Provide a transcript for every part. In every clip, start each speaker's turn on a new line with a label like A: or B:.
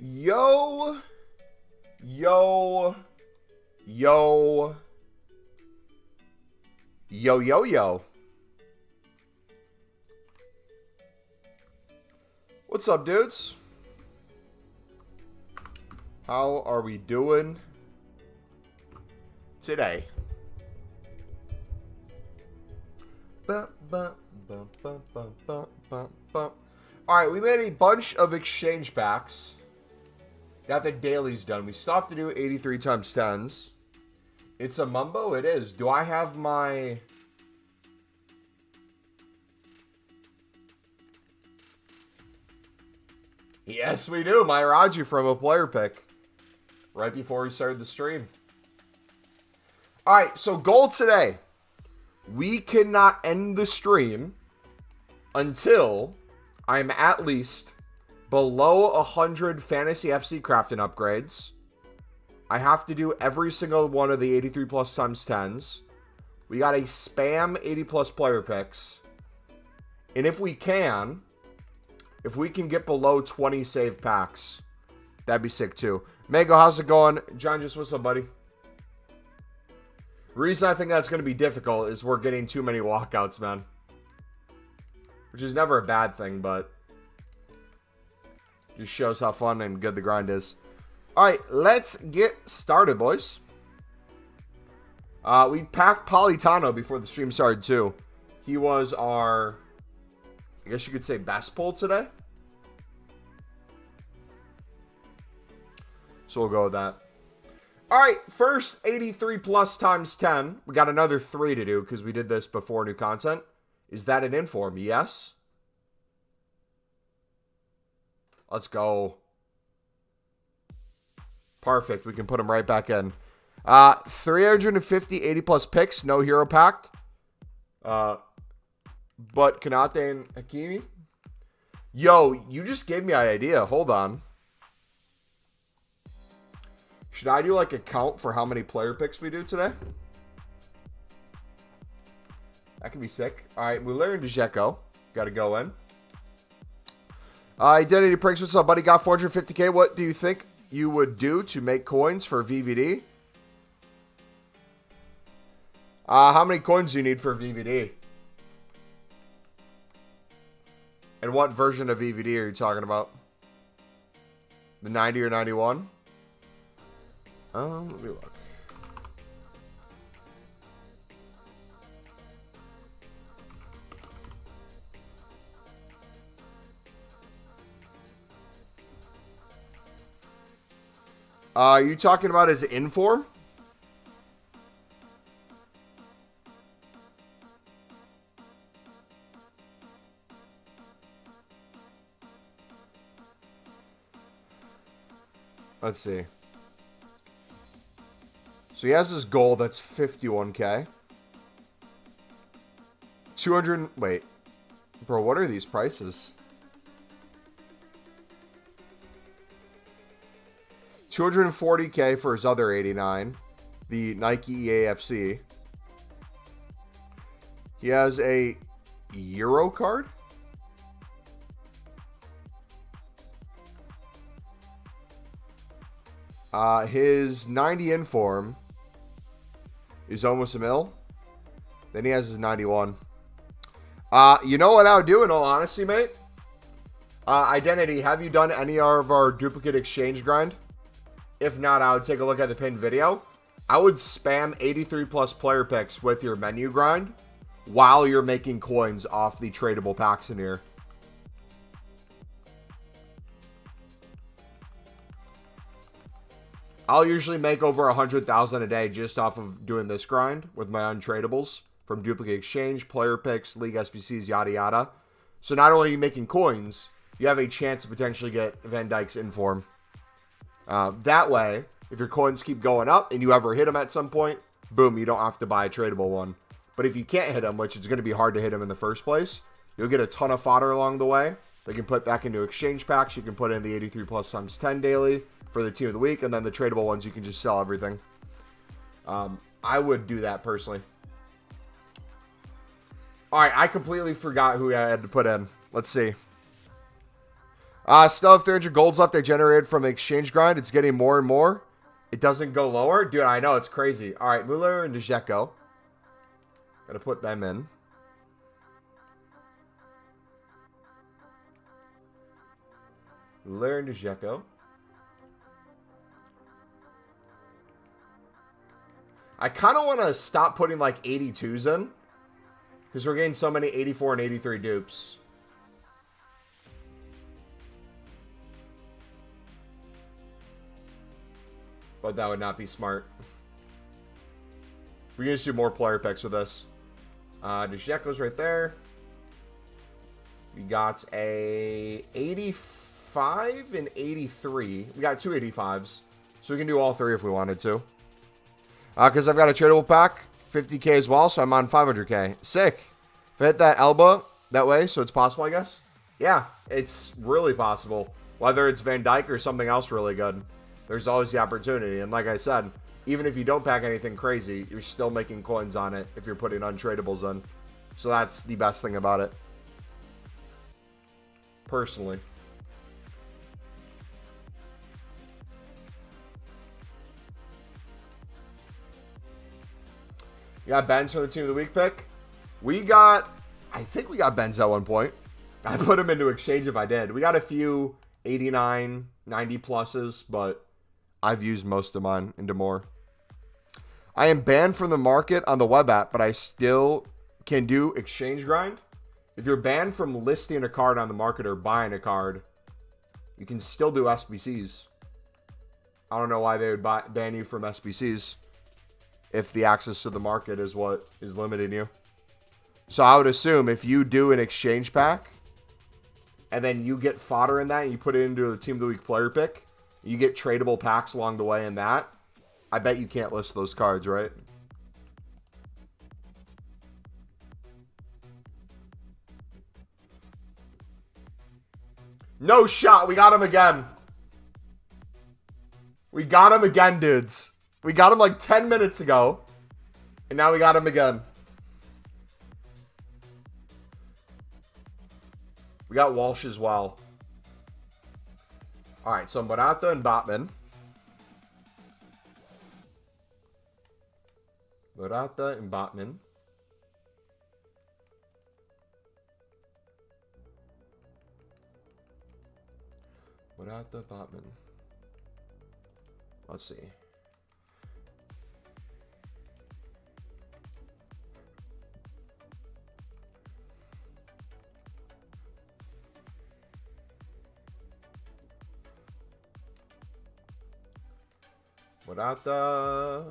A: Yo, yo, yo, yo. What's up, dudes? How are we doing today? Alright, we made a bunch of exchange packs. Got the dailies done. We still have to do 83 times 10s. It's a mumbo? It is. Do I have my... Yes, we do. My Raji from a player pick. Right before we started the stream. Alright, so goal today. We cannot end the stream until I'm at least below 100 Fantasy FC crafting upgrades. I have to do every single one of the 83 plus times 10s. We got a spam 80 plus player picks. And if we can get below 20 save packs, that'd be sick too. Mango, how's it going? John, just what's up, buddy? The reason I think that's going to be difficult is we're getting too many walkouts, man. Which is never a bad thing, but just shows how fun and good the grind is. Alright, let's get started, boys. We packed Politano before the stream started, too. He was our, I guess you could say, best pull today. So we'll go with that. Alright, first 83 plus times 10. We got another 3 to do because we did this before new content. Is that an inform? Yes. Let's go. Perfect. We can put him right back in. 350 80 plus picks. No hero packed. But Kanate and Hakimi. Yo, you just gave me an idea. Hold on. Should I do like a count for how many player picks we do today? That could be sick. Alright, Muller and Dzeko. Got to go in. Identity Pranks, what's up, buddy? Got 450k. What do you think you would do to make coins for VVD? How many coins do you need for VVD? And what version of VVD are you talking about? The 90 or 91? Let me look. Are you talking about his inform? Let's see. So he has his goal, that's 51k. 200, wait. Bro, what are these prices? 240k for his other 89. The Nike EAFC. He has a Euro card. His 90 inform is almost a mil. Then he has his 91. You know what I would do in all honesty, mate? Identity, have you done any of our duplicate exchange grind? If not, I would take a look at the pinned video. I would spam 83 plus player picks with your menu grind while you're making coins off the tradable packs in here. I'll usually make over 100,000 a day just off of doing this grind with my untradables from duplicate exchange, player picks, league SBCs, yada yada. So not only are you making coins, you have a chance to potentially get Van Dijk's inform. That way, if your coins keep going up and you ever hit them at some point, boom, you don't have to buy a tradable one. But if you can't hit them, which is going to be hard to hit them in the first place, you'll get a ton of fodder along the way. They can put back into exchange packs. You can put in the 83 plus times 10 daily for the team of the week, and then the tradable ones, you can just sell everything. I would do that personally. All right, I completely forgot who I had to put in. Let's see. Still have 300 golds left I generated from exchange grind. It's getting more and more. It doesn't go lower. Dude, I know. It's crazy. All right, Mueller and Dzeko. Got to put them in. Mueller and Dzeko. I kind of want to stop putting like 82s in. Because we're getting so many 84 and 83 dupes. But that would not be smart. We're going to do more player picks with this. Dzeko's right there. We got a 85 and 83. We got two 85s. So we can do all three if we wanted to. Because I've got a tradable pack. 50k as well. So I'm on 500k. Sick. If I hit that elbow that way. So it's possible, I guess. Yeah. It's really possible. Whether it's Van Dijk or something else really good. There's always the opportunity. And like I said, even if you don't pack anything crazy, you're still making coins on it if you're putting untradables in. So that's the best thing about it. Personally. You got Benz for the Team of the Week pick? I think we got Benz at one point. I put him into exchange if I did. We got a few 89, 90 pluses, but I've used most of mine into more. I am banned from the market on the web app, but I still can do exchange grind. If you're banned from listing a card on the market or buying a card, you can still do SBCs. I don't know why they would ban you from SBCs if the access to the market is what is limiting you. So I would assume if you do an exchange pack and then you get fodder in that and you put it into a Team of the Week player pick, you get tradable packs along the way in that, I bet you can't list those cards, right? No shot. We got him again. We got him again, dudes. We got him like 10 minutes ago. And now we got him again. We got Walsh as well. Alright, so Morata and Botman. Morata and Botman. Morata, Botman. Let's see. Morata.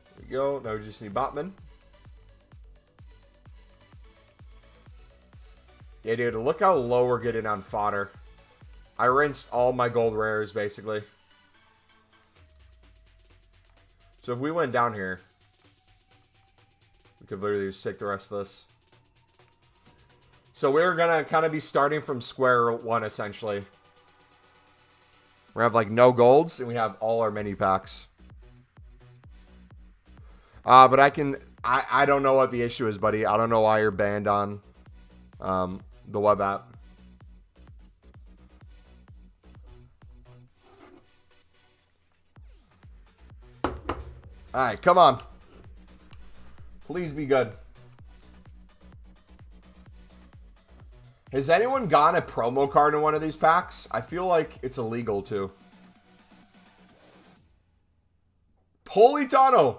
A: There we go. Now we just need Botman. Yeah, dude, look how low we're getting on fodder. I rinsed all my gold rares, basically. So if we went down here, we could literally just take the rest of this. So we're going to kind of be starting from square one, essentially. We're going to have, like, no golds, and we have all our mini packs. But I don't know what the issue is, buddy. I don't know why you're banned on the web app. Alright, come on. Please be good. Has anyone gotten a promo card in one of these packs? I feel like it's illegal too. Politano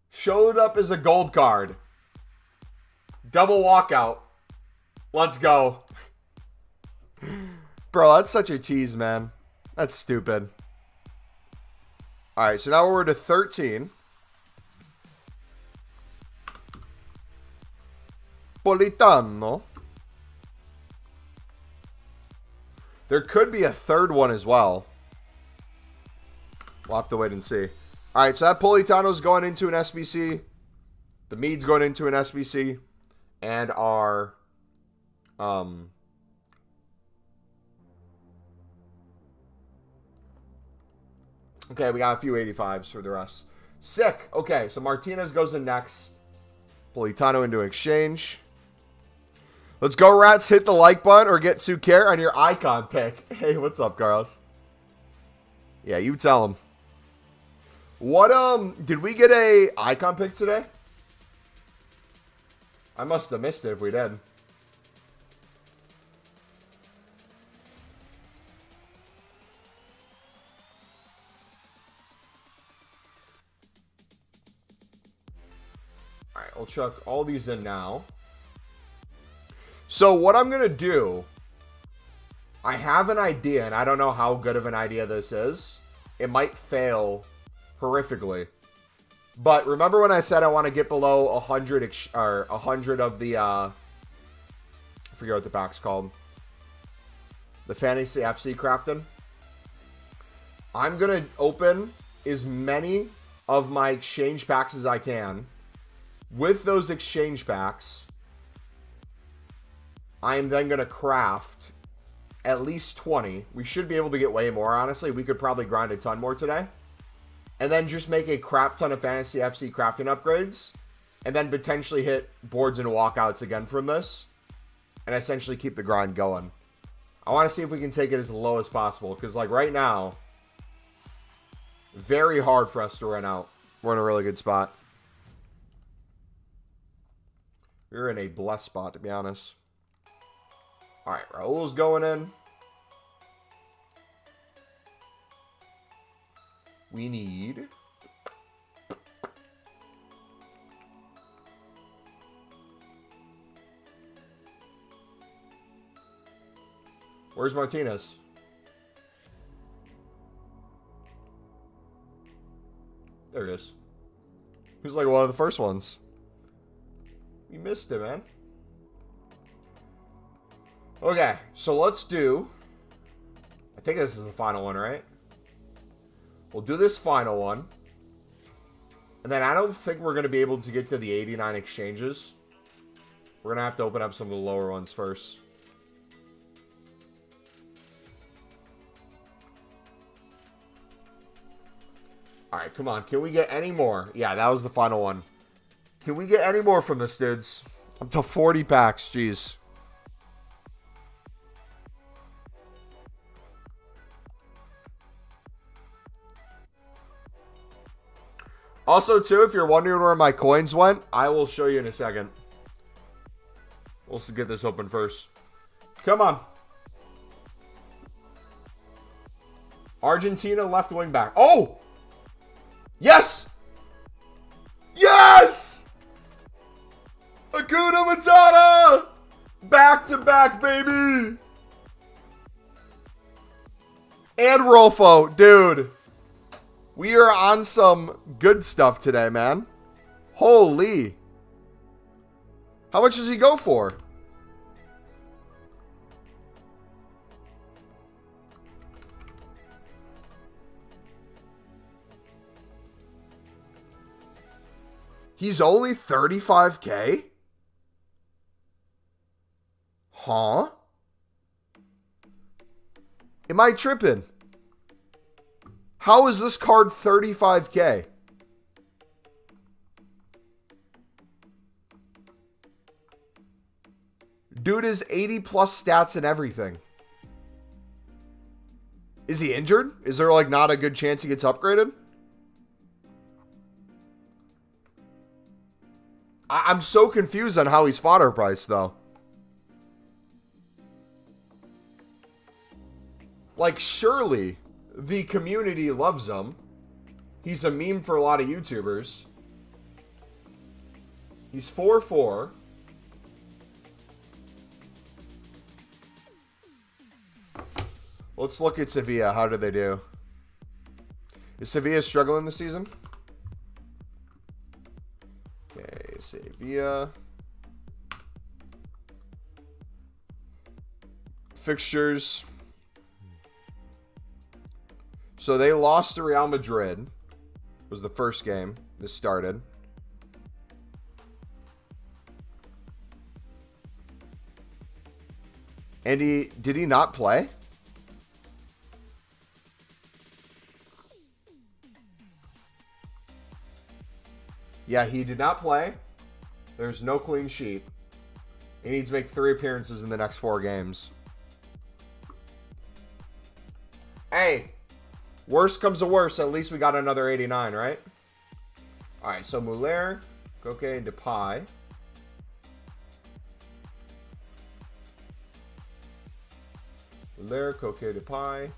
A: showed up as a gold card. Double walkout. Let's go. Bro, that's such a tease, man. That's stupid. Alright, so now we're to 13. Politano. There could be a third one as well. We'll have to wait and see. Alright, so that Politano's going into an SBC. The Mead's going into an SBC. And our okay, we got a few 85s for the rest. Sick. Okay, so Martinez goes in next. Politano into exchange. Let's go, Rats. Hit the like button or get Sukare on your icon pick. Hey, what's up, Carlos? Yeah, you tell him. What, did we get a icon pick today? I must have missed it if we did. Alright, we'll chuck all these in now. So what I'm going to do, I have an idea, and I don't know how good of an idea this is. It might fail horrifically. But remember when I said I want to get below 100 or 100 of the, I forget what the pack's called. The Fantasy FC crafting. I'm going to open as many of my exchange packs as I can. With those exchange packs, I am then going to craft at least 20. We should be able to get way more, honestly. We could probably grind a ton more today. And then just make a crap ton of Fantasy FC crafting upgrades. And then potentially hit boards and walkouts again from this. And essentially keep the grind going. I want to see if we can take it as low as possible. Because like right now, very hard for us to run out. We're in a really good spot. We're in a blessed spot, to be honest. Alright, Raul's going in. We need... Where's Martinez? There it is. Who's like one of the first ones? You missed it, man. Okay, so let's do... I think this is the final one, right? We'll do this final one. And then I don't think we're going to be able to get to the 89 exchanges. We're going to have to open up some of the lower ones first. Alright, come on. Can we get any more? Yeah, that was the final one. Can we get any more from this, dudes? Up to 40 packs. Jeez. Also, too, if you're wondering where my coins went, I will show you in a second. We'll get this open first. Come on. Argentina left wing back. Oh! Yes! Yes! Hakuna Matata! Back to back, baby! And Rolfo, dude. We are on some good stuff today, man. Holy. How much does he go for? He's only 35K? Huh? Am I tripping? How is this card 35K? Dude is 80 plus stats and everything. Is he injured? Is there like not a good chance he gets upgraded? I'm so confused on how he's fodder priced though. Like surely the community loves him. He's a meme for a lot of YouTubers. He's 4-4. Let's look at Sevilla. How did they do? Is Sevilla struggling this season? Okay, Sevilla. Fixtures. So they lost to Real Madrid. Was the first game. This started. And did he not play? Yeah, he did not play. There's no clean sheet. He needs to make 3 appearances in the next 4 games. Hey, worst comes to worst, at least we got another 89, right? All right, so Muller, Koke, Depay. Muller, Koke, Depay.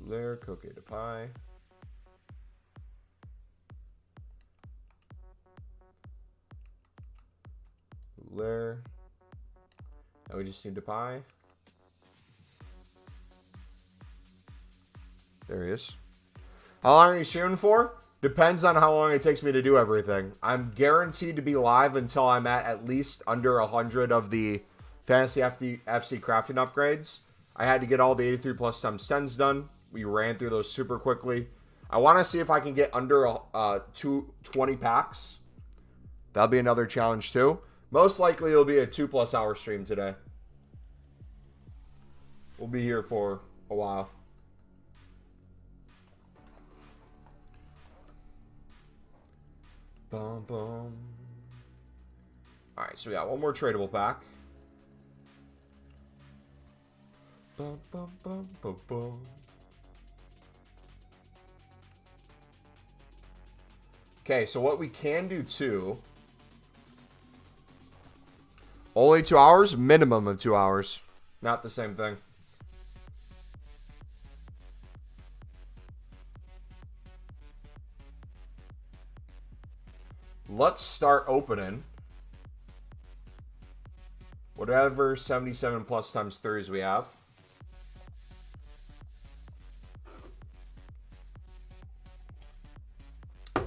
A: Muller, Koke, Depay. Muller. And we just need Depay. There he is. How long are you streaming for? Depends on how long it takes me to do everything. I'm guaranteed to be live until I'm at least under 100 of the Fantasy FC crafting upgrades. I had to get all the 83 plus times 10s done. We ran through those super quickly. I want to see if I can get under 20 packs. That'll be another challenge too. Most likely it'll be a 2+ hour stream today. We'll be here for a while. Boom, boom. Alright, so we got one more tradable pack. Boom, boom, boom, boom, boom. Okay, so what we can do too. Only 2 hours? Minimum of 2 hours. Not the same thing. Let's start opening whatever 77 plus times 3s we have.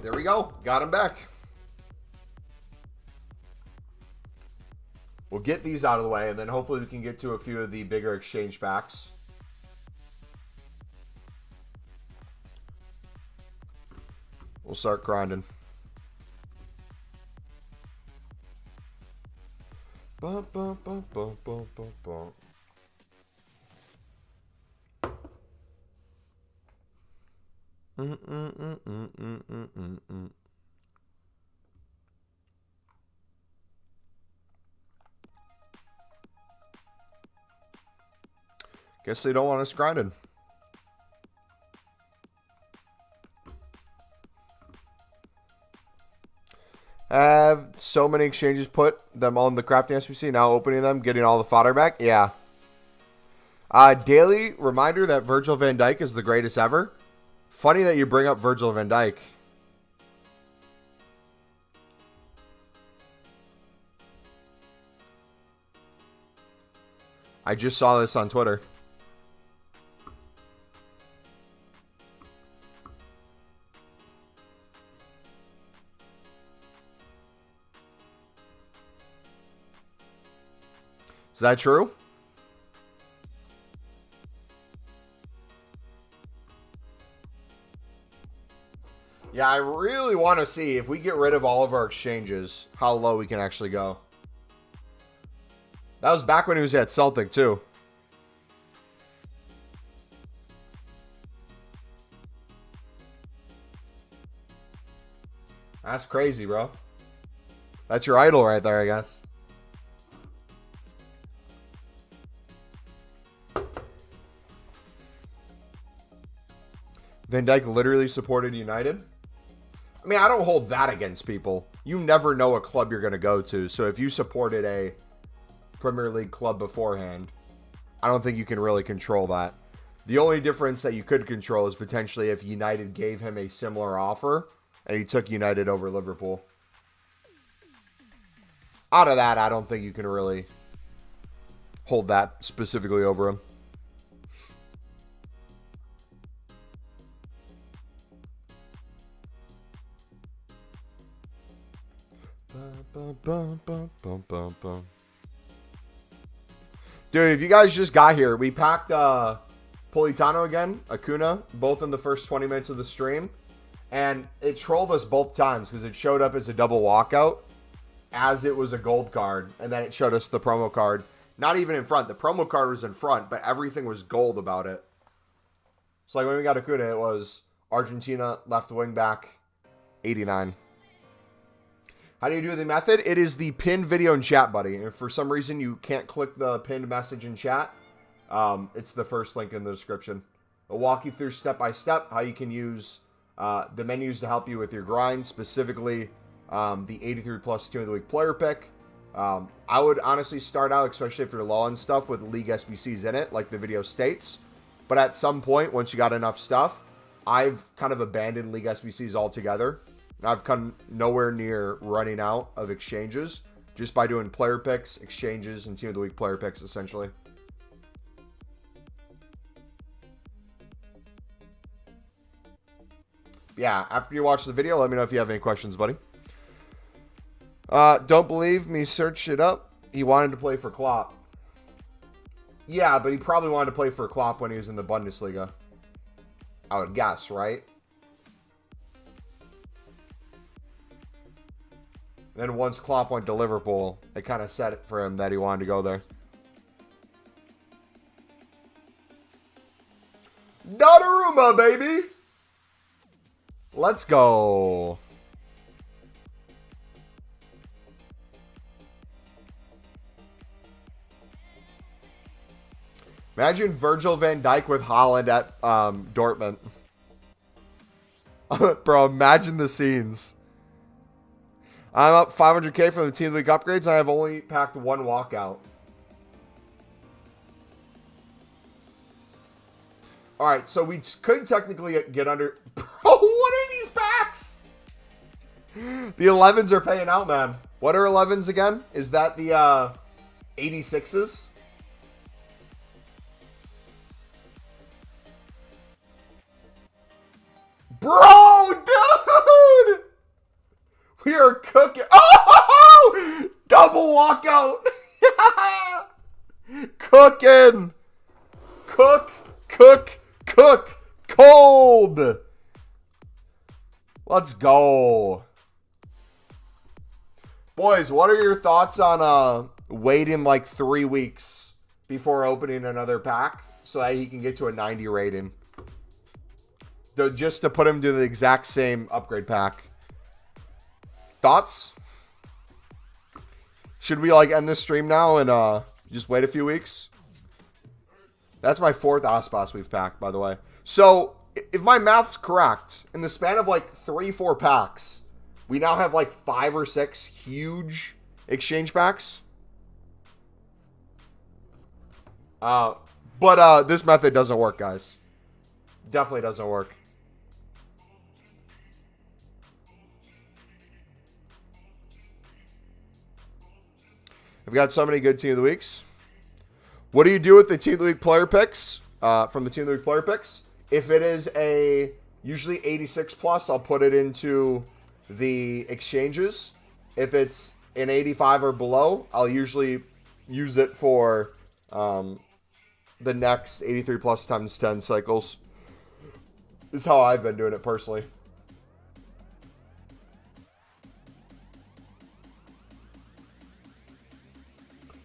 A: There we go. Got him back. We'll get these out of the way, and then hopefully we can get to a few of the bigger exchange packs. We'll start grinding. Bum, bum, bum, bum, bum, bum, bum. Guess they don't want us grinding. Have so many exchanges put them on the crafting SBC, now opening them, getting all the fodder back. Yeah. Daily reminder that Virgil van Dijk is the greatest ever. Funny that you bring up Virgil van Dijk. I just saw this on Twitter. Is that true? Yeah, I really want to see if we get rid of all of our exchanges, how low we can actually go. That was back when he was at Celtic, too. That's crazy, bro. That's your idol right there, I guess. Van Dijk literally supported United. I mean, I don't hold that against people. You never know what club you're going to go to. So if you supported a Premier League club beforehand, I don't think you can really control that. The only difference that you could control is potentially if United gave him a similar offer and he took United over Liverpool. Out of that, I don't think you can really hold that specifically over him. Dude, if you guys just got here, we packed Politano again, Acuna, both in the first 20 minutes of the stream. And it trolled us both times because it showed up as a double walkout as it was a gold card. And then it showed us the promo card. Not even in front. The promo card was in front, but everything was gold about it. So like when we got Acuna, it was Argentina left wing back 89. How do you do the method? It is the pinned video in chat, buddy. If for some reason you can't click the pinned message in chat, it's the first link in the description. I'll walk you through step by step how you can use the menus to help you with your grind, specifically the 83 plus Team of the Week player pick. I would honestly start out, especially if you're low on stuff, with League SBCs in it, like the video states. But at some point, once you got enough stuff, I've kind of abandoned League SBCs altogether. I've come nowhere near running out of exchanges just by doing player picks, exchanges, and Team of the Week player picks, essentially. Yeah, after you watch the video, let me know if you have any questions, buddy. Don't believe me, search it up. He wanted to play for Klopp. Yeah, but he probably wanted to play for Klopp when he was in the Bundesliga. I would guess, right? Then once Klopp went to Liverpool, it kind of set it for him that he wanted to go there. Donnarumma, baby! Let's go. Imagine Virgil van Dijk with Haaland at Dortmund. Bro, imagine the scenes. I'm up 500k from the Team of the Week upgrades, and I have only packed one walkout. Alright, so we could technically get under... Bro, what are these packs? The 11s are paying out, man. What are 11s again? Is that the 86s? Bro, dude! We are cooking. Oh! Double walkout. Cooking. Cook. Cold. Let's go. Boys, what are your thoughts on waiting like 3 weeks before opening another pack so that he can get to a 90 rating? Just to put him to the exact same upgrade pack. Thoughts? Should we like end this stream now and just wait a few weeks? That's my 4th Aspas we've packed, by the way. So, if my math's correct, in the span of like 3-4 packs, we now have like 5 or 6 huge exchange packs. But this method doesn't work, guys. Definitely doesn't work. I've got so many good Team of the Weeks. What do you do with the Team of the Week player picks? From the Team of the Week player picks? If it is a usually 86 plus, I'll put it into the exchanges. If it's an 85 or below, I'll usually use it for the next 83 plus times 10 cycles. This is how I've been doing it personally.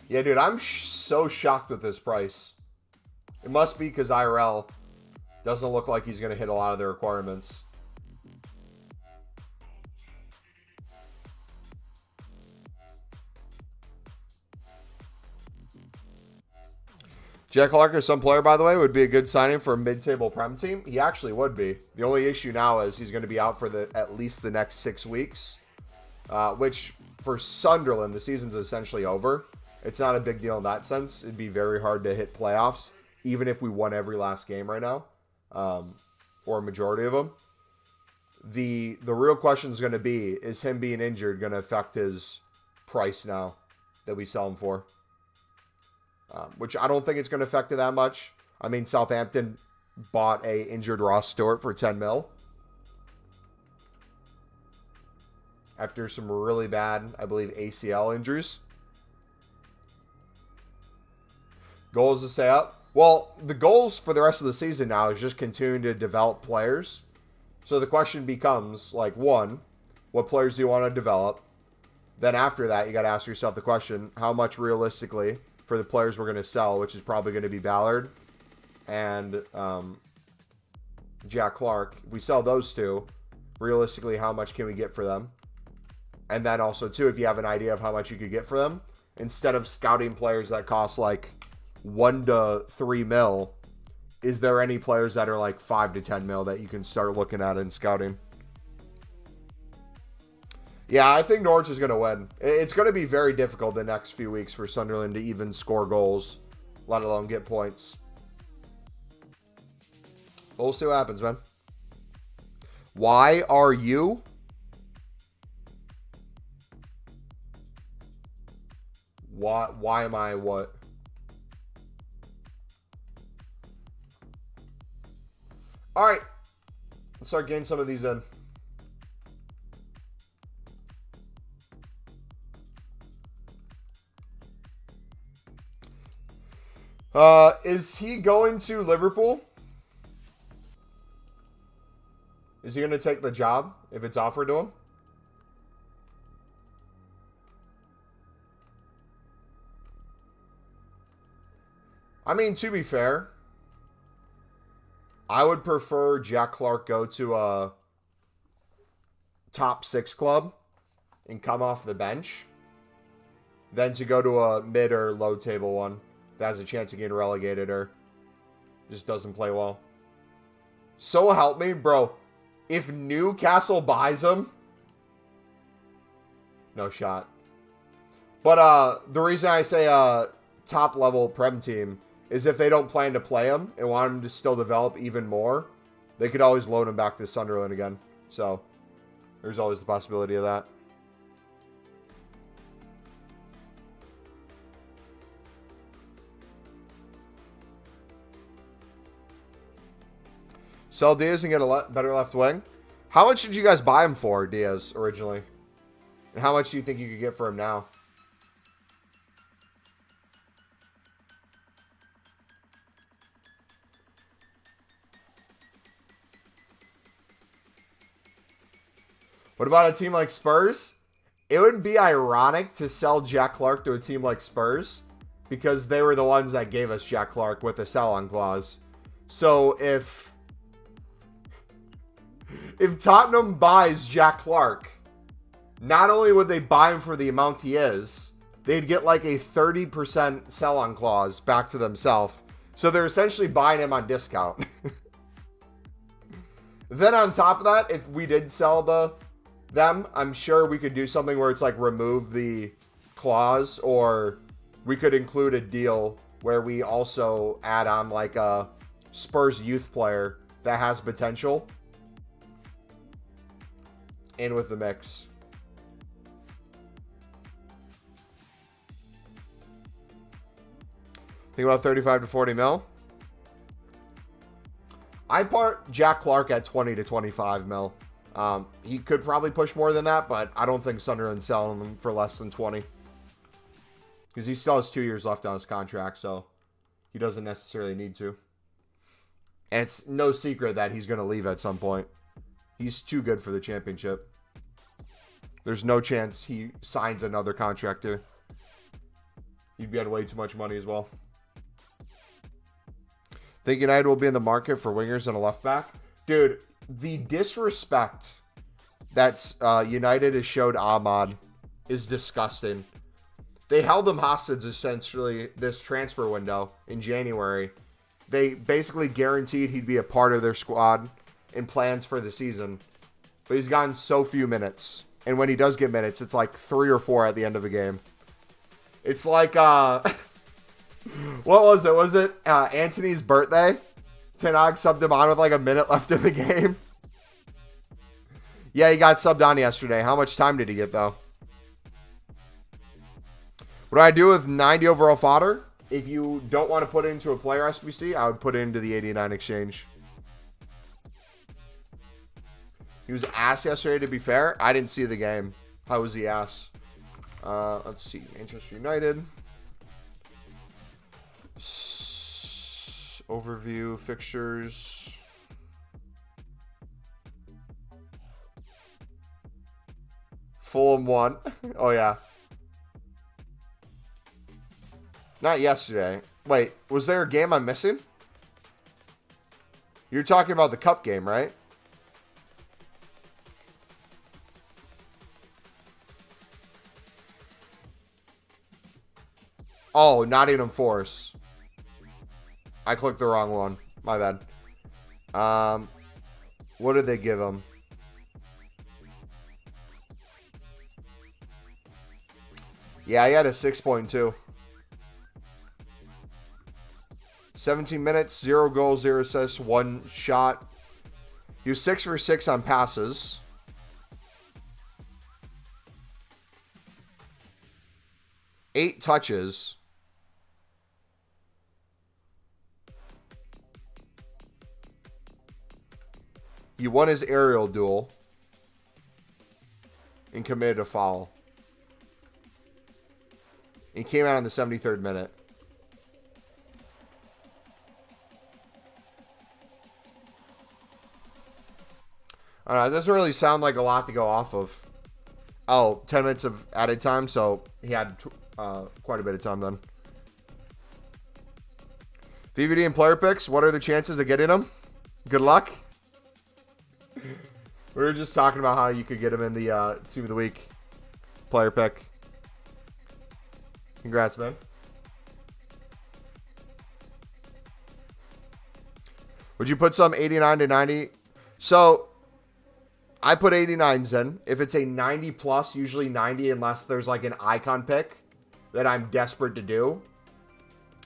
A: Yeah, dude, I'm so shocked with this price. It must be because IRL doesn't look like he's going to hit a lot of the requirements. Jack Clark is some player, by the way, would be a good signing for a mid-table Prem team. He actually would be. The only issue now is he's going to be out for at least the next 6 weeks, which for Sunderland, the season's essentially over. It's not a big deal in that sense. It'd be very hard to hit playoffs, even if we won every last game right now, or a majority of them. The real question is going to be, is him being injured going to affect his price now that we sell him for? Which I don't think it's going to affect it that much. I mean, Southampton bought a injured Ross Stewart for 10 mil. After some really bad, I believe, ACL injuries. Goals to stay up. Well, the goals for the rest of the season now is just continuing to develop players. So the question becomes, like, one, what players do you want to develop? Then after that, you got to ask yourself the question, how much realistically for the players we're going to sell, which is probably going to be Ballard and Jack Clark. If we sell those two, realistically, how much can we get for them? And then also, too, if you have an idea of how much you could get for them, instead of scouting players that cost like 1 to 3 mil, is there any players that are like 5 to 10 mil that you can start looking at in scouting? Yeah, I think Norwich is going to win. It's going to be very difficult the next few weeks for Sunderland to even score goals, let alone get points. But we'll see what happens, man. Why are you? Why am I what? All right. Let's start getting some of these in. Is he going to Liverpool? Is he going to take the job if it's offered to him? I mean, to be fair, I would prefer Jack Clark go to a top 6 club and come off the bench than to go to a mid or low table one that has a chance of getting relegated or just doesn't play well. So help me, bro. If Newcastle buys him, no shot. But the reason I say top level Prem team is if they don't plan to play him and want him to still develop even more, they could always loan him back to Sunderland again. So there's always the possibility of that. Sell Diaz and get a better left wing. How much did you guys buy him for, Diaz, originally? And how much do you think you could get for him now? What about a team like Spurs? It would be ironic to sell Jack Clark to a team like Spurs because they were the ones that gave us Jack Clark with a sell-on clause. So if Tottenham buys Jack Clark, not only would they buy him for the amount he is, they'd get like a 30% sell-on clause back to themselves. So they're essentially buying him on discount. Then on top of that, if we did sell them, I'm sure we could do something where it's like remove the clause, or we could include a deal where we also add on like a Spurs youth player that has potential in with the mix. Think about 35 to 40 mil. I part Jack Clark at 20 to 25 mil. He could probably push more than that, but I don't think Sunderland's selling him for less than 20. Because he still has 2 years left on his contract, so he doesn't necessarily need to. And it's no secret that he's going to leave at some point. He's too good for the championship. There's no chance he signs another contract here. He'd be on way too much money as well. Think United will be in the market for wingers and a left back? Dude, the disrespect that United has showed Ahmad is disgusting. They held him hostage essentially this transfer window in January. They basically guaranteed he'd be a part of their squad and plans for the season. But he's gotten so few minutes. And when he does get minutes, it's like 3 or 4 at the end of a game. It's like, what was it? Was it Anthony's birthday? Ten Hag subbed him on with like a minute left in the game. Yeah, he got subbed on yesterday. How much time did he get, though? What do I do with 90 overall fodder? If you don't want to put it into a player SBC, I would put it into the 89 exchange. He was ass yesterday, to be fair. I didn't see the game. How was he ass? Let's see. Manchester United. Overview, fixtures. Fulham won. Oh, yeah. Not yesterday. Wait, was there a game I'm missing? You're talking about the cup game, right? Oh, Nottingham Forest. I clicked the wrong one. My bad. What did they give him? Yeah, he had a 6.2. 17 minutes, 0 goals, 0 assists, 1 shot. He was 6 for 6 on passes. Eight touches. He won his aerial duel and committed a foul. He came out in the 73rd minute. I don't know, it doesn't really sound like a lot to go off of. Oh, 10 minutes of added time, so he had quite a bit of time then. VVD and player picks, what are the chances of getting them? Good luck. We were just talking about how you could get him in the Team of the Week player pick. Congrats, man. Would you put some 89 to 90? So, I put 89s in. If it's a 90 plus, usually 90 unless there's like an icon pick that I'm desperate to do,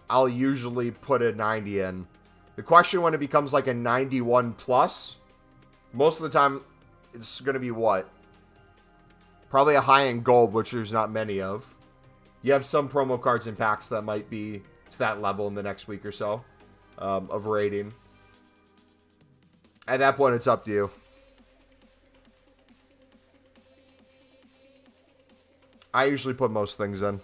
A: I'll usually put a 90 in. The question when it becomes like a 91 plus, most of the time it's going to be what? Probably a high-end gold, which there's not many of. You have some promo cards and packs that might be to that level in the next week or so of rating. At that point, it's up to you. I usually put most things in.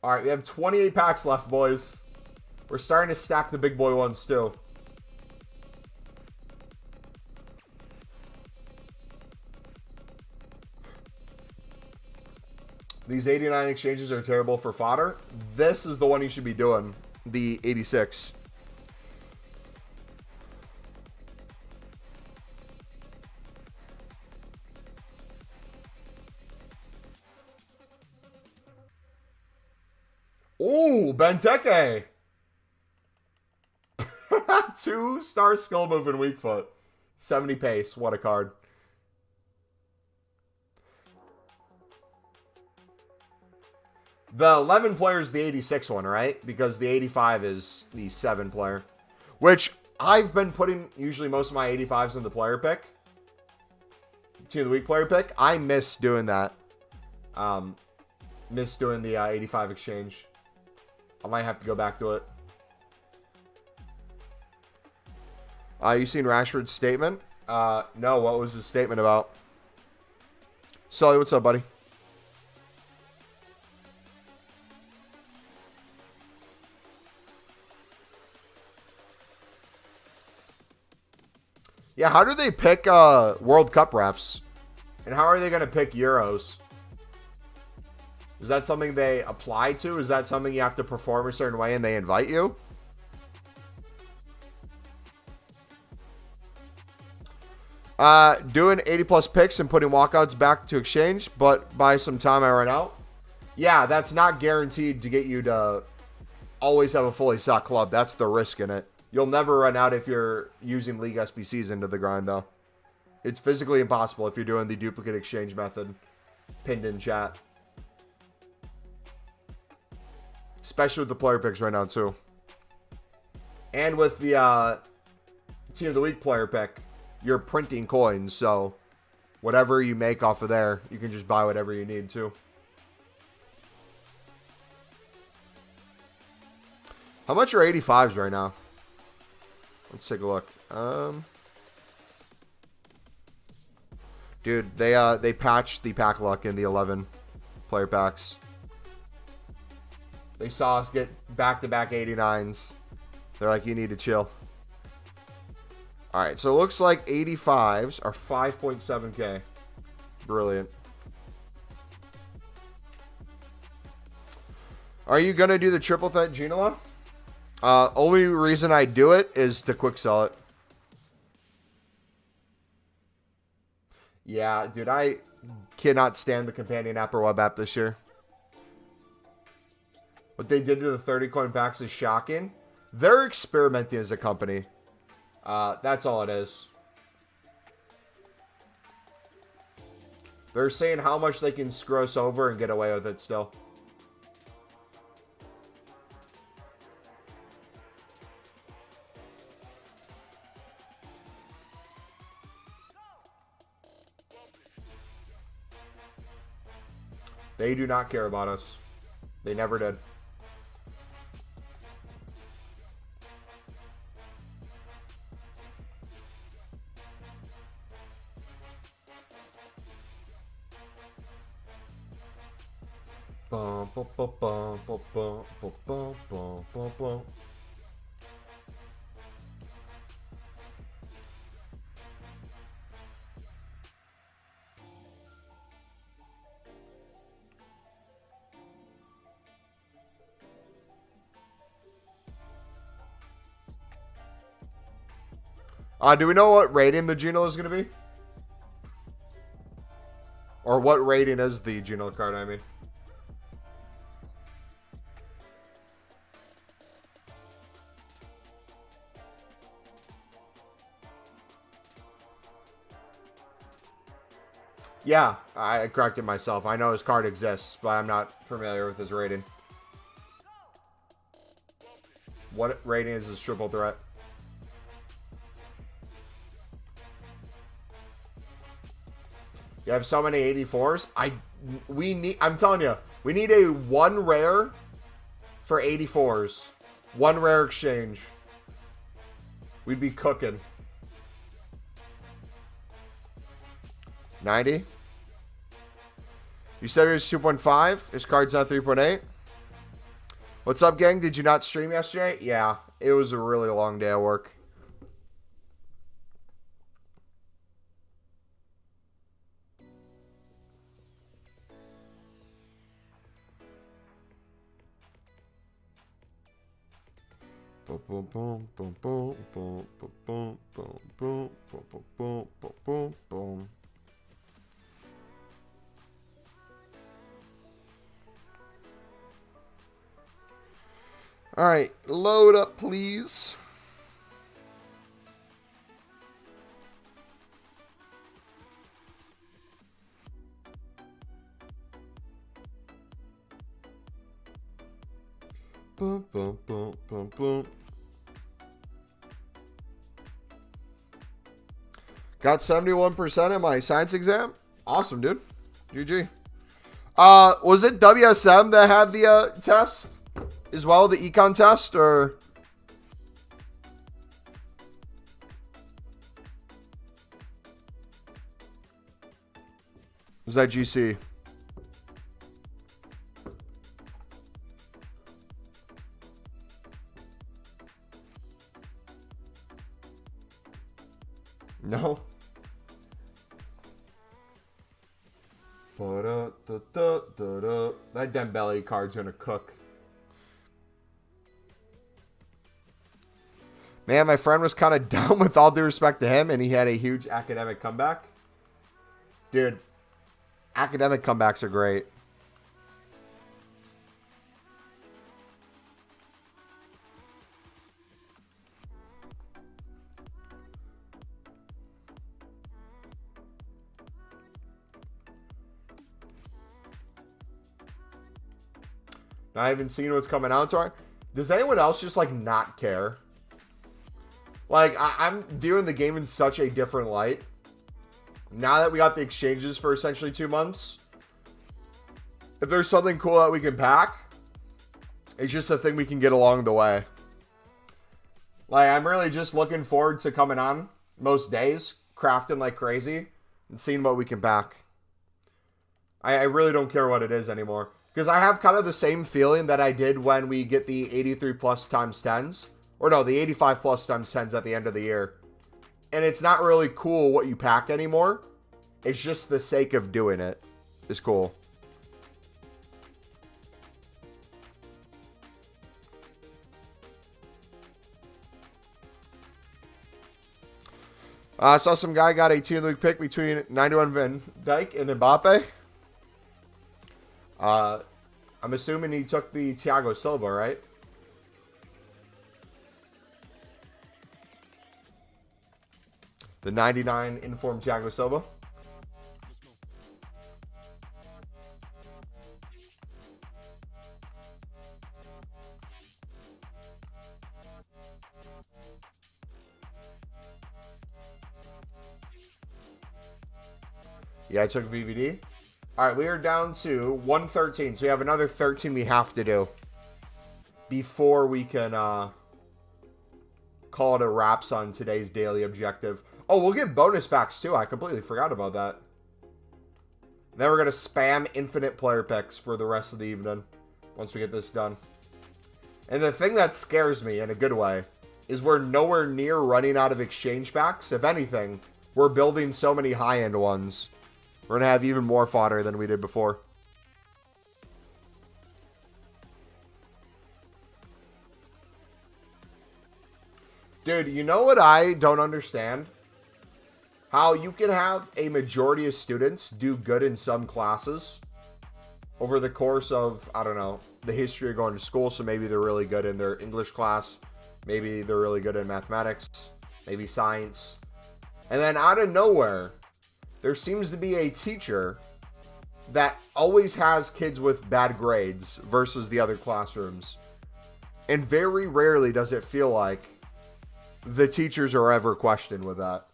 A: All right, we have 28 packs left, boys. We're starting to stack the big boy ones, too. These 89 exchanges are terrible for fodder. This is the one you should be doing. The 86. Ooh, Benteke. 2-star skill move in weak foot. 70 pace. What a card. The 11 player is the 86 one, right? Because the 85 is the 7 player. Which I've been putting usually most of my 85s in the player pick. Team of the Week player pick. I miss doing that. Miss doing the 85 exchange. I might have to go back to it. You seen Rashford's statement? No, what was his statement about? Sully, what's up, buddy? Yeah, how do they pick World Cup refs? And how are they going to pick Euros? Is that something they apply to? Is that something you have to perform a certain way and they invite you? Doing 80 plus picks and putting walkouts back to exchange, but by some time I run out. Yeah, that's not guaranteed to get you to always have a fully stocked club. That's the risk in it. You'll never run out if you're using League SBCs into the grind, though. It's physically impossible if you're doing the duplicate exchange method. Pinned in chat. Especially with the player picks right now, too. And with the Team of the Week player pick, you're printing coins, so whatever you make off of there, you can just buy whatever you need, too. How much are 85s right now? Let's take a look. Dude, they patched the pack luck in the 11 player packs. They saw us get back-to-back 89s. They're like, you need to chill. All right, so it looks like 85s are 5.7K. Brilliant. Are you going to do the triple threat Ginola? Only reason I do it is to quick sell it. Yeah, dude, I cannot stand the companion app or web app this year. What they did to the 30 coin packs is shocking. They're experimenting as a company. That's all it is. They're saying how much they can screw us over and get away with it still. They do not care about us. They never did. Bum, bum, bum, bum, bum, bum, bum, bum, bum, bum. Do we know what rating the Gino is going to be? Or what rating is the Gino card, I mean? Yeah, I corrected myself. I know his card exists, but I'm not familiar with his rating. What rating is his triple threat? You have so many 84s. I'm telling you, we need a 1 rare for 84s. 1 rare exchange. We'd be cooking. 90. You said it was 2.5. His card's not 3.8. What's up, gang? Did you not stream yesterday? Yeah, it was a really long day of work. Boom, boom, boom, boom, boom, boom, boom, boom, boom, boom, boom, boom, boom, boom. All right, load up, please. Boom, boom, boom, boom, boom. Got 71% in my science exam. Awesome, dude. GG. Was it WSM that had the test as well, the econ test, or? Was that GC? No. That Dembele card's gonna cook. Man, my friend was kind of dumb with all due respect to him, and he had a huge academic comeback. Dude, academic comebacks are great. I haven't seen what's coming out. So does anyone else just like not care? Like, I'm viewing the game in such a different light. Now that we got the exchanges for essentially 2 months, if there's something cool that we can pack, it's just a thing we can get along the way. Like, I'm really just looking forward to coming on most days, crafting like crazy, and seeing what we can pack. I really don't care what it is anymore. Because I have kind of the same feeling that I did when we get the 83 plus times 10s. Or no, the 85 plus times 10s at the end of the year. and it's not really cool what you pack anymore. It's just the sake of doing it is cool. I saw some guy got a team league pick between 91 Van Dijk and Mbappe. I'm assuming he took the Thiago Silva, right? The 99 informed Thiago Silva. Yeah, I took VVD. All right, we are down to 113. So we have another 13 we have to do before we can call it a wraps on today's daily objective. Oh, we'll get bonus packs too. I completely forgot about that. Then we're going to spam infinite player picks for the rest of the evening once we get this done. And the thing that scares me in a good way is we're nowhere near running out of exchange packs. If anything, we're building so many high-end ones. We're going to have even more fodder than we did before. Dude, you know what I don't understand? How you can have a majority of students do good in some classes over the course of, I don't know, the history of going to school. So maybe they're really good in their English class. Maybe they're really good in mathematics. Maybe science. And then out of nowhere, there seems to be a teacher that always has kids with bad grades versus the other classrooms. And very rarely does it feel like the teachers are ever questioned with that.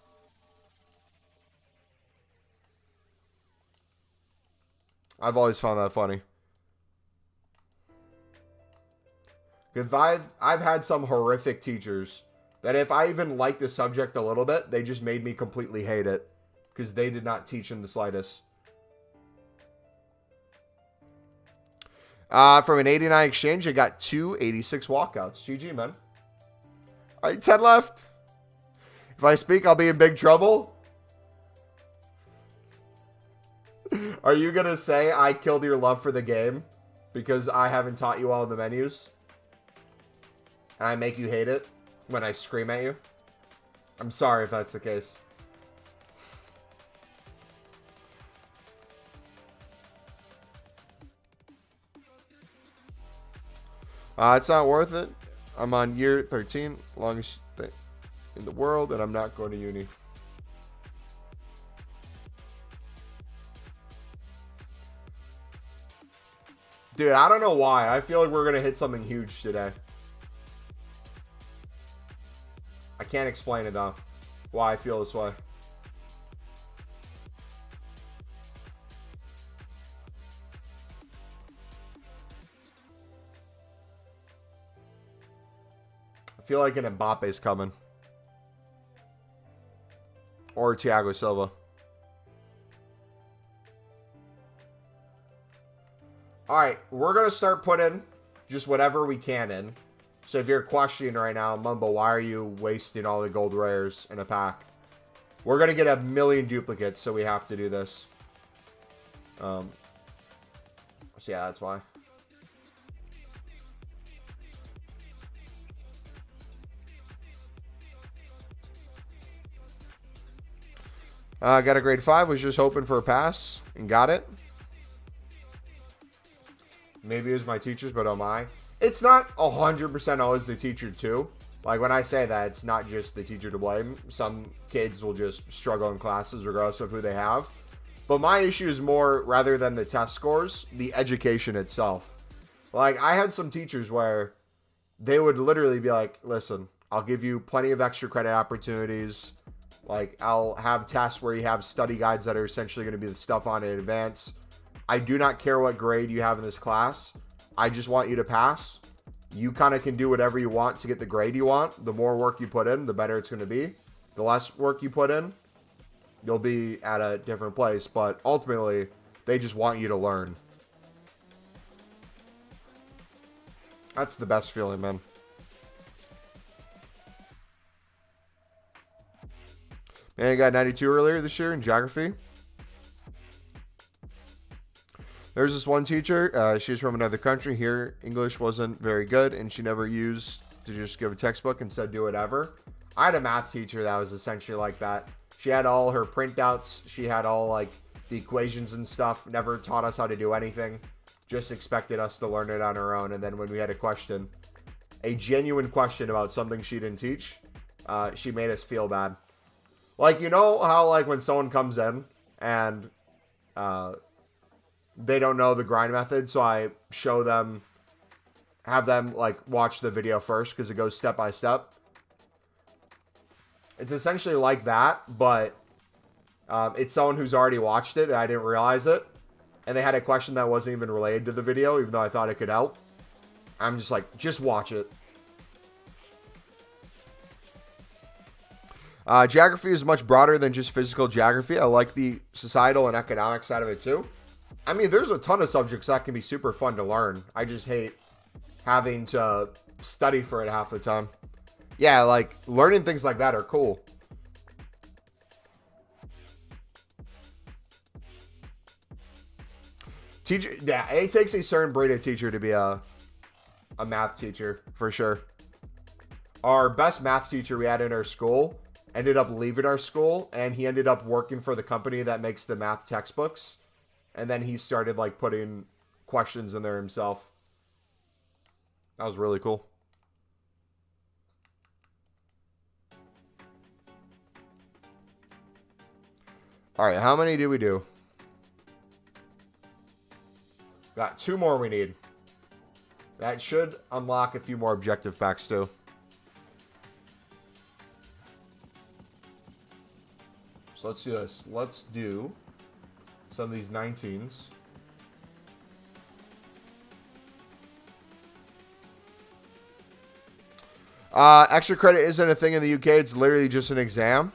A: I've always found that funny. Because I've had some horrific teachers that if I even liked the subject a little bit, they just made me completely hate it. Because they did not teach in the slightest. From an 89 exchange, I got 2 86 walkouts. GG, man. All right, 10 left. If I speak, I'll be in big trouble. Are you going to say I killed your love for the game because I haven't taught you all the menus? And I make you hate it when I scream at you? I'm sorry if that's the case. It's not worth it. I'm on year 13, longest thing in the world, and I'm not going to uni. Dude, I don't know why. I feel like we're going to hit something huge today. I can't explain it, though, why I feel this way. I feel like an Mbappe's coming. Or Thiago Silva. Alright, we're going to start putting just whatever we can in. So if you're questioning right now, Mumbo, why are you wasting all the gold rares in a pack? We're going to get a million duplicates, so we have to do this. So yeah, that's why. Got a grade 5, was just hoping for a pass, and got it. Maybe it was my teachers, but oh my. It's not 100% always the teacher too. Like when I say that, it's not just the teacher to blame. Some kids will just struggle in classes regardless of who they have. But my issue is more, rather than the test scores, the education itself. Like I had some teachers where they would literally be like, listen, I'll give you plenty of extra credit opportunities. Like I'll have tests where you have study guides that are essentially going to be the stuff on in advance. I do not care what grade you have in this class. I just want you to pass. You kind of can do whatever you want to get the grade you want. The more work you put in, the better it's going to be. The less work you put in, you'll be at a different place. But ultimately, they just want you to learn. That's the best feeling, man. And I got 92 earlier this year in geography. There's this one teacher. She's from another country. Here, English wasn't very good, and she never used to just give a textbook and said do whatever. I had a math teacher that was essentially like that. She had all her printouts. She had all like the equations and stuff. Never taught us how to do anything. Just expected us to learn it on our own. And then when we had a question, a genuine question about something she didn't teach, she made us feel bad. Like, you know how like when someone comes in and they don't know the grind method, so I show them, have them like watch the video first because it goes step by step. It's essentially like that, but it's someone who's already watched it and I didn't realize it. And they had a question that wasn't even related to the video, even though I thought it could help. I'm just like, just watch it. Geography is much broader than just physical geography. I like the societal and economic side of it too. I mean, there's a ton of subjects that can be super fun to learn. I just hate having to study for it half the time. Yeah, like, learning things like that are cool. Teacher, yeah, it takes a certain breed of teacher to be a math teacher, for sure. Our best math teacher we had in our school ended up leaving our school, and he ended up working for the company that makes the math textbooks. And then he started, like, putting questions in there himself. That was really cool. All right, how many do we do? Got 2 more we need. That should unlock a few more objective packs, too. So let's do this. Let's do some of these 19s. Extra credit isn't a thing in the UK. It's literally just an exam.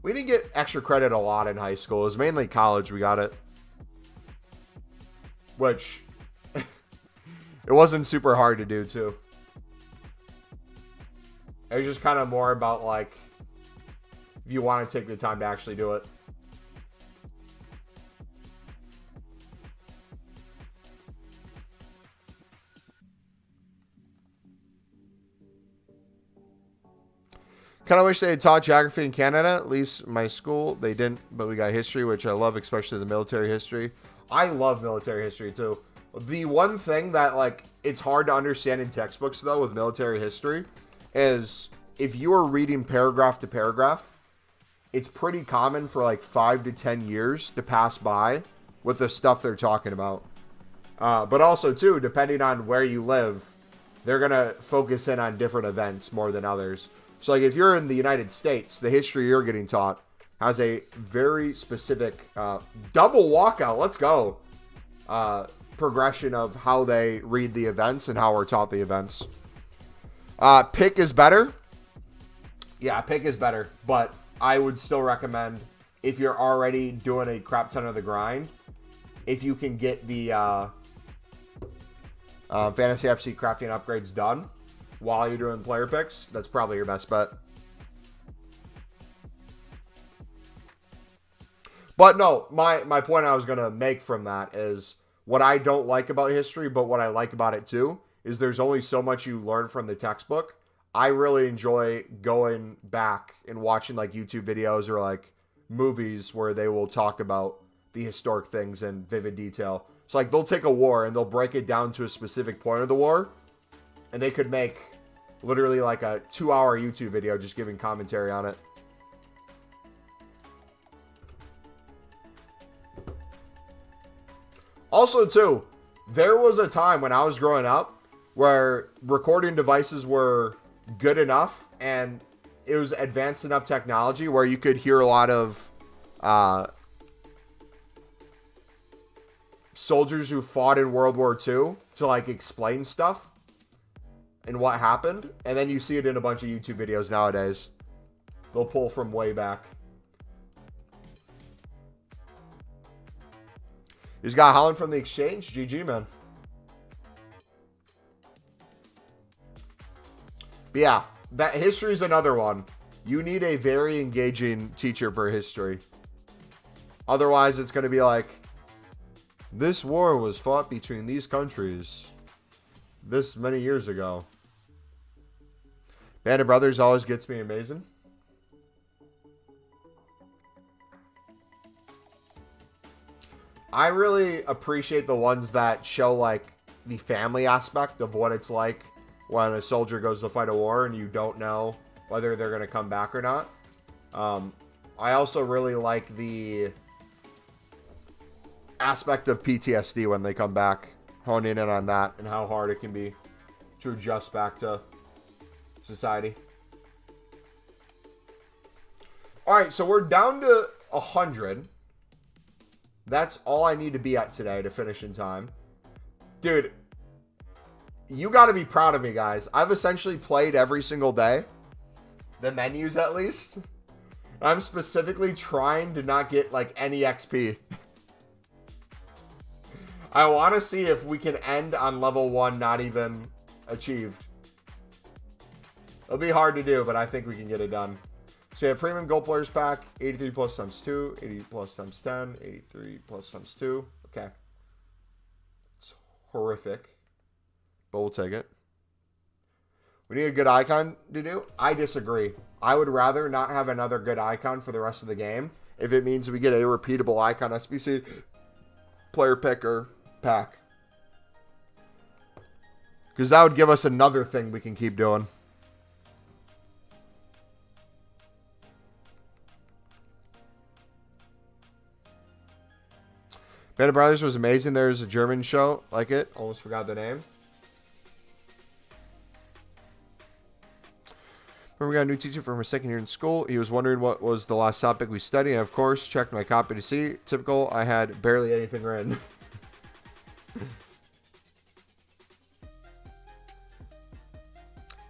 A: We didn't get extra credit a lot in high school. It was mainly college we got it. Which, it wasn't super hard to do, too. It was just kind of more about, like, if you want to take the time to actually do it. Kind of wish they had taught geography in Canada. At least my school, they didn't, but we got history, which I love, especially the military history. I love military history, too. The one thing that, like, it's hard to understand in textbooks, though, with military history is if you are reading paragraph to paragraph, it's pretty common for, like, 5 to 10 years to pass by with the stuff they're talking about. But also, too, depending on where you live, they're going to focus in on different events more than others. So, like, if you're in the United States, the history you're getting taught has a very specific double walkout, let's go, progression of how they read the events and how we're taught the events. Pick is better. Yeah, pick is better. But I would still recommend, if you're already doing a crap ton of the grind, if you can get the Fantasy FC crafting upgrades done while you're doing player picks, that's probably your best bet. But no, my point I was going to make from that is what I don't like about history, but what I like about it too, is there's only so much you learn from the textbook. I really enjoy going back and watching like YouTube videos or like movies where they will talk about the historic things in vivid detail. So like they'll take a war and they'll break it down to a specific point of the war, and they could make literally like a 2-hour YouTube video just giving commentary on it. Also, too, there was a time when I was growing up where recording devices were good enough and it was advanced enough technology where you could hear a lot of soldiers who fought in World War II to like explain stuff and what happened. And then you see it in a bunch of YouTube videos nowadays. They'll pull from way back. He's got Holland from the exchange. GG, man. But yeah, that history is another one. You need a very engaging teacher for history. Otherwise, it's going to be like, this war was fought between these countries this many years ago. Band of Brothers always gets me amazing. I really appreciate the ones that show like the family aspect of what it's like when a soldier goes to fight a war and you don't know whether they're going to come back or not. I also really like the aspect of PTSD when they come back. Hone in on that and how hard it can be to adjust back to society. Alright, so we're down to 100. That's all I need to be at today to finish in time. Dude, you got to be proud of me, guys. I've essentially played every single day. The menus, at least. I'm specifically trying to not get, like, any XP. I want to see if we can end on level 1 not even achieved. It'll be hard to do, but I think we can get it done. So you have Premium Gold Players Pack, 83 plus times 2, 80 plus times 10, 83 plus times 2. Okay. It's horrific, but we'll take it. We need a good icon to do. I disagree. I would rather not have another good icon for the rest of the game if it means we get a repeatable icon SBC, player pick, or pack. Because that would give us another thing we can keep doing. Band of Brothers was amazing. There's a German show like it. Almost forgot the name. Remember, we got a new teacher from our second year in school. He was wondering what was the last topic we studied. And of course, checked my copy to see. Typical, I had barely anything written.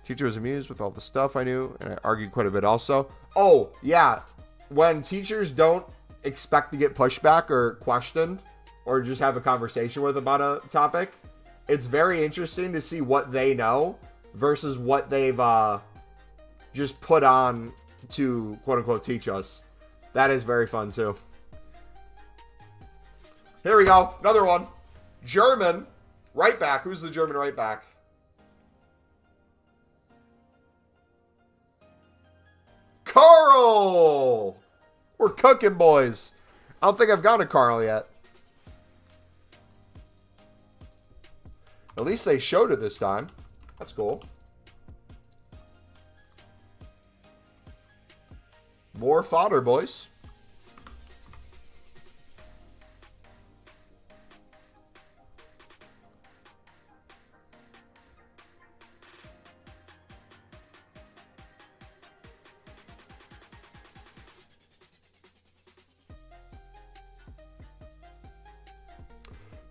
A: Teacher was amused with all the stuff I knew, and I argued quite a bit also. Oh, yeah. When teachers don't expect to get pushback or questioned, or just have a conversation with about a topic, it's very interesting to see what they know versus what they've just put on to quote-unquote teach us. That is very fun too. Here we go. Another one. German right back. Who's the German right back? Carl! We're cooking, boys. I don't think I've gone to Carl yet. At least they showed it this time. That's cool. More fodder, boys.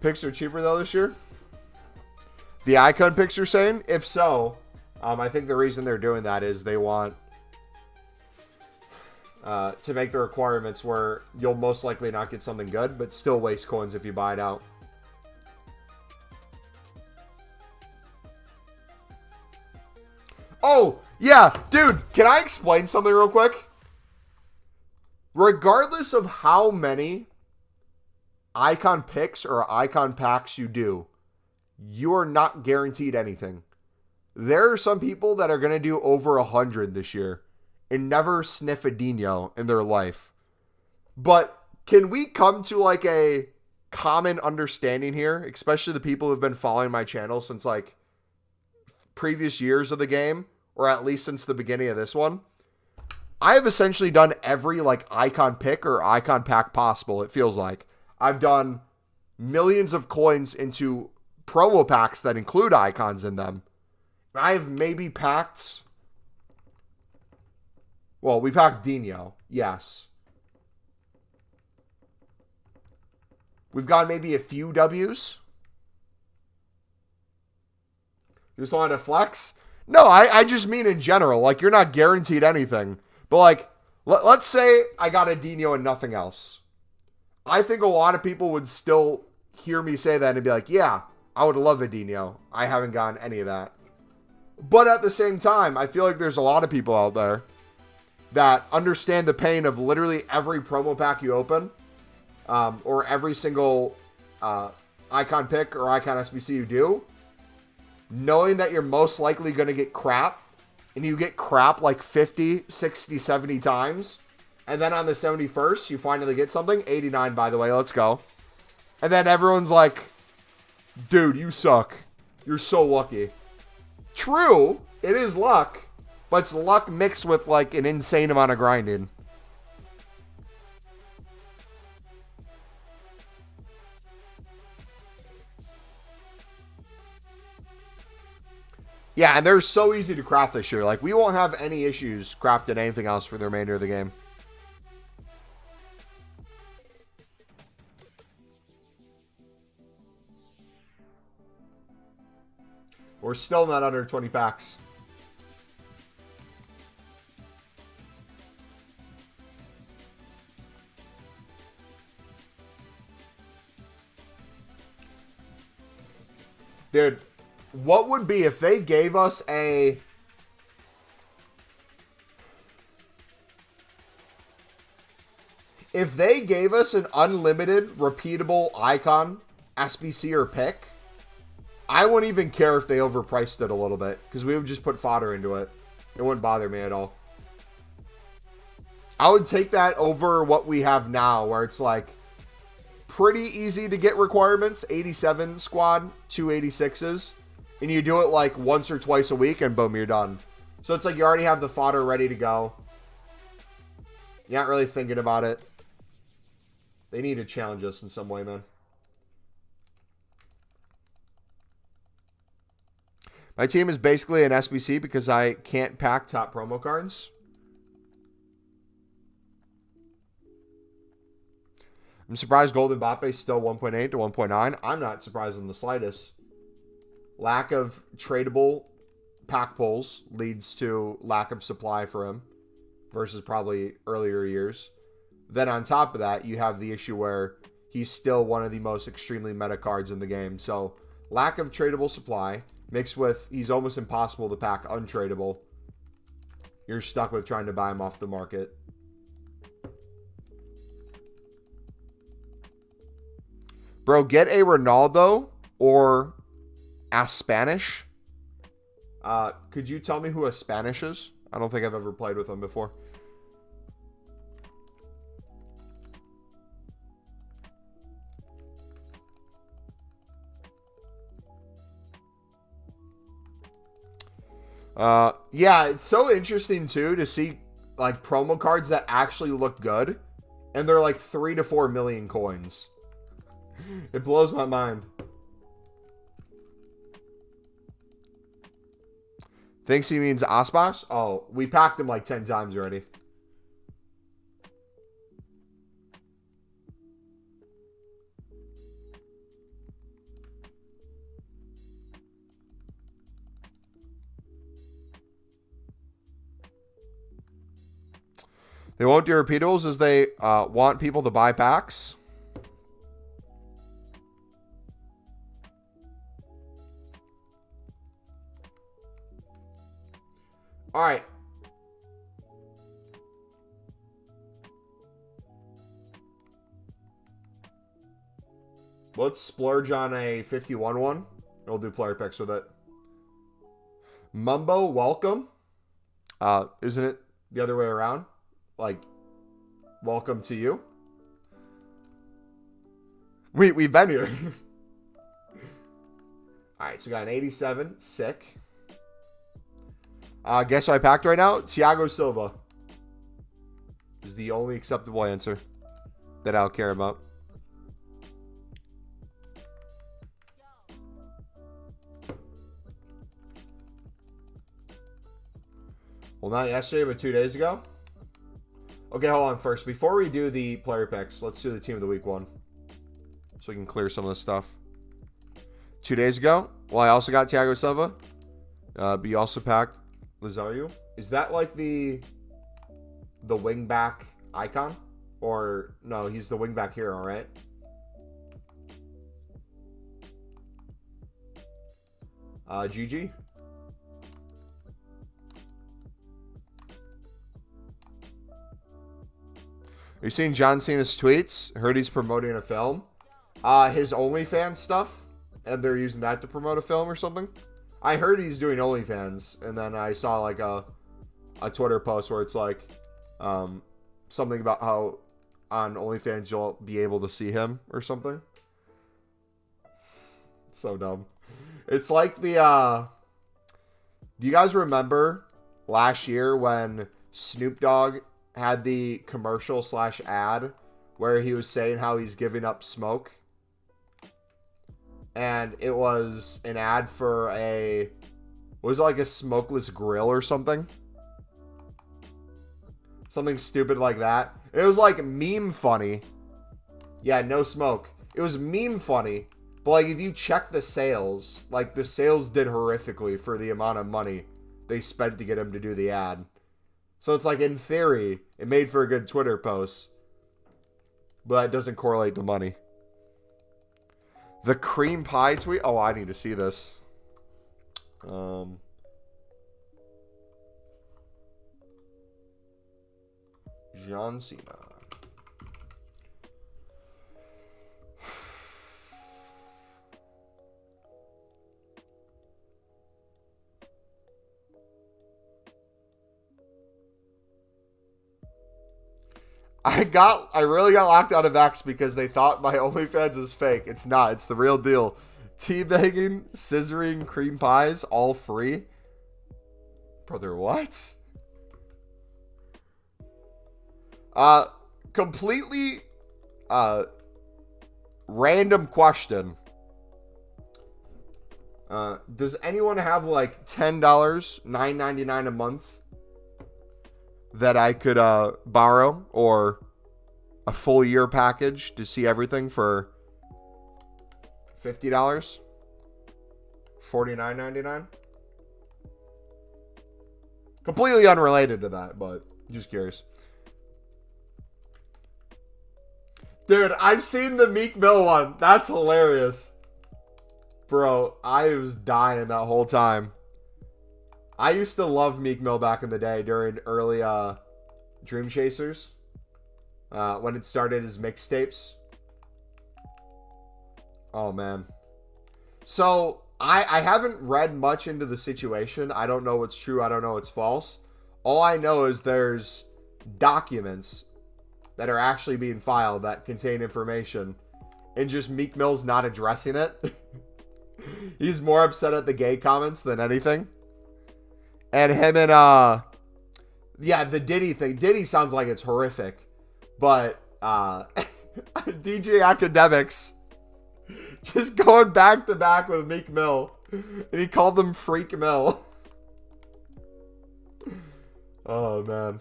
A: Picks are cheaper though this year. The icon picks are saying? If so, I think the reason they're doing that is they want to make the requirements where you'll most likely not get something good, but still waste coins if you buy it out. Oh, yeah, dude, can I explain something real quick? Regardless of how many icon picks or icon packs you do, you are not guaranteed anything. There are some people that are going to do over 100 this year and never sniff a Dino in their life. But can we come to like a common understanding here, especially the people who've been following my channel since like previous years of the game, or at least since the beginning of this one? I have essentially done every like icon pick or icon pack possible, it feels like. I've done millions of coins into promo packs that include icons in them. I have maybe packed... Well, we packed Dino. Yes. We've got maybe a few W's. You just wanted to flex? No, I just mean in general. Like, you're not guaranteed anything. But, like, let's say I got a Dino and nothing else. I think a lot of people would still hear me say that and be like, yeah, I would love a Dino. I haven't gotten any of that. But at the same time, I feel like there's a lot of people out there that understand the pain of literally every promo pack you open, or every single icon pick or icon SBC you do, knowing that you're most likely going to get crap, and you get crap like 50, 60, 70 times, and then on the 71st, you finally get something. 89, by the way, let's go. And then everyone's like, dude, you suck. You're so lucky. True, it is luck, but it's luck mixed with like an insane amount of grinding. Yeah, and they're so easy to craft this year. Like, we won't have any issues crafting anything else for the remainder of the game. We're still not under 20 packs. Dude, what would be if they gave us a... If they gave us an unlimited, repeatable icon, SBC or pick, I wouldn't even care if they overpriced it a little bit, because we would just put fodder into it. It wouldn't bother me at all. I would take that over what we have now, where it's like pretty easy to get requirements. 87 squad, 286s. And you do it like once or twice a week, and boom, you're done. So it's like you already have the fodder ready to go. You're not really thinking about it. They need to challenge us in some way, man. My team is basically an SBC because I can't pack top promo cards. I'm surprised Golden Mbappe is still 1.8 to 1.9. I'm not surprised in the slightest. Lack of tradable pack pulls leads to lack of supply for him versus probably earlier years. Then on top of that, you have the issue where he's still one of the most extremely meta cards in the game. So lack of tradable supply mixed with he's almost impossible to pack untradable. You're stuck with trying to buy him off the market. Bro, get a Ronaldo or a Spanish. Could you tell me who a Spanish is? I don't think I've ever played with them before. Yeah, it's so interesting too to see like promo cards that actually look good, and they're like 3 to 4 million coins. It blows my mind. Thinks he means Aspas? Oh, we packed him like 10 times already. They won't do repeatables as they want people to buy packs. All right. Let's splurge on a 51 one. We'll do player picks with it. Mumbo, welcome. Isn't it the other way around? Like, welcome to you. We've been here. All right, so we got an 87. Sick. Guess what I packed right now? Thiago Silva is the only acceptable answer that I'll care about. Well, not yesterday, but 2 days ago. Okay, hold on first. Before we do the player picks, let's do the team of the week one, so we can clear some of this stuff. 2 days ago, well, I also got Thiago Silva. But you also packed Lazario. Is that like the wingback icon? Or no, he's the wingback hero, right? GG. you seen John Cena's tweets? Heard he's promoting a film. His OnlyFans stuff, and they're using that to promote a film or something. I heard he's doing OnlyFans, and then I saw like a Twitter post where it's like something about how on OnlyFans you'll be able to see him or something. So dumb. It's like the do you guys remember last year when Snoop Dogg had the commercial / ad where he was saying how he's giving up smoke? And it was an ad for was it like a smokeless grill or something? Something stupid like that. And it was like meme funny. Yeah, no smoke. It was meme funny. But like if you check the sales, like the sales did horrifically for the amount of money they spent to get him to do the ad. So it's like in theory, it made for a good Twitter post. But it doesn't correlate to money. The cream pie tweet. Oh, I need to see this. John Cena. I really got locked out of X because they thought my OnlyFans is fake. It's not. It's the real deal. Teabagging, scissoring, cream pies, all free. Brother, what? Completely, random question. Does anyone have like $10, $9.99 a month that I could borrow, or a full year package to see everything for $50? $49.99? Completely unrelated to that, but just curious. Dude, I've seen the Meek Mill one. That's hilarious. Bro, I was dying that whole time. I used to love Meek Mill back in the day during early Dream Chasers. When it started his mixtapes. Oh, man. So, I haven't read much into the situation. I don't know what's true. I don't know what's false. All I know is there's documents that are actually being filed that contain information. And just Meek Mill's not addressing it. He's more upset at the gay comments than anything. And him and, yeah, the Diddy thing. Diddy sounds like it's horrific. But, DJ Academics just going back to back with Meek Mill. And he called them Freak Mill. Oh, man.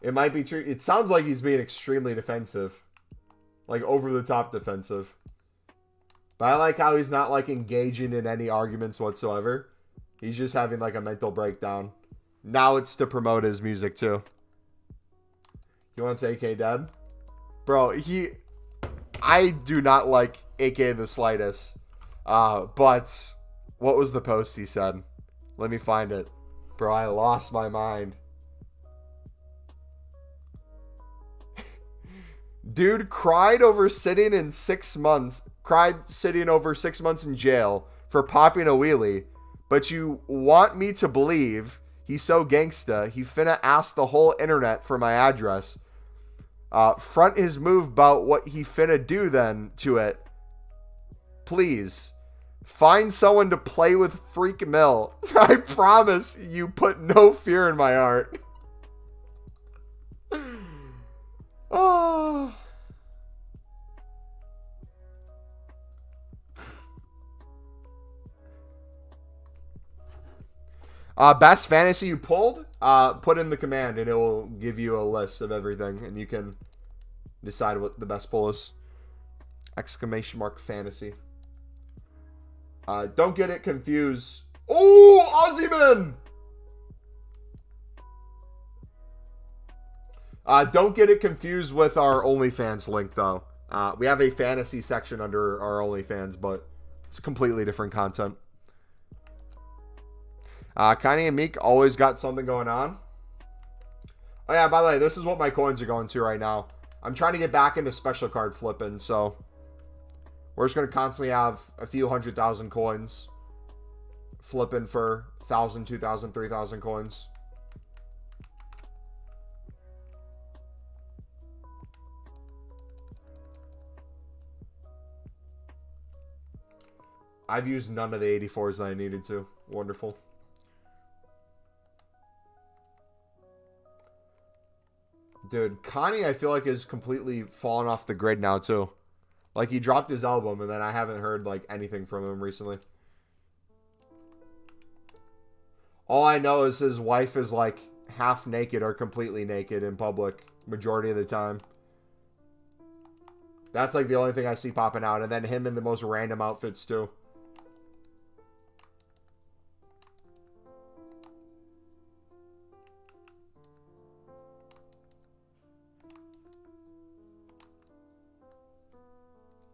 A: It might be true. It sounds like he's being extremely defensive. Like, over the top defensive. But I like how he's not, like, engaging in any arguments whatsoever. He's just having, like, a mental breakdown. Now it's to promote his music, too. You want to say AK dead? Bro, I do not like AK in the slightest. But what was the post he said? Let me find it. Bro, I lost my mind. Dude cried over sitting over 6 months in jail for popping a wheelie. But you want me to believe he's so gangsta, he finna ask the whole internet for my address. Front his move about what he finna do then to it. Please. Find someone to play with Freak Mill. I promise you put no fear in my heart. Oh. Best fantasy you pulled? Put in the command and it will give you a list of everything and you can decide what the best pull is. Exclamation mark fantasy. Don't get it confused. Oh, Ozyman! Don't get it confused with our OnlyFans link, though. We have a fantasy section under our OnlyFans, but it's completely different content. Kanye and Meek always got something going on. Oh yeah, by the way, this is what my coins are going to right now. I'm trying to get back into special card flipping, so we're just going to constantly have a few 100,000 coins flipping for 1,000, 2,000, 3,000 coins. I've used none of the 84s that I needed to. Wonderful. Dude, Connie, I feel like, is completely fallen off the grid now, too. Like, he dropped his album, and then I haven't heard, like, anything from him recently. All I know is his wife is, like, half naked or completely naked in public majority of the time. That's, like, the only thing I see popping out. And then him in the most random outfits, too.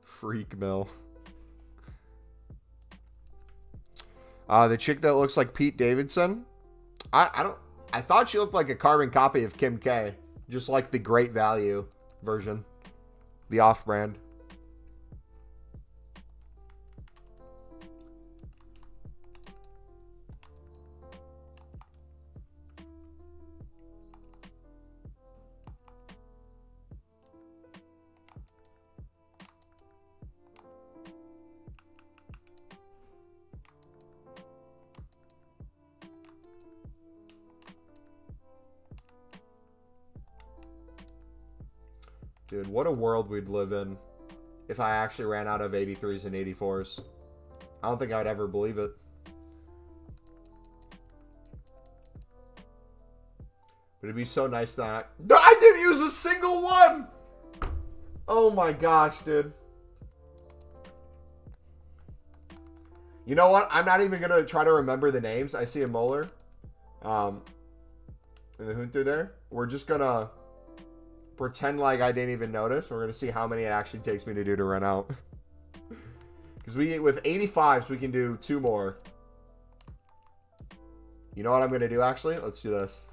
A: Freak Mill. The chick that looks like Pete Davidson. I thought she looked like a carbon copy of Kim K. Just like the Great Value version. The off-brand. Dude, what a world we'd live in if I actually ran out of 83s and 84s. I don't think I'd ever believe it. But it'd be so nice that I didn't use a single one! Oh my gosh, dude. You know what? I'm not even going to try to remember the names. I see a Moeller. And the Hunter there. We're just going to pretend like I didn't even notice. We're going to see how many it actually takes me to do to run out. Because with 85s, we can do 2 more. You know what I'm going to do, actually? Let's do this.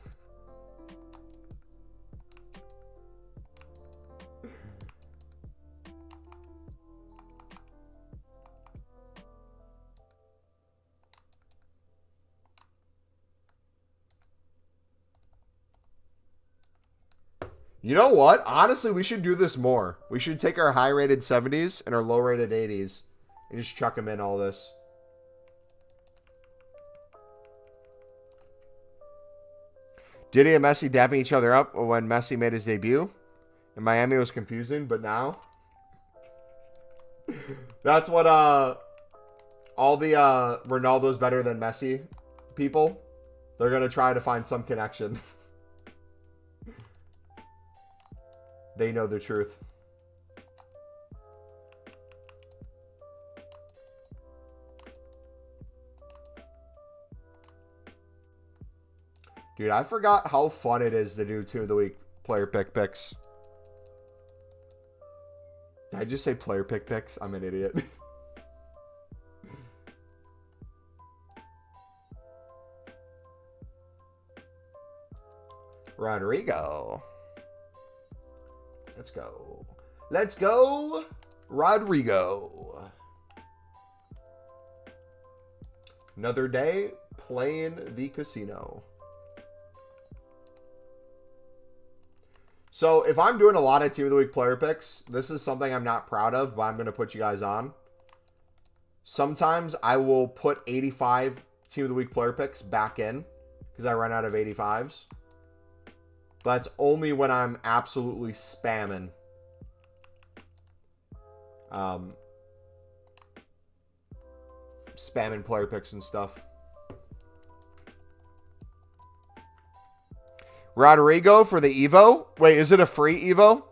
A: You know what? Honestly, we should do this more. We should take our high-rated 70s and our low-rated 80s and just chuck them in all this. Diddy and Messi dapping each other up when Messi made his debut. In Miami, it was confusing, but now... That's what all the Ronaldo's better than Messi people, they're going to try to find some connection. They know the truth. Dude, I forgot how fun it is to do 2 of the week player pick picks. Did I just say player pick picks? I'm an idiot. Rodrigo. Let's go. Let's go, Rodrigo. Another day playing the casino. So if I'm doing a lot of Team of the Week player picks, this is something I'm not proud of, but I'm going to put you guys on. Sometimes I will put 85 Team of the Week player picks back in because I run out of 85s. But that's only when I'm absolutely spamming. Spamming player picks and stuff. Rodrigo for the Evo. Wait, is it a free Evo?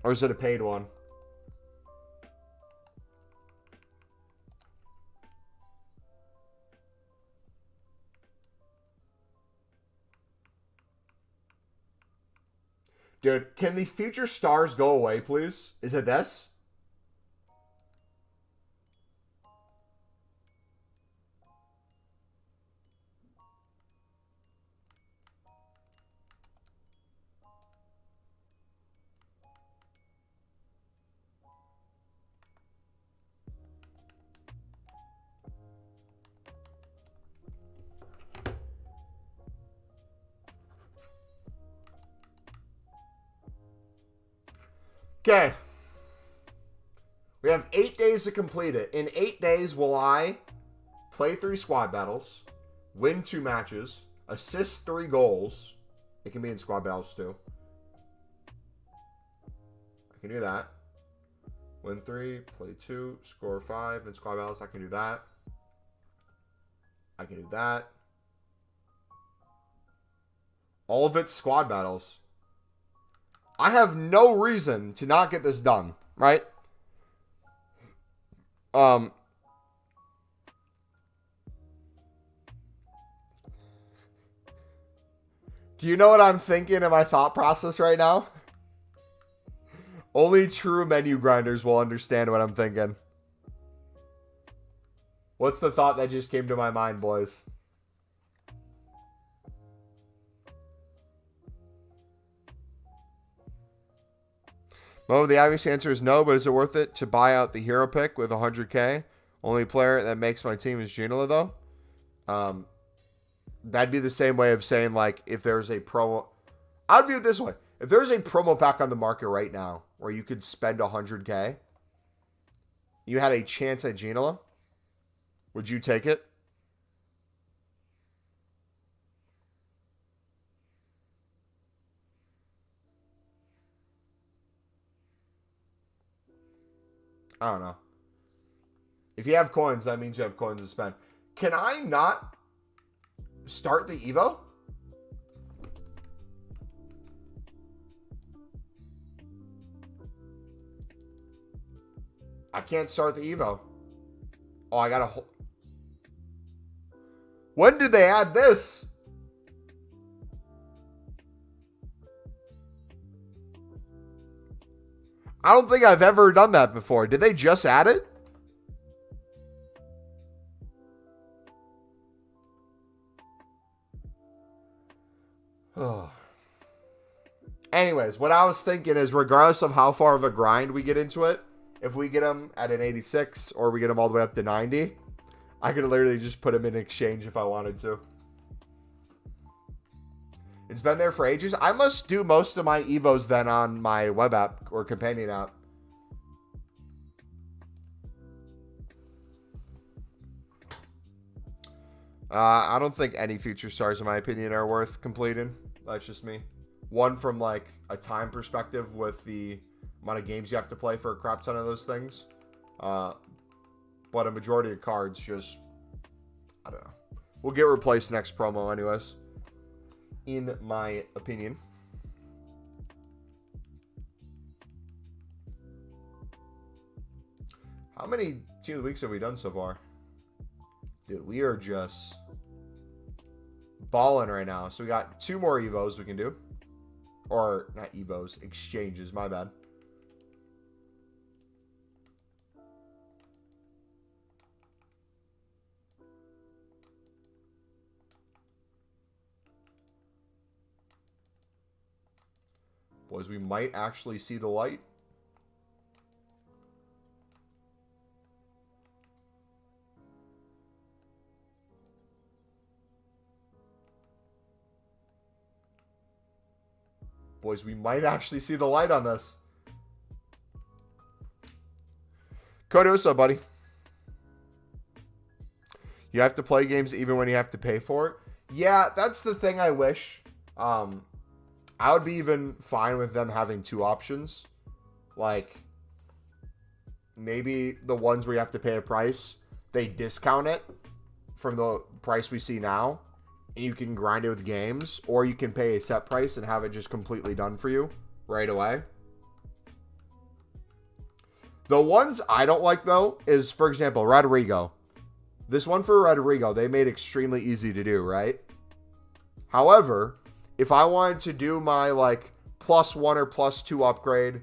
A: Or is it a paid one? Dude, can the future stars go away, please? Is it this? Okay. We have 8 days to complete it. In 8 days, will I play 3 squad battles, win 2 matches, assist 3 goals. It can be in squad battles too. I can do that. Win 3, play 2, score 5 in squad battles. I can do that. I can do that. All of it's squad battles. I have no reason to not get this done, right? Do you know what I'm thinking in my thought process right now? Only true menu grinders will understand what I'm thinking. What's the thought that just came to my mind, boys? Mo, the obvious answer is no, but is it worth it to buy out the hero pick with 100K? Only player that makes my team is Ginola, though. That'd be the same way of saying, like, if there's a promo... I'd view it this way. If there's a promo pack on the market right now where you could spend 100K, you had a chance at Ginola, would you take it? I don't know. If you have coins, that means you have coins to spend. Can I not start the Evo? I can't start the Evo. Oh, I gotta... When did they add this? I don't think I've ever done that before. Did they just add it? Oh. Anyways, what I was thinking is regardless of how far of a grind we get into it, if we get them at an 86 or we get them all the way up to 90, I could literally just put them in exchange if I wanted to. It's been there for ages. I must do most of my Evos then on my web app or companion app. I don't think any future stars, in my opinion, are worth completing. That's just me. One, from like a time perspective with the amount of games you have to play for a crap ton of those things. But a majority of cards just, I don't know. Will get replaced next promo anyways, in my opinion. How many Team of the Weeks have we done so far? Dude, we are just balling right now. So we got 2 more Evos we can do. Or, not Evos, exchanges, my bad. Boys, we might actually see the light. Boys, we might actually see the light on this. Cody, what's up, buddy? You have to play games even when you have to pay for it. Yeah, that's the thing I wish. I would be even fine with them having 2 options. Like, maybe the ones where you have to pay a price, they discount it from the price we see now, and you can grind it with games, or you can pay a set price and have it just completely done for you right away. The ones I don't like, though, is, for example, Rodrigo. This one for Rodrigo, they made extremely easy to do, right? However, if I wanted to do my, like, +1 or +2 upgrade,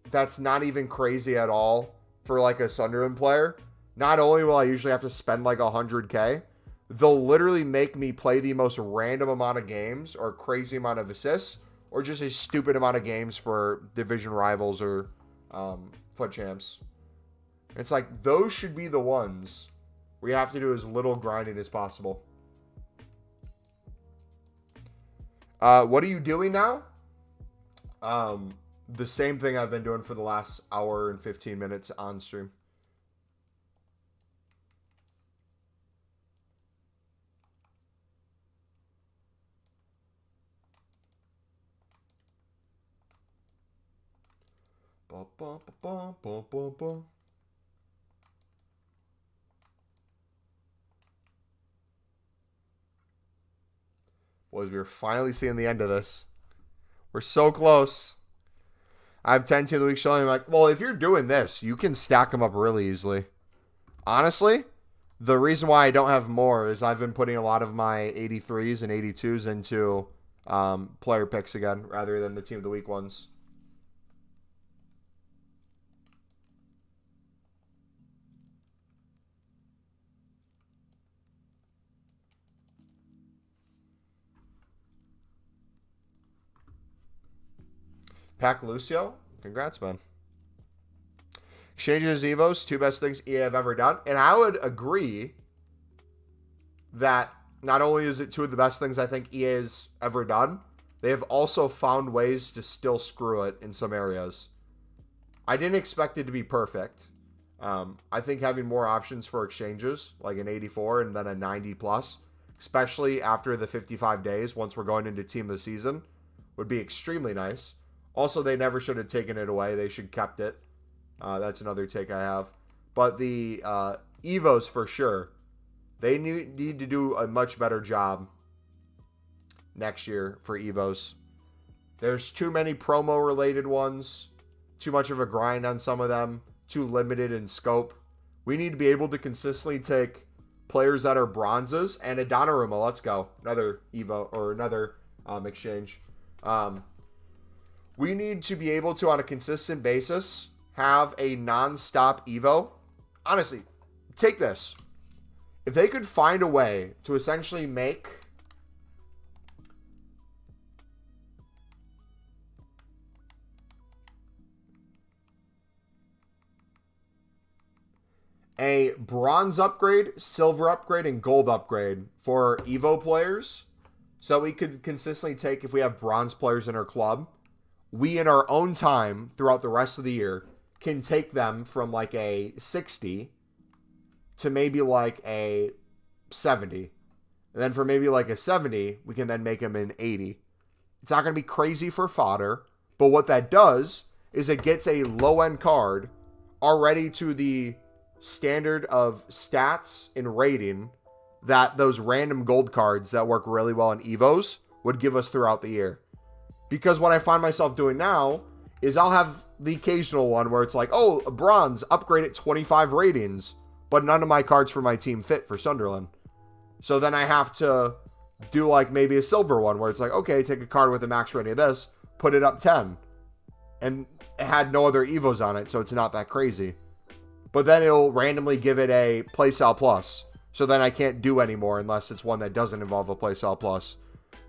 A: that's not even crazy at all for, like, a Sunderland player. Not only will I usually have to spend, like, 100K, they'll literally make me play the most random amount of games or crazy amount of assists or just a stupid amount of games for division rivals or foot champs. It's like, those should be the ones where you have to do as little grinding as possible. What are you doing now? the same thing I've been doing for the last hour and 15 minutes on stream. Boys, we're finally seeing the end of this. We're so close. I have 10 team of the week showing. I'm like, well, if you're doing this, you can stack them up really easily. Honestly, the reason why I don't have more is I've been putting a lot of my 83s and 82s into player picks again rather than the team of the week ones. Pack Lucio, congrats, man. Exchanges, Evos, two best things EA have ever done. And I would agree that not only is it two of the best things I think EA has ever done, they have also found ways to still screw it in some areas. I didn't expect it to be perfect. I think having more options for exchanges, like an 84 and then a 90 plus, especially after the 55 days, once we're going into team of the season, would be extremely nice. Also, they never should have taken it away. They should have kept it. That's another take I have. But the Evos, for sure, they need to do a much better job next year for Evos. There's too many promo-related ones. Too much of a grind on some of them. Too limited in scope. We need to be able to consistently take players that are bronzes. And a Donnarumma, let's go. Another Evo, or another exchange. We need to be able to, on a consistent basis, have a non-stop Evo. Honestly, take this. If they could find a way to essentially make a bronze upgrade, silver upgrade, and gold upgrade for Evo players, so we could consistently take, if we have bronze players in our club, we in our own time throughout the rest of the year can take them from like a 60 to maybe like a 70. And then for maybe like a 70, we can then make them an 80. It's not going to be crazy for fodder, but what that does is it gets a low-end card already to the standard of stats and rating that those random gold cards that work really well in Evos would give us throughout the year. Because what I find myself doing now is I'll have the occasional one where it's like, oh, a bronze, upgrade at 25 ratings, but none of my cards for my team fit for Sunderland. So then I have to do like maybe a silver one where it's like, okay, take a card with a max rating of this, put it up 10. And it had no other Evos on it, so it's not that crazy. But then it'll randomly give it a playstyle plus. So then I can't do anymore unless it's one that doesn't involve a playstyle plus.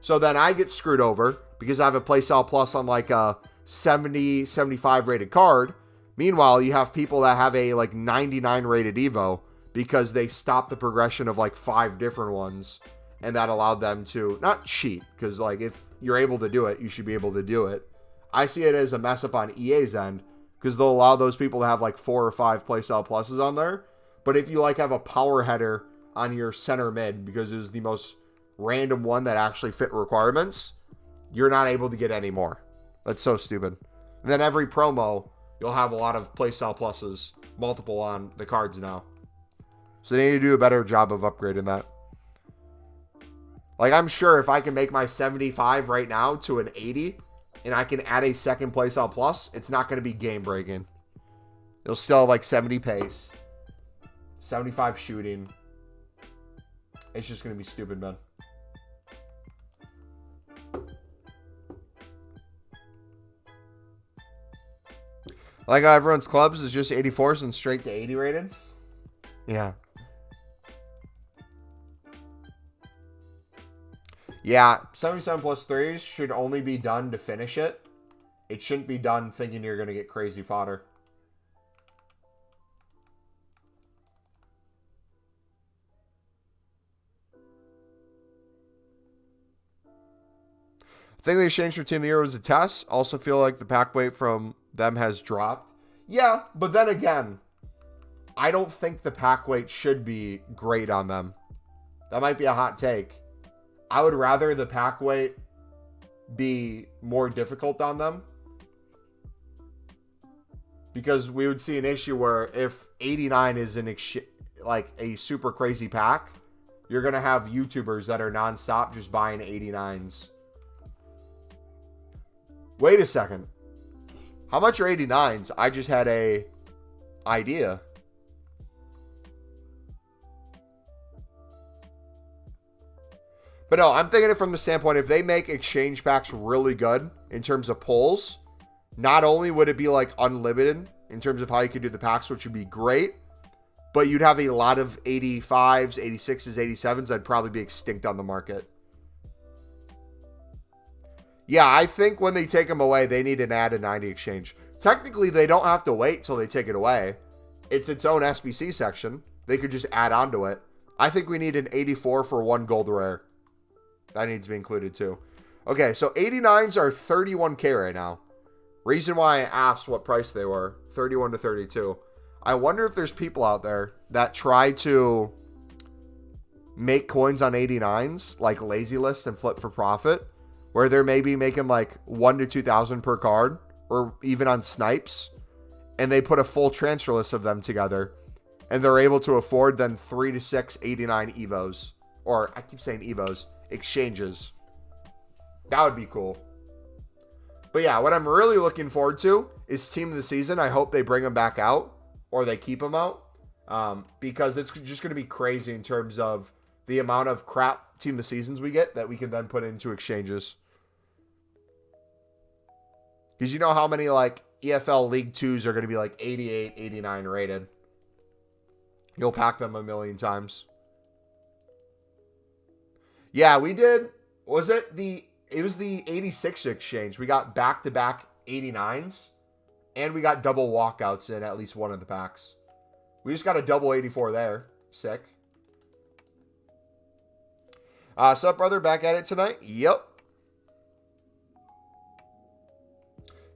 A: So then I get screwed over because I have a playstyle plus on like a 70, 75 rated card. Meanwhile, you have people that have a like 99 rated Evo because they stopped the progression of like 5 different ones. And that allowed them to not cheat, because like if you're able to do it, you should be able to do it. I see it as a mess up on EA's end because they'll allow those people to have like 4 or 5 playstyle pluses on there. But if you like have a power header on your center mid because it was the most random one that actually fit requirements, you're not able to get any more. That's so stupid. And then every promo, you'll have a lot of playstyle pluses, multiple on the cards now. So they need to do a better job of upgrading that. Like, I'm sure if I can make my 75 right now to an 80 and I can add a second playstyle plus, it's not going to be game breaking. It'll still have like 70 pace, 75 shooting. It's just going to be stupid, man. Like how everyone's clubs is just 84s and straight to 80 rateds. Yeah. Yeah, 77 plus 3s should only be done to finish it. It shouldn't be done thinking you're going to get crazy fodder. think the exchange for Team of the Year was a test. Also feel like the pack weight from them has dropped. Yeah, but then again, I don't think the pack weight should be great on them. That might be a hot take. I would rather the pack weight be more difficult on them, because we would see an issue where if 89 is like a super crazy pack, you're going to have YouTubers that are nonstop just buying 89s. Wait a second. How much are 89s? I just had a idea. But no, I'm thinking it from the standpoint, if they make exchange packs really good in terms of pulls, not only would it be like unlimited in terms of how you could do the packs, which would be great, but you'd have a lot of 85s, 86s, 87s that'd probably be extinct on the market. Yeah, I think when they take them away, they need an add a 90 exchange. Technically, they don't have to wait till they take it away. It's its own SBC section. They could just add on to it. I think we need an 84 for one gold rare. That needs to be included too. Okay, so 89s are 31K right now. Reason why I asked what price they were, 31 to 32. I wonder if there's people out there that try to make coins on 89s, like lazy list and flip for profit, where they're maybe making like 1 to 2,000 per card, or even on snipes, and they put a full transfer list of them together, and they're able to afford then 3 to 6 89 Evos, or I keep saying Evos, exchanges. That would be cool. But yeah, what I'm really looking forward to is Team of the Season. I hope they bring them back out, or they keep them out, because it's just going to be crazy in terms of the amount of crap Team of the Seasons we get that we can then put into exchanges. Because you know how many like EFL League 2s are going to be like 88, 89 rated. You'll pack them a million times. Yeah, we did. Was it the... It was the 86 exchange. We got back-to-back 89s. And we got double walkouts in at least one of the packs. We just got a double 84 there. Sick. Sup, brother? Back at it tonight? Yep.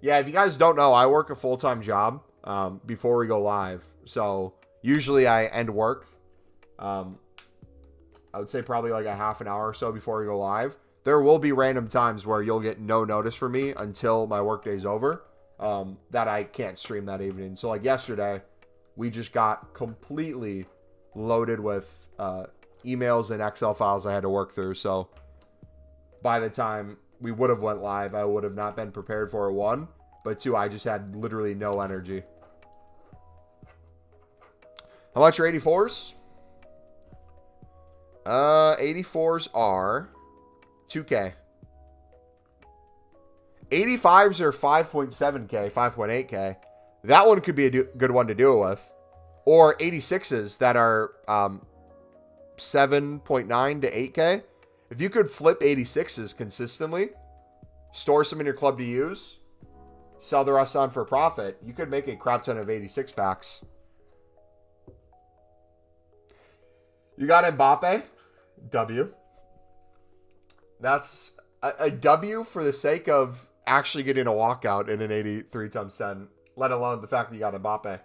A: Yeah, if you guys don't know, I work a full-time job before we go live. So, usually I end work. I would say probably like a half an hour or so before we go live. There will be random times where you'll get no notice from me until my workday's over, that I can't stream that evening. So like yesterday, we just got completely loaded with emails and Excel files I had to work through. So by the time we would have went live, I would have not been prepared for it, 1. But 2, I just had literally no energy. How much are 84s? 84s are 2K. 85s are 5.7K, 5.8K. That one could be a good one to do it with. Or 86s that are 7.9 to 8K. If you could flip 86s consistently, store some in your club to use, sell the rest on for profit, you could make a crap ton of 86 packs. You got Mbappe? W. That's a W for the sake of actually getting a walkout in an 83 times 10, let alone the fact that you got Mbappe.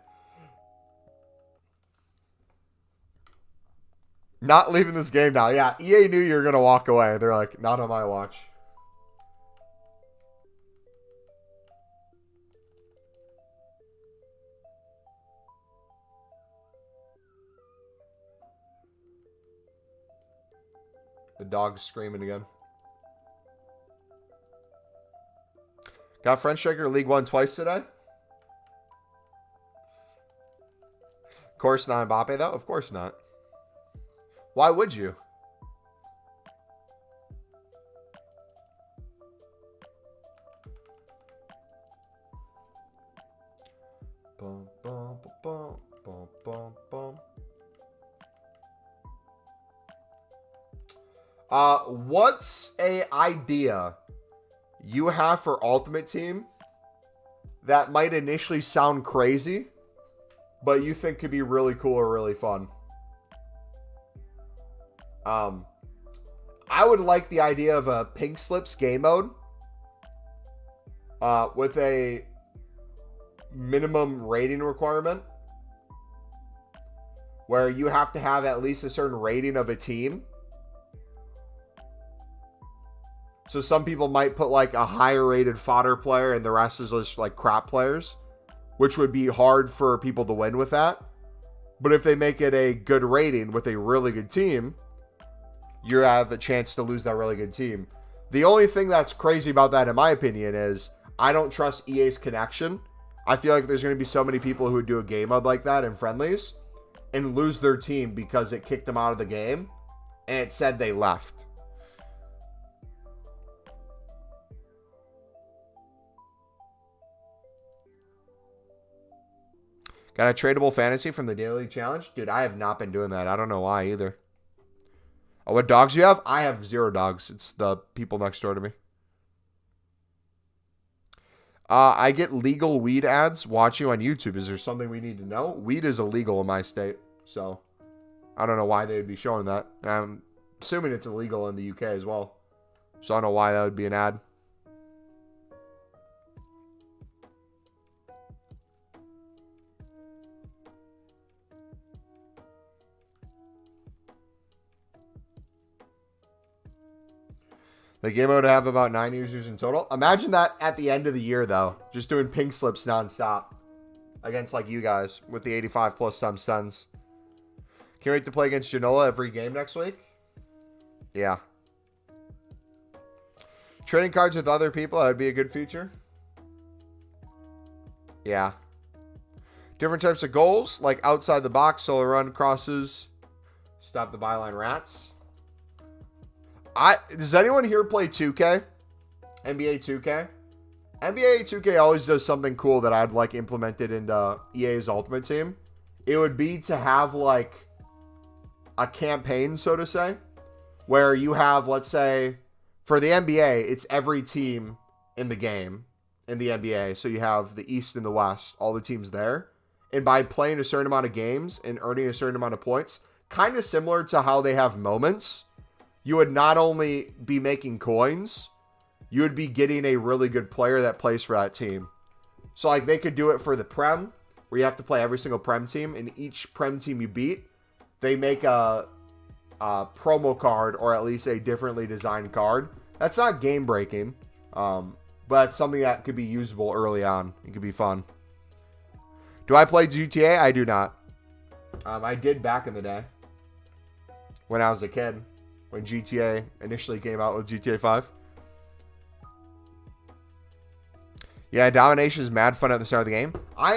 A: Not leaving this game now. Yeah, EA knew you were going to walk away. They're like, not on my watch. The dog's screaming again. Got French striker League 1 twice today. Of course not Mbappe, though. Of course not. Why would you? Bum, bum, bum, bum, bum, bum. What's a idea you have for Ultimate Team that might initially sound crazy, but you think could be really cool or really fun? I would like the idea of a Pink Slips game mode with a minimum rating requirement where you have to have at least a certain rating of a team. So some people might put like a higher rated fodder player and the rest is just like crap players, which would be hard for people to win with that. But if they make it a good rating with a really good team, you have a chance to lose that really good team. The only thing that's crazy about that, in my opinion, is I don't trust EA's connection. I feel like there's going to be so many people who would do a game mode like that in friendlies and lose their team because it kicked them out of the game and it said they left. Got a tradable fantasy from the Daily Challenge? Dude, I have not been doing that. I don't know why either. Oh, what dogs do you have? I have 0 dogs. It's the people next door to me. I get legal weed ads watching on YouTube. Is there something we need to know? Weed is illegal in my state, so I don't know why they would be showing that. I'm assuming it's illegal in the UK as well, so I don't know why that would be an ad. The game would have about 9 users in total. Imagine that at the end of the year, though. Just doing pink slips nonstop against, like, you guys with the 85 plus times stuns. Can't wait to play against Genola every game next week. Yeah. Trading cards with other people, that would be a good feature. Yeah. Different types of goals, like outside the box, solo run, crosses, stop the byline rats. Does anyone here play 2K? NBA 2K? NBA 2K always does something cool that I'd like implemented into EA's Ultimate Team. It would be to have like a campaign, so to say, where you have, let's say, for the NBA, it's every team in the game in the NBA. So you have the East and the West, all the teams there. And by playing a certain amount of games and earning a certain amount of points, kind of similar to how they have moments, you would not only be making coins, you would be getting a really good player that plays for that team. So like they could do it for the Prem, where you have to play every single Prem team, and each Prem team you beat, they make a promo card or at least a differently designed card. That's not game breaking, but it's something that could be usable early on. It could be fun. Do I play GTA? I do not. I did back in the day when I was a kid. When GTA initially came out with GTA 5. Yeah, domination is mad fun at the start of the game.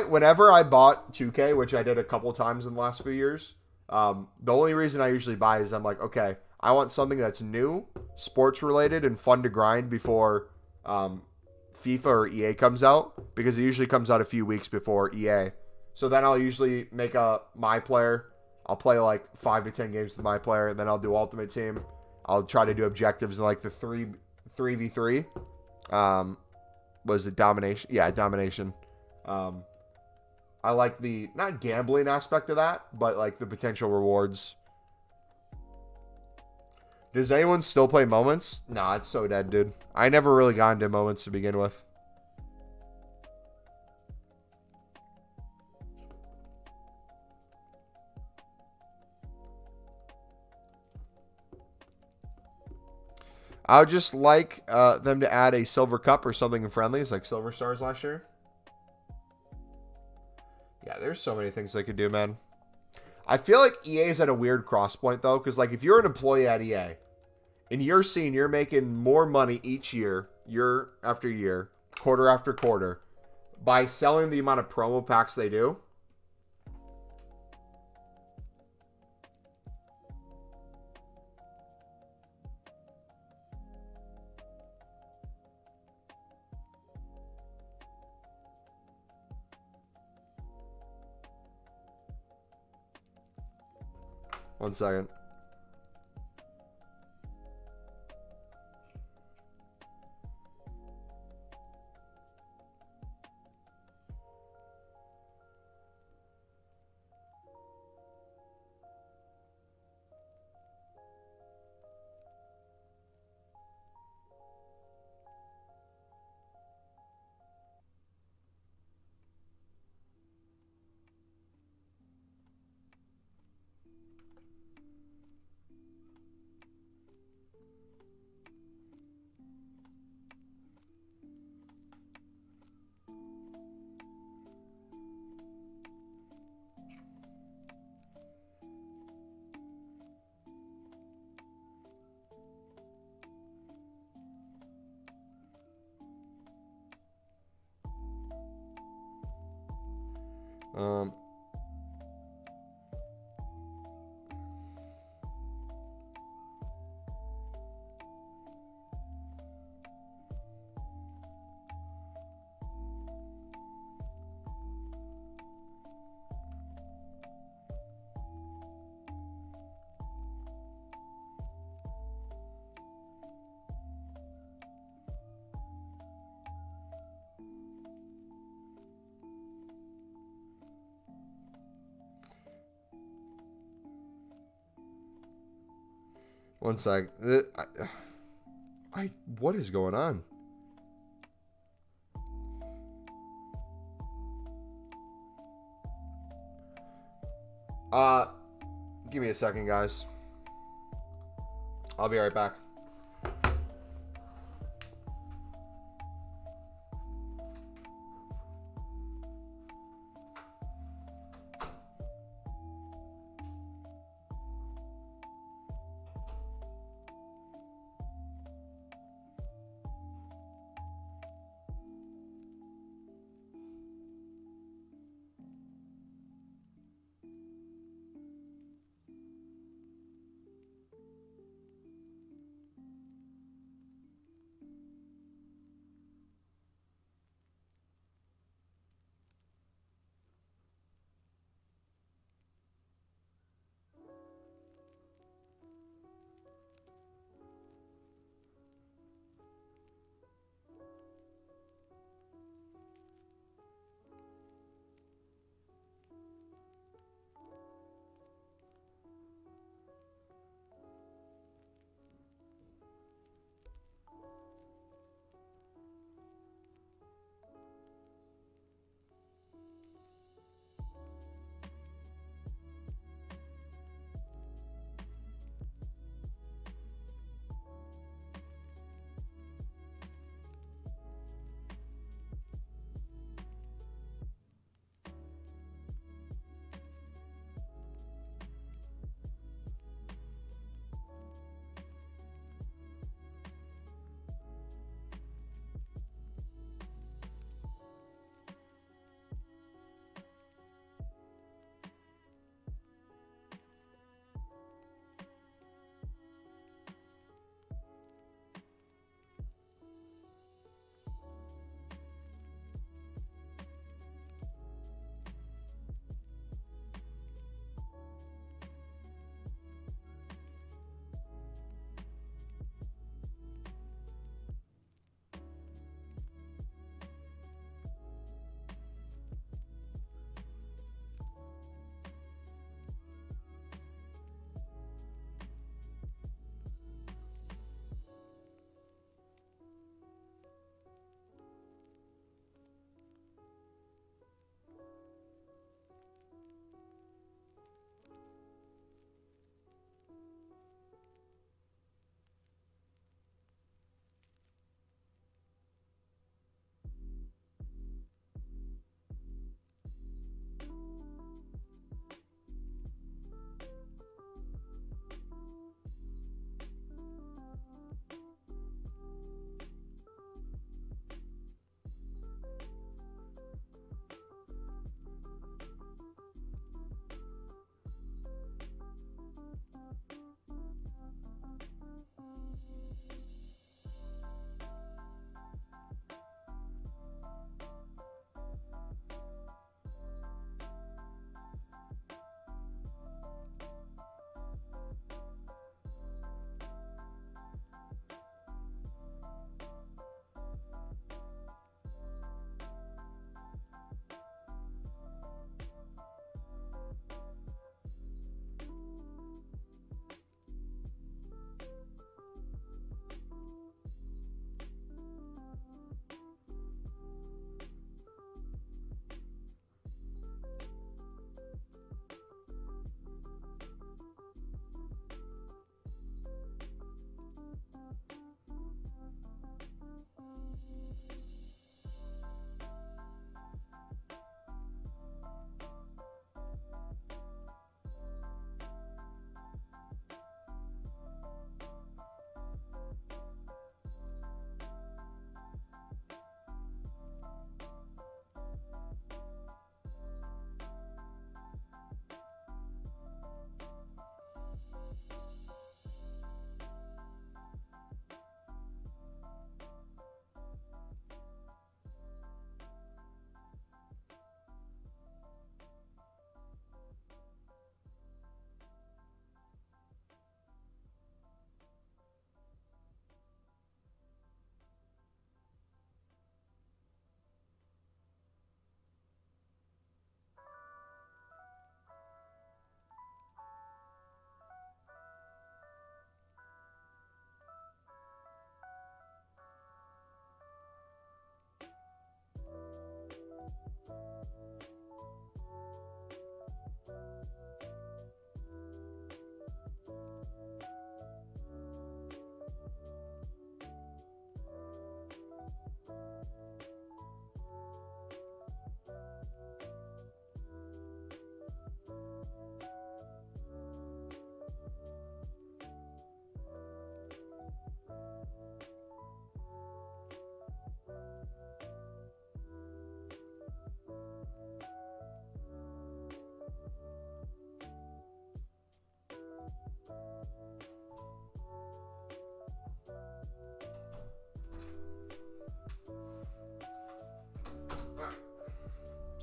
A: Whenever I bought 2K, which I did a couple times in the last few years, the only reason I usually buy is I'm like, okay, I want something that's new, sports related, and fun to grind before FIFA or EA comes out, because it usually comes out a few weeks before EA. So then I'll usually make a my player. I'll play like 5 to 10 games with my player, and then I'll do Ultimate Team. I'll try to do objectives in like the 3v3. Was it domination? Yeah, domination. I like the, not gambling aspect of that, but like the potential rewards. Does anyone still play Moments? Nah, it's so dead, dude. I never really got into Moments to begin with. I would just like them to add a silver cup or something in friendlies, like Silver Stars last year. Yeah, there's so many things they could do, man. I feel like EA is at a weird cross point, though, because like if you're an employee at EA and you're seeing you're making more money each year, year after year, quarter after quarter, by selling the amount of promo packs they do. One second. Um, One sec. What is going on? Give me a second, guys. I'll be right back.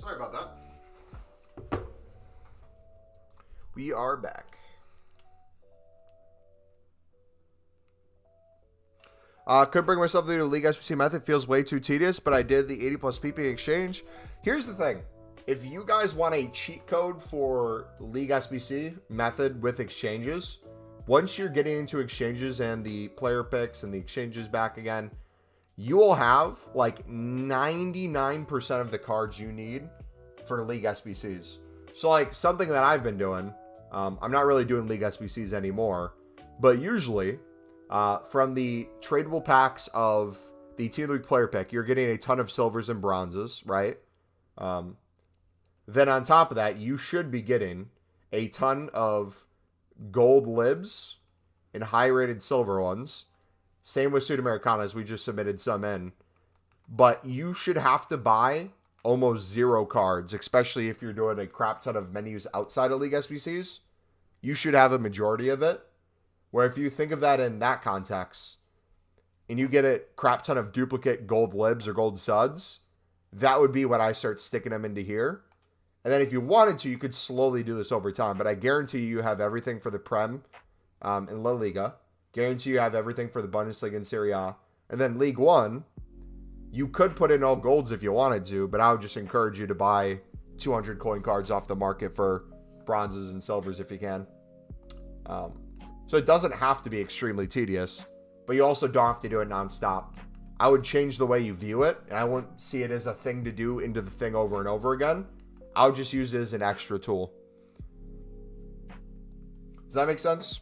A: Sorry about that. We are back. Could bring myself to the League SBC method. Feels way too tedious, but I did the 80 plus PP exchange. Here's the thing. If you guys want a cheat code for League SBC method with exchanges, once you're getting into exchanges and the player picks and the exchanges back again, you will have like 99% of the cards you need for League SBCs. So like something that I've been doing, I'm not really doing League SBCs anymore, but usually from the tradable packs of the Team League player pick, you're getting a ton of silvers and bronzes, right? Then on top of that, you should be getting a ton of gold libs and high-rated silver ones. Same with Sudamericanas. We just submitted some in. But you should have to buy almost 0 cards, especially if you're doing a crap ton of menus outside of League SBCs. You should have a majority of it. Where if you think of that in that context, and you get a crap ton of duplicate gold libs or gold suds, that would be when I start sticking them into here. And then if you wanted to, you could slowly do this over time. But I guarantee you have everything for the Prem in La Liga. Guarantee you have everything for the Bundesliga and Serie A. And then League One, you could put in all golds if you wanted to, but I would just encourage you to buy 200 coin cards off the market for bronzes and silvers if you can. So it doesn't have to be extremely tedious, but you also don't have to do it nonstop. I would change the way you view it, and I wouldn't see it as a thing to do into the thing over and over again. I would just use it as an extra tool. Does that make sense?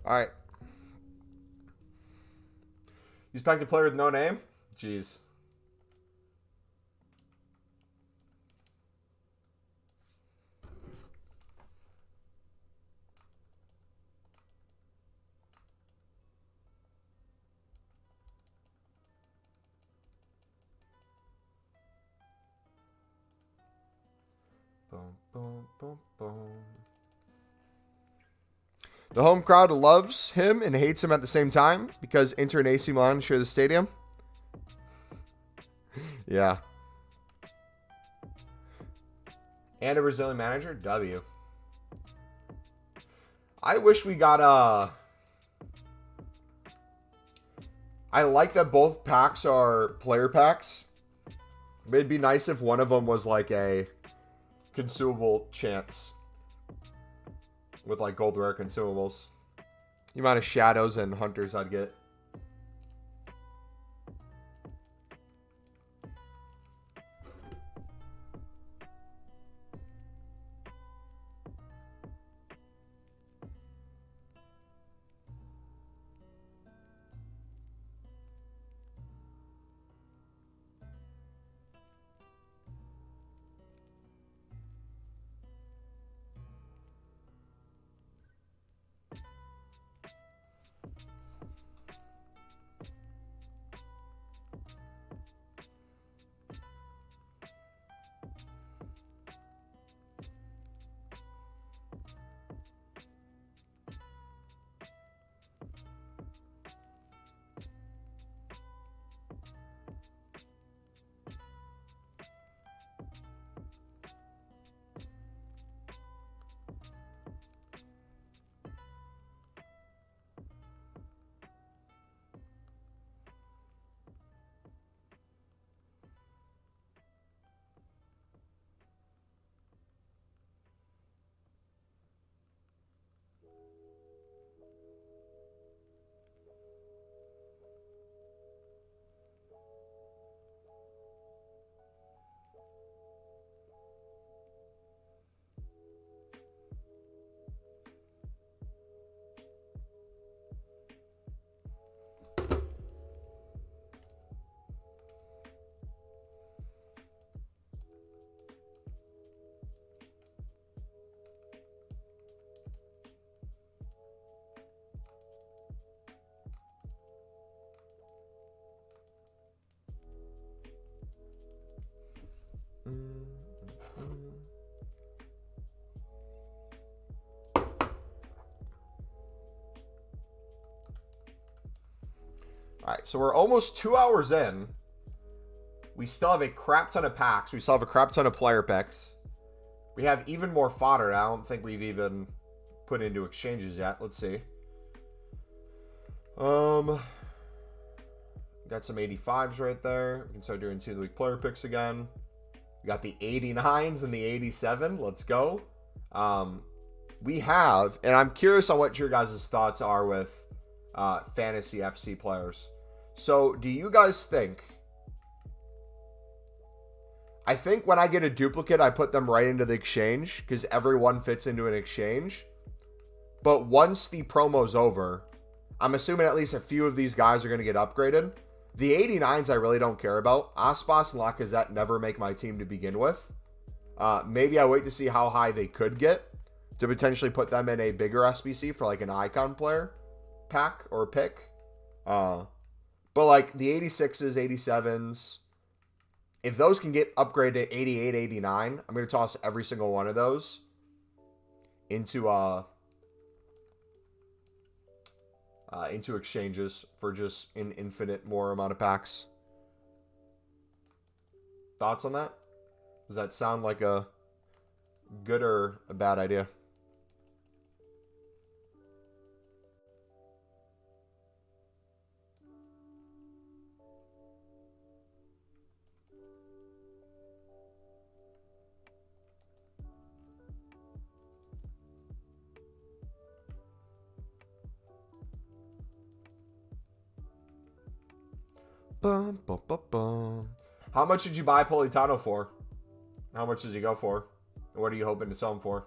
A: All right. He's back to player with no name? Jeez. Boom, boom, boom, boom. The home crowd loves him and hates him at the same time because Inter and AC Milan share the stadium. Yeah. And a Brazilian manager? W. I wish we got I like that both packs are player packs. It'd be nice if one of them was like a consumable chance with like gold rare consumables. The amount of shadows and hunters I'd get. Alright, so we're almost 2 hours in. We still have a crap ton of packs. We still have a crap ton of player picks. We have even more fodder. I don't think we've even put into exchanges yet. Let's see. Got some 85s right there. We can start doing 2 of the week player picks again. We got the 89s and the 87. Let's go. We have, and I'm curious on what your guys' thoughts are with fantasy FC players. So, do you guys think... I think when I get a duplicate, I put them right into the exchange because everyone fits into an exchange. But once the promo's over, I'm assuming at least a few of these guys are going to get upgraded. The 89s I really don't care about. Aspas and Lacazette never make my team to begin with. Maybe I wait to see how high they could get to potentially put them in a bigger SBC for like an icon player pack or pick. But like the 86s, 87s, if those can get upgraded to 88, 89, I'm going to toss every single one of those into exchanges for just an infinite more amount of packs. Thoughts on that? Does that sound like a good or a bad idea? Bum, bum, bum, bum. How much did you buy Politano for? How much does he go for? And what are you hoping to sell him for?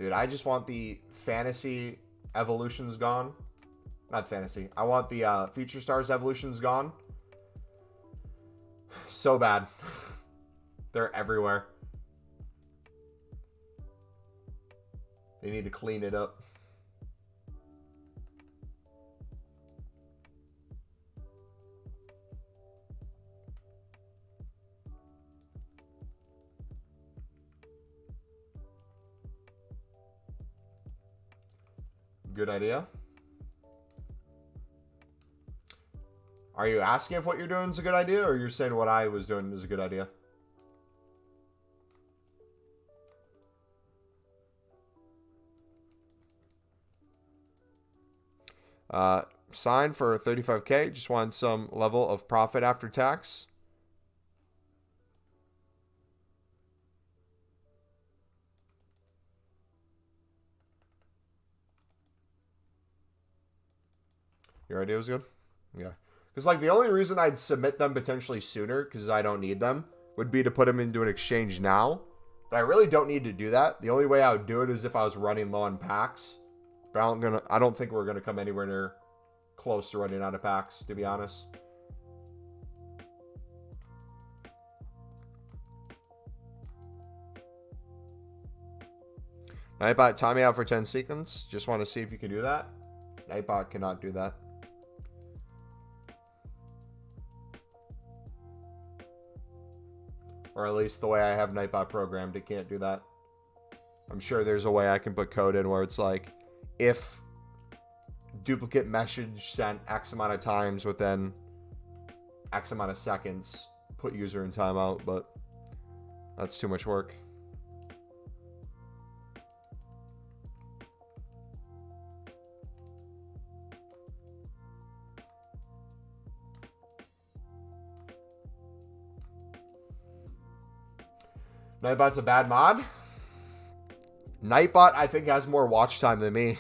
A: Dude, I just want the fantasy evolutions gone. Not fantasy. I want the Future Stars evolutions gone. So bad. They're everywhere. They need to clean it up. Good idea. Are you asking if what you're doing is a good idea, or you're saying what I was doing is a good idea? Sign for 35K. Just want some level of profit after tax. Your idea was good? Yeah. Because, like, the only reason I'd submit them potentially sooner, because I don't need them, would be to put them into an exchange now. But I really don't need to do that. The only way I would do it is if I was running low on packs. But I don't think we're going to come anywhere near close to running out of packs, to be honest. Nightbot, time me out for 10 seconds. Just want to see if you can do that. Nightbot cannot do that. Or at least the way I have Nightbot programmed, it can't do that. I'm sure there's a way I can put code in where it's like, if duplicate message sent X amount of times within X amount of seconds, put user in timeout, but that's too much work. Nightbot's a bad mod. Nightbot, I think, has more watch time than me.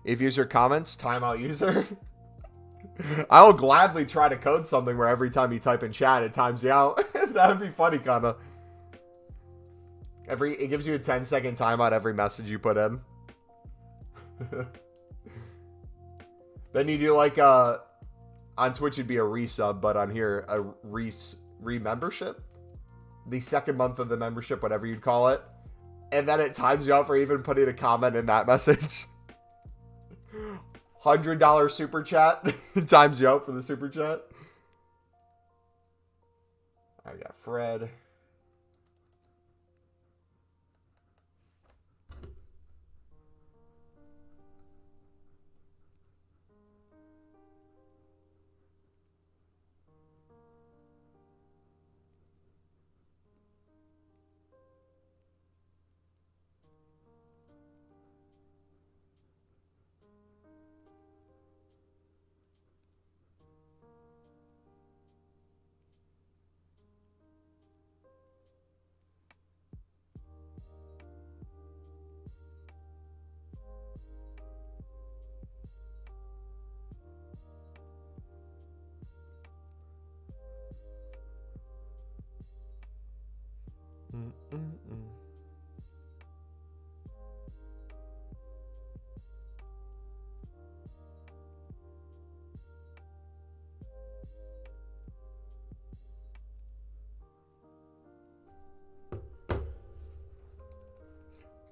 A: If user comments, timeout user. I will gladly try to code something where every time you type in chat, it times you out. That would be funny, kind of. It gives you a 10-second timeout every message you put in. Then you do like on Twitch it'd be a resub, but on here a re-membership. The second month of the membership, whatever you'd call it. And then it times you out for even putting a comment in that message. $100 super chat. Times you out for the super chat. I got Fred.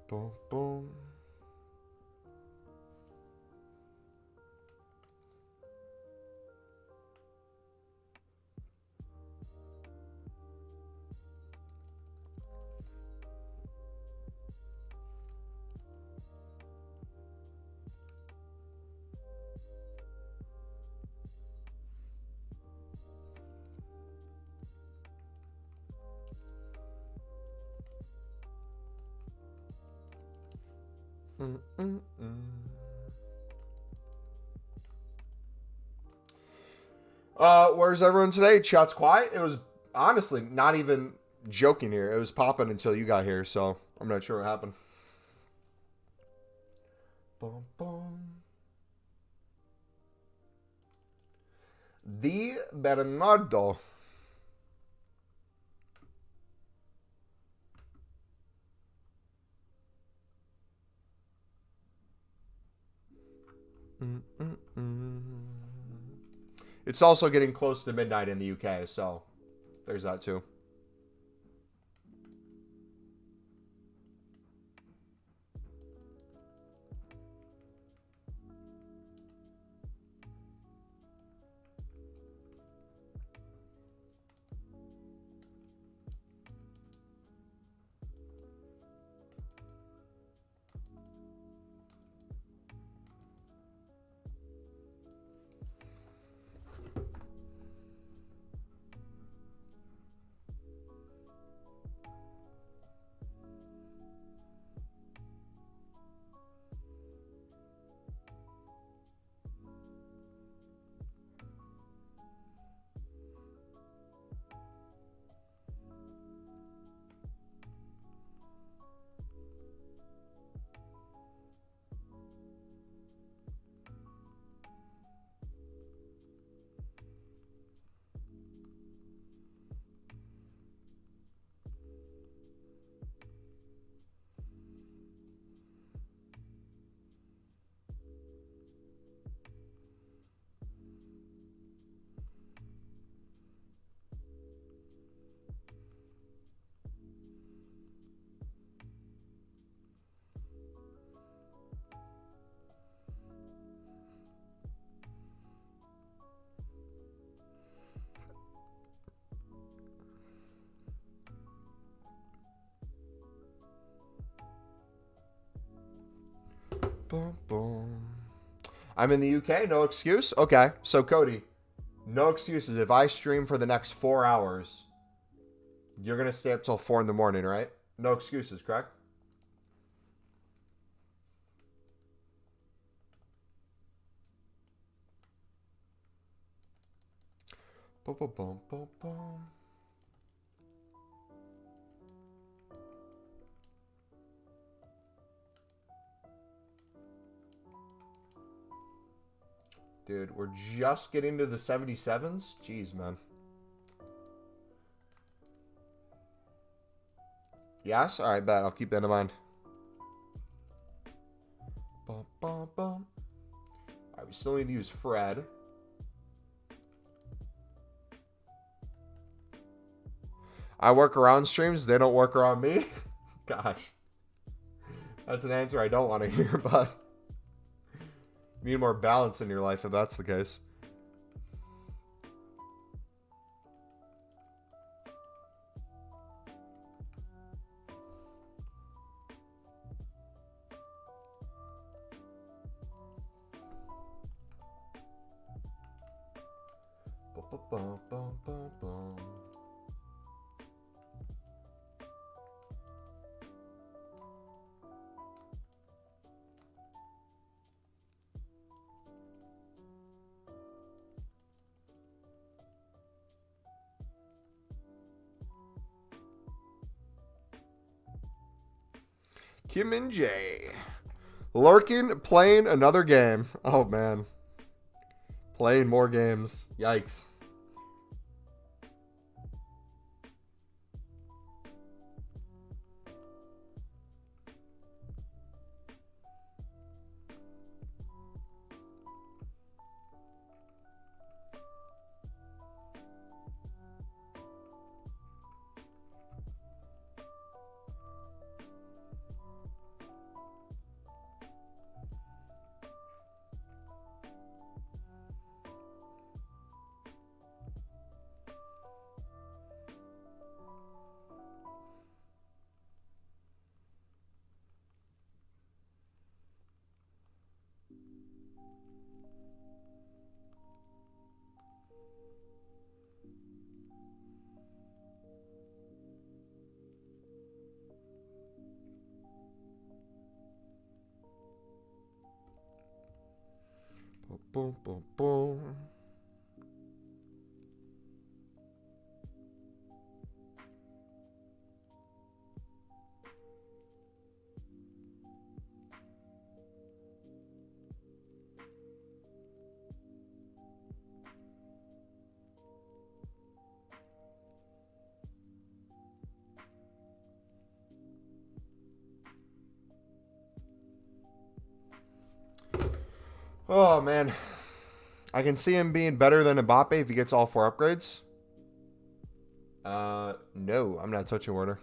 A: Boom, boom. Where's everyone today? Chat's quiet. It was honestly not even joking here. It was popping until you got here, so I'm not sure what happened. Boom, boom. Di Bernardo. It's also getting close to midnight in the UK, so there's that too. Boom, boom. I'm in the UK, no excuse? Okay, so Cody, no excuses. If I stream for the next 4 hours, you're going to stay up till 4 in the morning, right? No excuses, correct? Boom, boom, boom, boom, boom. Dude, we're just getting to the 77s? Jeez, man. Yes? Alright, bet. I'll keep that in mind. Bum, bum, bum. Alright, we still need to use Fred. I work around streams. They don't work around me. Gosh. That's an answer I don't want to hear, but... You need more balance in your life if that's the case. Bum, bum, bum, bum. Kim and Jay. Lurking, playing another game. Oh, man. Playing more games. Yikes. Boom, boom, boom. Oh, man. I can see him being better than Mbappe if he gets all 4 upgrades. No, I'm not touching Werner.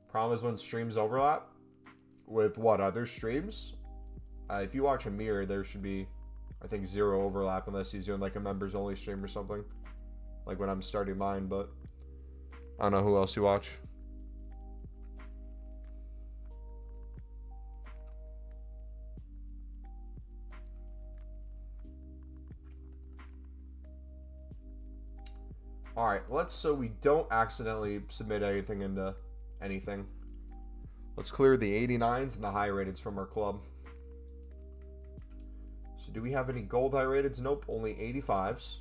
A: Problem is when streams overlap with what other streams. If you watch a mirror, there should be, I think, 0 overlap unless he's doing like a members only stream or something. Like when I'm starting mine, but I don't know who else you watch. All right, so we don't accidentally submit anything into anything. Let's clear the 89s and the high rateds from our club. So do we have any gold high rateds? Nope, only 85s.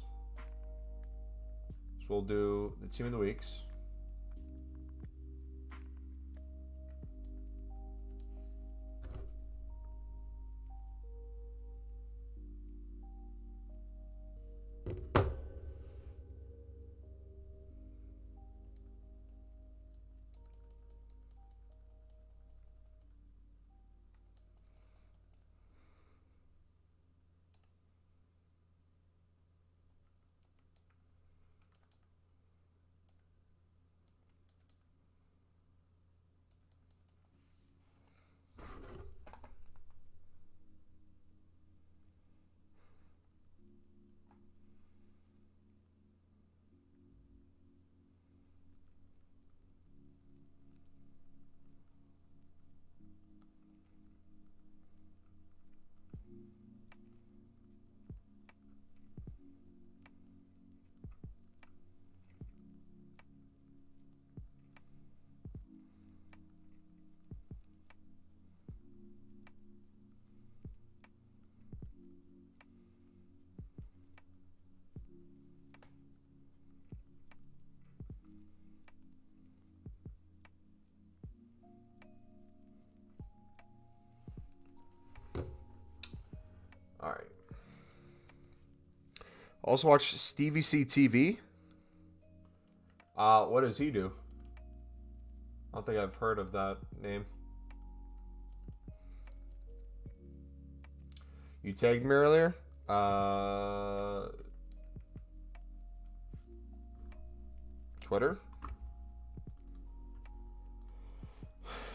A: So we'll do the team of the weeks. All right. Also watch Stevie C TV. What does he do? I don't think I've heard of that name. You tagged me earlier? Twitter?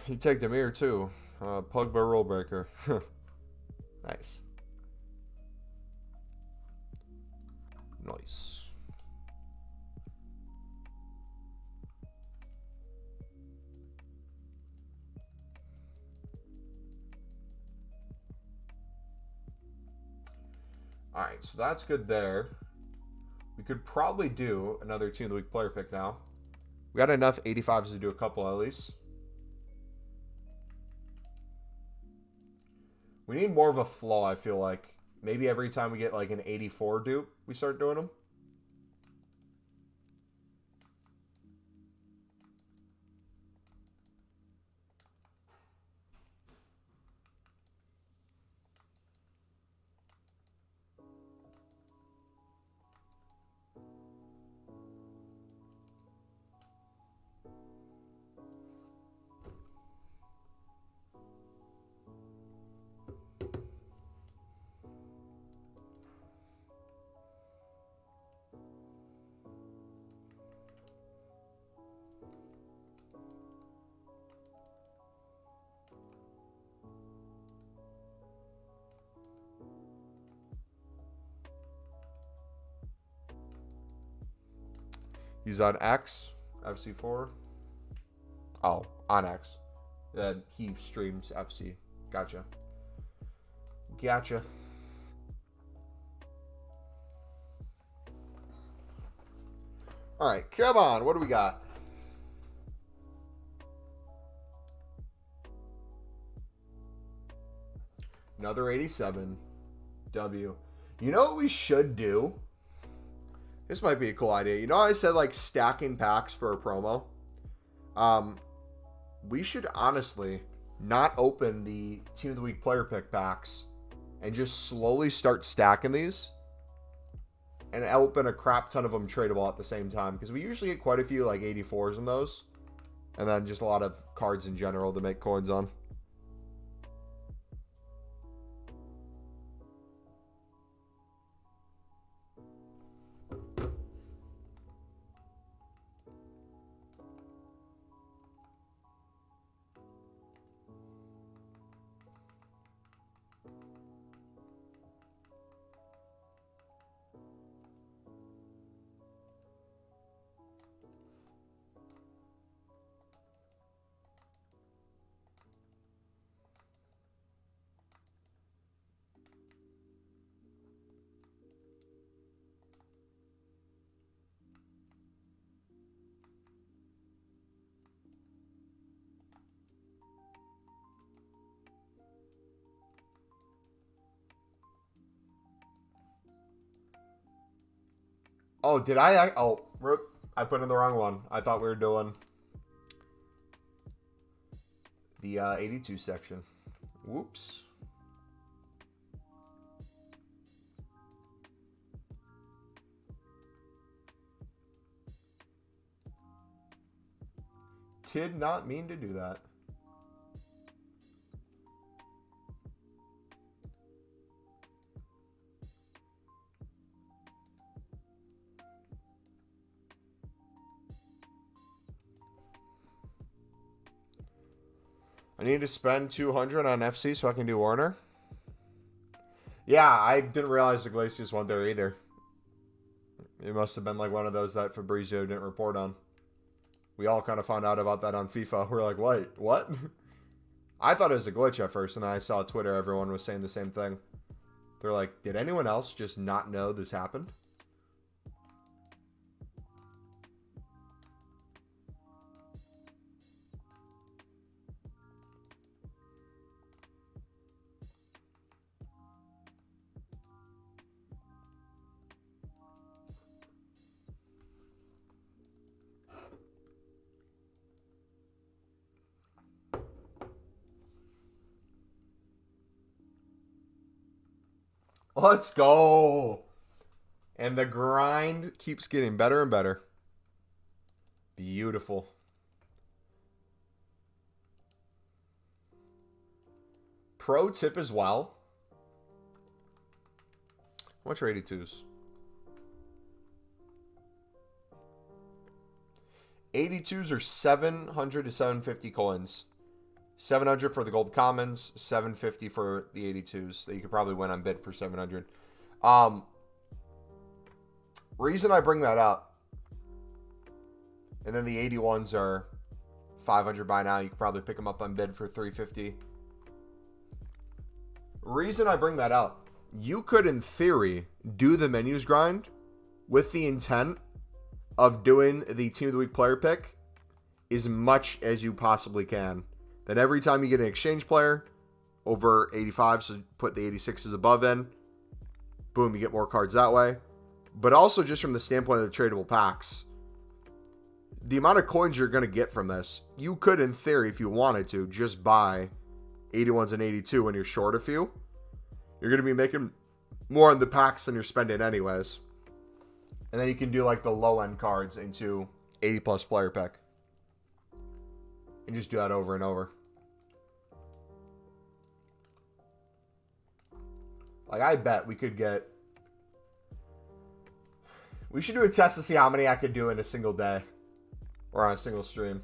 A: You tagged Amir too. Pugba Rule Breaker. Nice. Nice. Alright, so that's good there. We could probably do another Team of the Week player pick now. We got enough 85s to do a couple at least. We need more of a flow, I feel like. Maybe every time we get like an 84 dupe, we start doing them. He's on X, FC4. Oh, on X. Then he streams FC. Gotcha. Gotcha. All right, come on. What do we got? Another 87. W. You know what we should do? This might be a cool idea. You know, I said like stacking packs for a promo. We should honestly not open the Team of the Week player pick packs and just slowly start stacking these and open a crap ton of them tradable at the same time, because we usually get quite a few like 84s in those. And then just a lot of cards in general to make coins on. Oh, did I? Oh, I put in the wrong one. I thought we were doing the 82 section. Whoops. Did not mean to do that. I need to spend 200 on FC so I can do Warner. Yeah, I didn't realize the Glacius went there either. It must have been like one of those that Fabrizio didn't report on. We all kind of found out about that on FIFA. We're like, wait, what? I thought it was a glitch at first, and then I saw Twitter, everyone was saying the same thing. They're like, did anyone else just not know this happened? Let's go. And the grind keeps getting better and better. Beautiful. Pro tip as well. How much are 82s? 82s are 700 to 750 coins. 700 for the gold commons, 750 for the 82s that you could probably win on bid for 700. Reason I bring that up, and then the 81s are 500 by now. You could probably pick them up on bid for 350. Reason I bring that up, you could in theory do the menus grind with the intent of doing the team of the week player pick as much as you possibly can. Then every time you get an exchange player over 85, so put the 86s above in, boom, you get more cards that way. But also just from the standpoint of the tradable packs, the amount of coins you're going to get from this, you could in theory, if you wanted to, just buy 81s and 82 when you're short a few. You're going to be making more on the packs than you're spending anyways. And then you can do like the low end cards into 80 plus player pick. And just do that over and over. Like, I bet we could get... We should do a test to see how many I could do in a single day. Or on a single stream.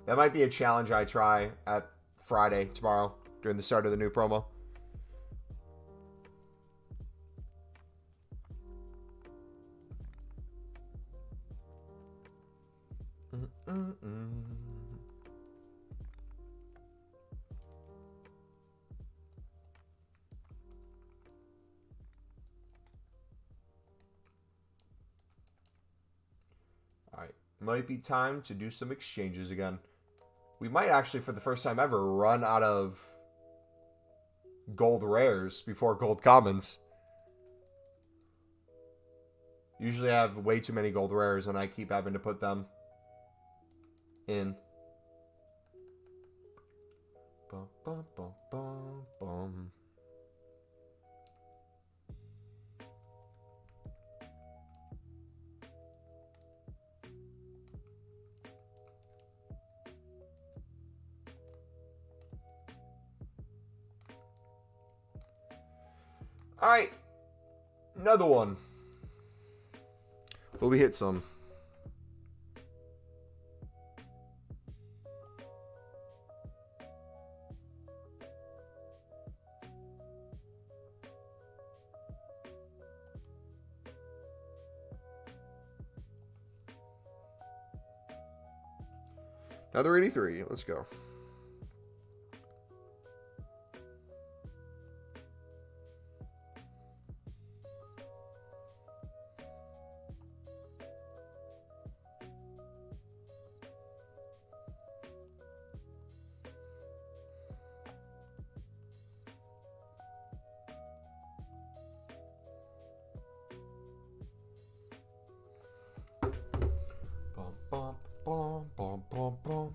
A: That might be a challenge I try at Friday, tomorrow, during the start of the new promo. Alright, might be time to do some exchanges again. We might actually, for the first time ever, run out of gold rares before gold commons. Usually I have way too many gold rares and I keep having to put them in. Bum, bum, bum, bum, bum. All right. Another one. Will we hit some? Another 83. Let's go. Bum, bum, bum, bum, bum, bum.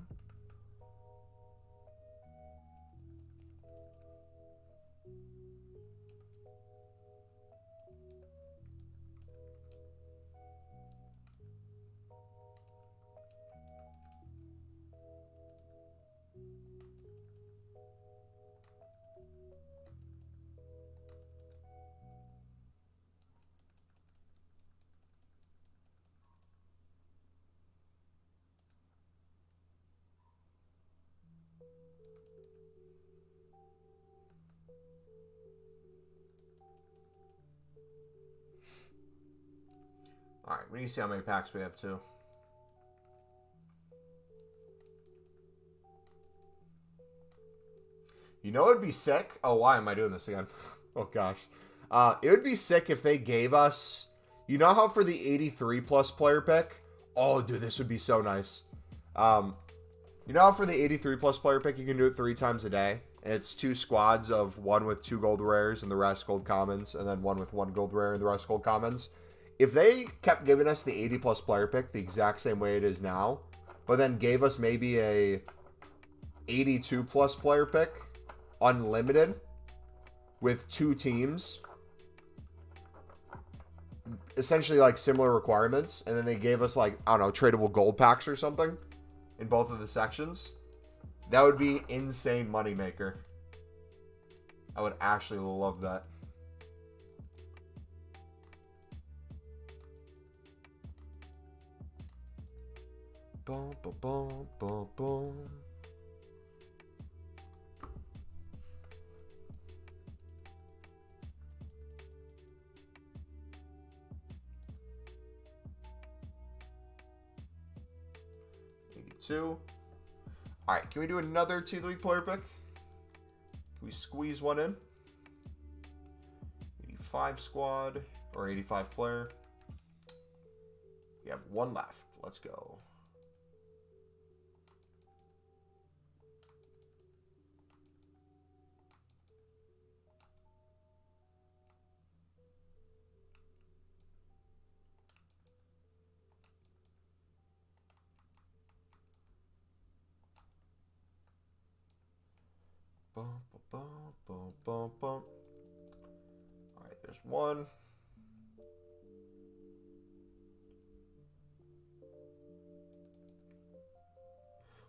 A: All right, we need to see how many packs we have too. You know it would be sick? Oh, why am I doing this again? Oh, gosh. It would be sick if they gave us... You know how for the 83-plus player pick? Oh, dude, this would be so nice. You know how for the 83-plus player pick, you can do it 3 times a day? And it's 2 squads of one with 2 gold rares and the rest gold commons, and then one with 1 gold rare and the rest gold commons. If they kept giving us the 80-plus player pick the exact same way it is now, but then gave us maybe a 82-plus player pick, unlimited, with 2 teams, essentially like similar requirements, and then they gave us like, I don't know, tradable gold packs or something in both of the sections, that would be insane moneymaker. I would actually love that. Boom, boom, boom, boom, boom. All right, can we do another 2 of the week player pick? Can we squeeze one in? 85 squad or 85 player. We have 1 left. Let's go. Bum, bum, bum, bum, bum. All right, there's 1.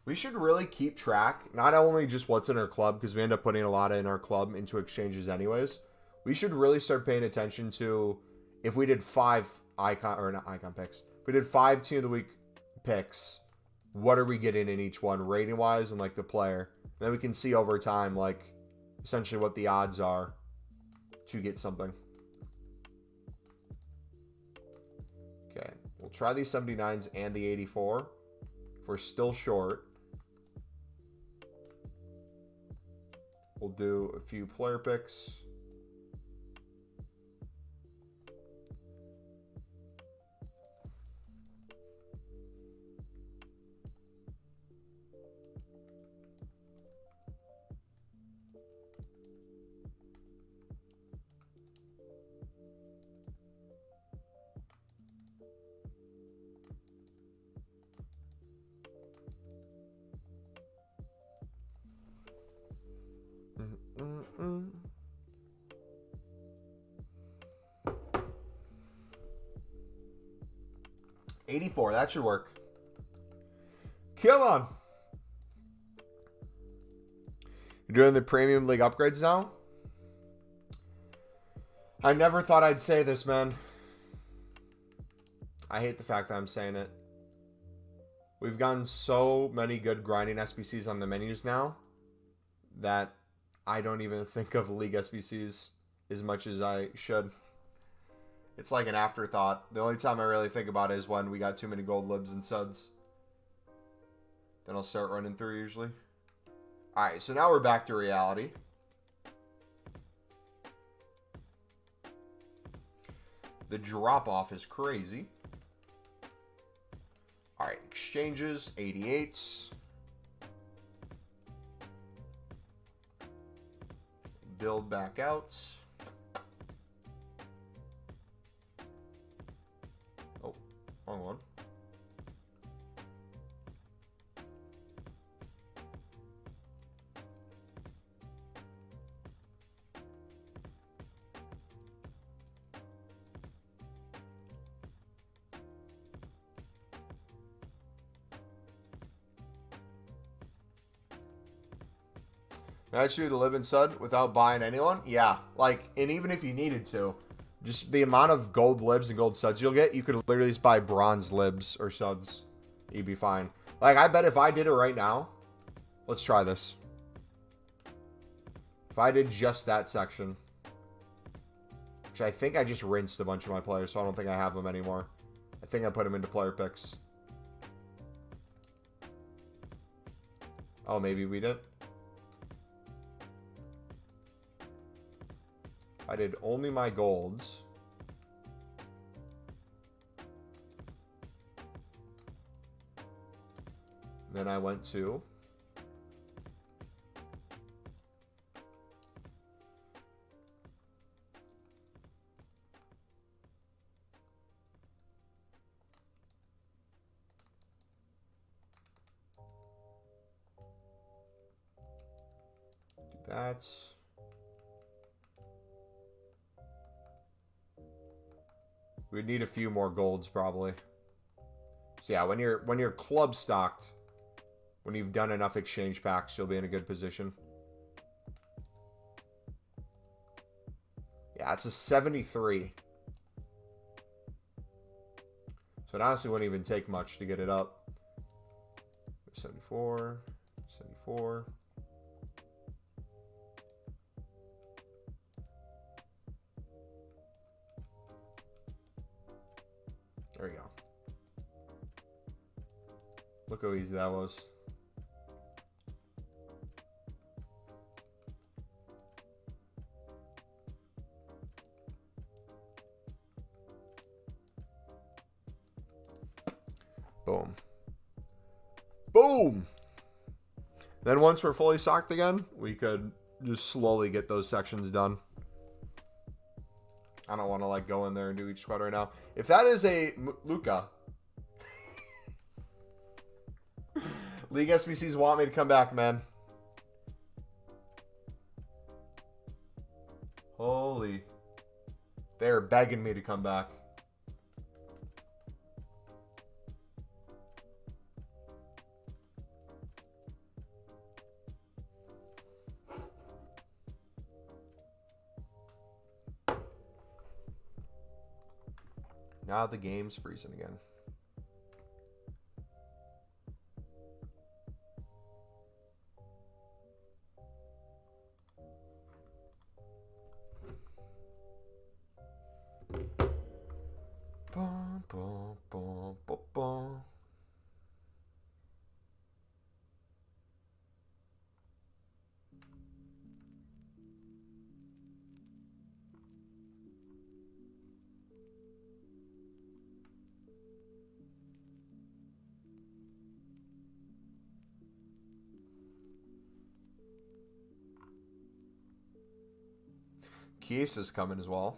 A: We should really keep track, not only just what's in our club, because we end up putting a lot in our club into exchanges anyways. We should really start paying attention to if we did 5 icon, or not icon picks. If we did 5 team of the week picks, what are we getting in each one, rating wise and like the player? Then we can see over time, like, essentially what the odds are to get something. Okay, we'll try these 79s and the 84. If we're still short, we'll do a few player picks. Mm-mm-mm. 84, that should work. Come on. You're doing the Premium League upgrades now? I never thought I'd say this, man. I hate the fact that I'm saying it. We've gotten so many good grinding SBCs on the menus now that I don't even think of League SBCs as much as I should. It's like an afterthought. The only time I really think about it is when we got too many gold libs and suds. Then I'll start running through usually. Alright, so now we're back to reality. The drop-off is crazy. Alright, exchanges, 88s. Build back out. Oh, wrong one. Match you the lib and sud without buying anyone? Yeah. Like, and even if you needed to, just the amount of gold libs and gold suds you'll get, you could literally just buy bronze libs or suds. You'd be fine. Like, I bet if I did it right now, let's try this. If I did just that section, which I think I just rinsed a bunch of my players, so I don't think I have them anymore. I think I put them into player picks. Oh, maybe we did. I did only my golds. Then I went to do that. We'd need a few more golds probably. So yeah, when you're club stocked, when you've done enough exchange packs, you'll be in a good position. Yeah, it's a 73. So it honestly wouldn't even take much to get it up. 74, 74. There we go. Look how easy that was. Boom. Boom! Then once we're fully stocked again, we could just slowly get those sections done. I don't want to like go in there and do each squad right now. If that is a Luca, League SBCs want me to come back, man. Holy. They're begging me to come back. Now the game's freezing again. Bum, bum, bum, bum, bum. Chiesa's coming as well.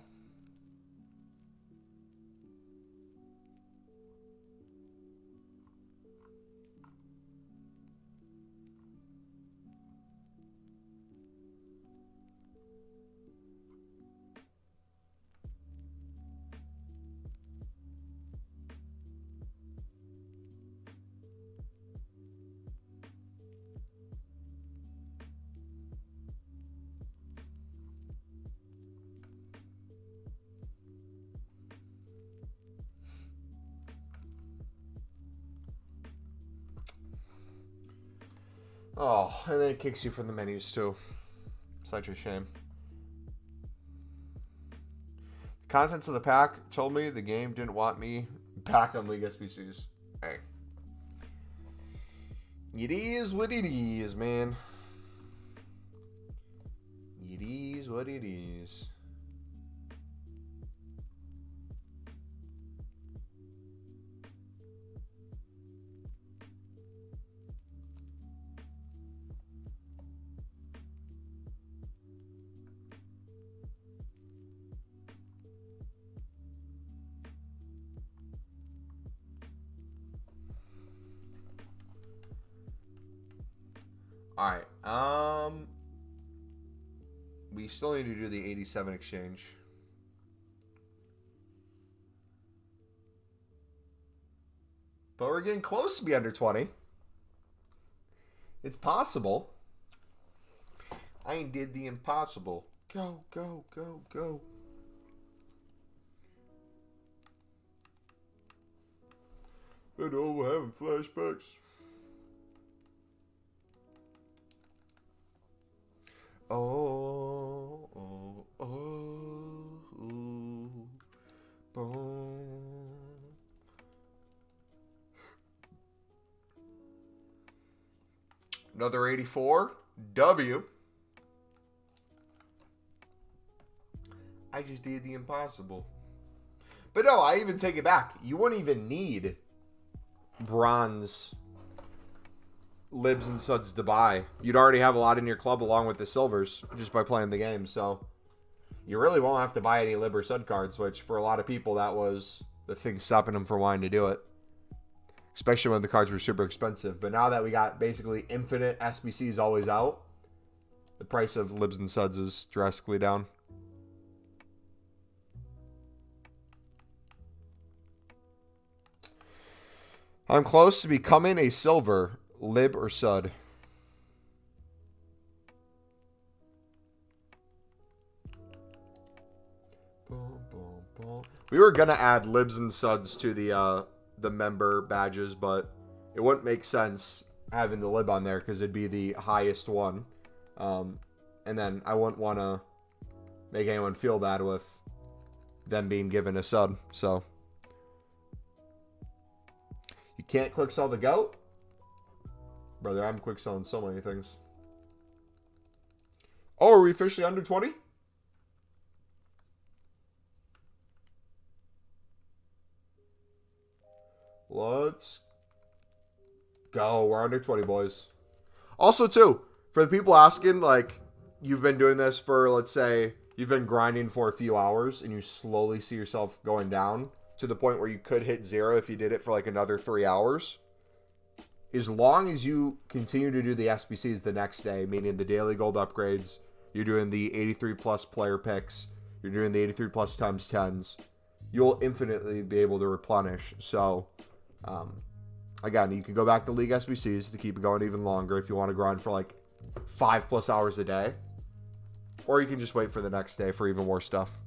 A: Oh, and then it kicks you from the menus too. Such a shame. Contents of the pack told me the game didn't want me back on League SBCs. Hey. It is what it is, man. It is what it is. All right. We still need to do the 87 exchange. But we're getting close to be under 20. It's possible. I did the impossible. Go, go, go, go. But we're having flashbacks. Oh, oh, oh, oh, boom. Another 84. W. I just did the impossible. But no, I even take it back. You wouldn't even need bronze libs and suds to buy. You'd already have a lot in your club along with the silvers just by playing the game. So you really won't have to buy any lib or sud cards, which for a lot of people, that was the thing stopping them from wanting to do it. Especially when the cards were super expensive. But now that we got basically infinite SBCs always out, the price of libs and suds is drastically down. I'm close to becoming a silver, lib or sud. Boom, boom, boom. We were gonna add libs and suds to the member badges, but it wouldn't make sense having the lib on there because it'd be the highest one. And then I wouldn't want to make anyone feel bad with them being given a sub. So you can't quick sell the goat? Brother, I'm quick selling so many things. Oh, are we officially under 20? Let's go. We're under 20, boys. Also, too, for the people asking, like, you've been doing this for, let's say, you've been grinding for a few hours and you slowly see yourself going down to the point where you could hit 0 if you did it for, like, another 3 hours. As long as you continue to do the SBCs the next day, meaning the daily gold upgrades, you're doing the 83 plus player picks, you're doing the 83 plus times 10s, you'll infinitely be able to replenish. So, again, you can go back to League SBCs to keep it going even longer if you want to grind for like 5+ hours a day. Or you can just wait for the next day for even more stuff.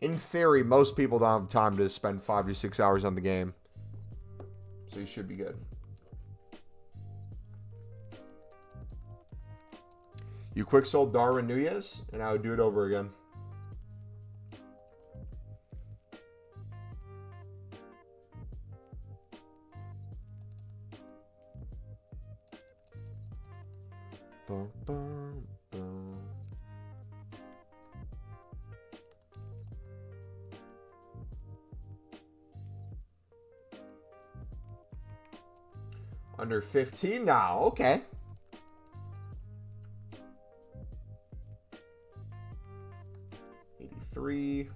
A: In theory, most people don't have time to spend 5 to 6 hours on the game. So you should be good. You quick sold Darwin Nunez, and I would do it over again. Boom, boom, boom. Under 15 now. Okay. $83.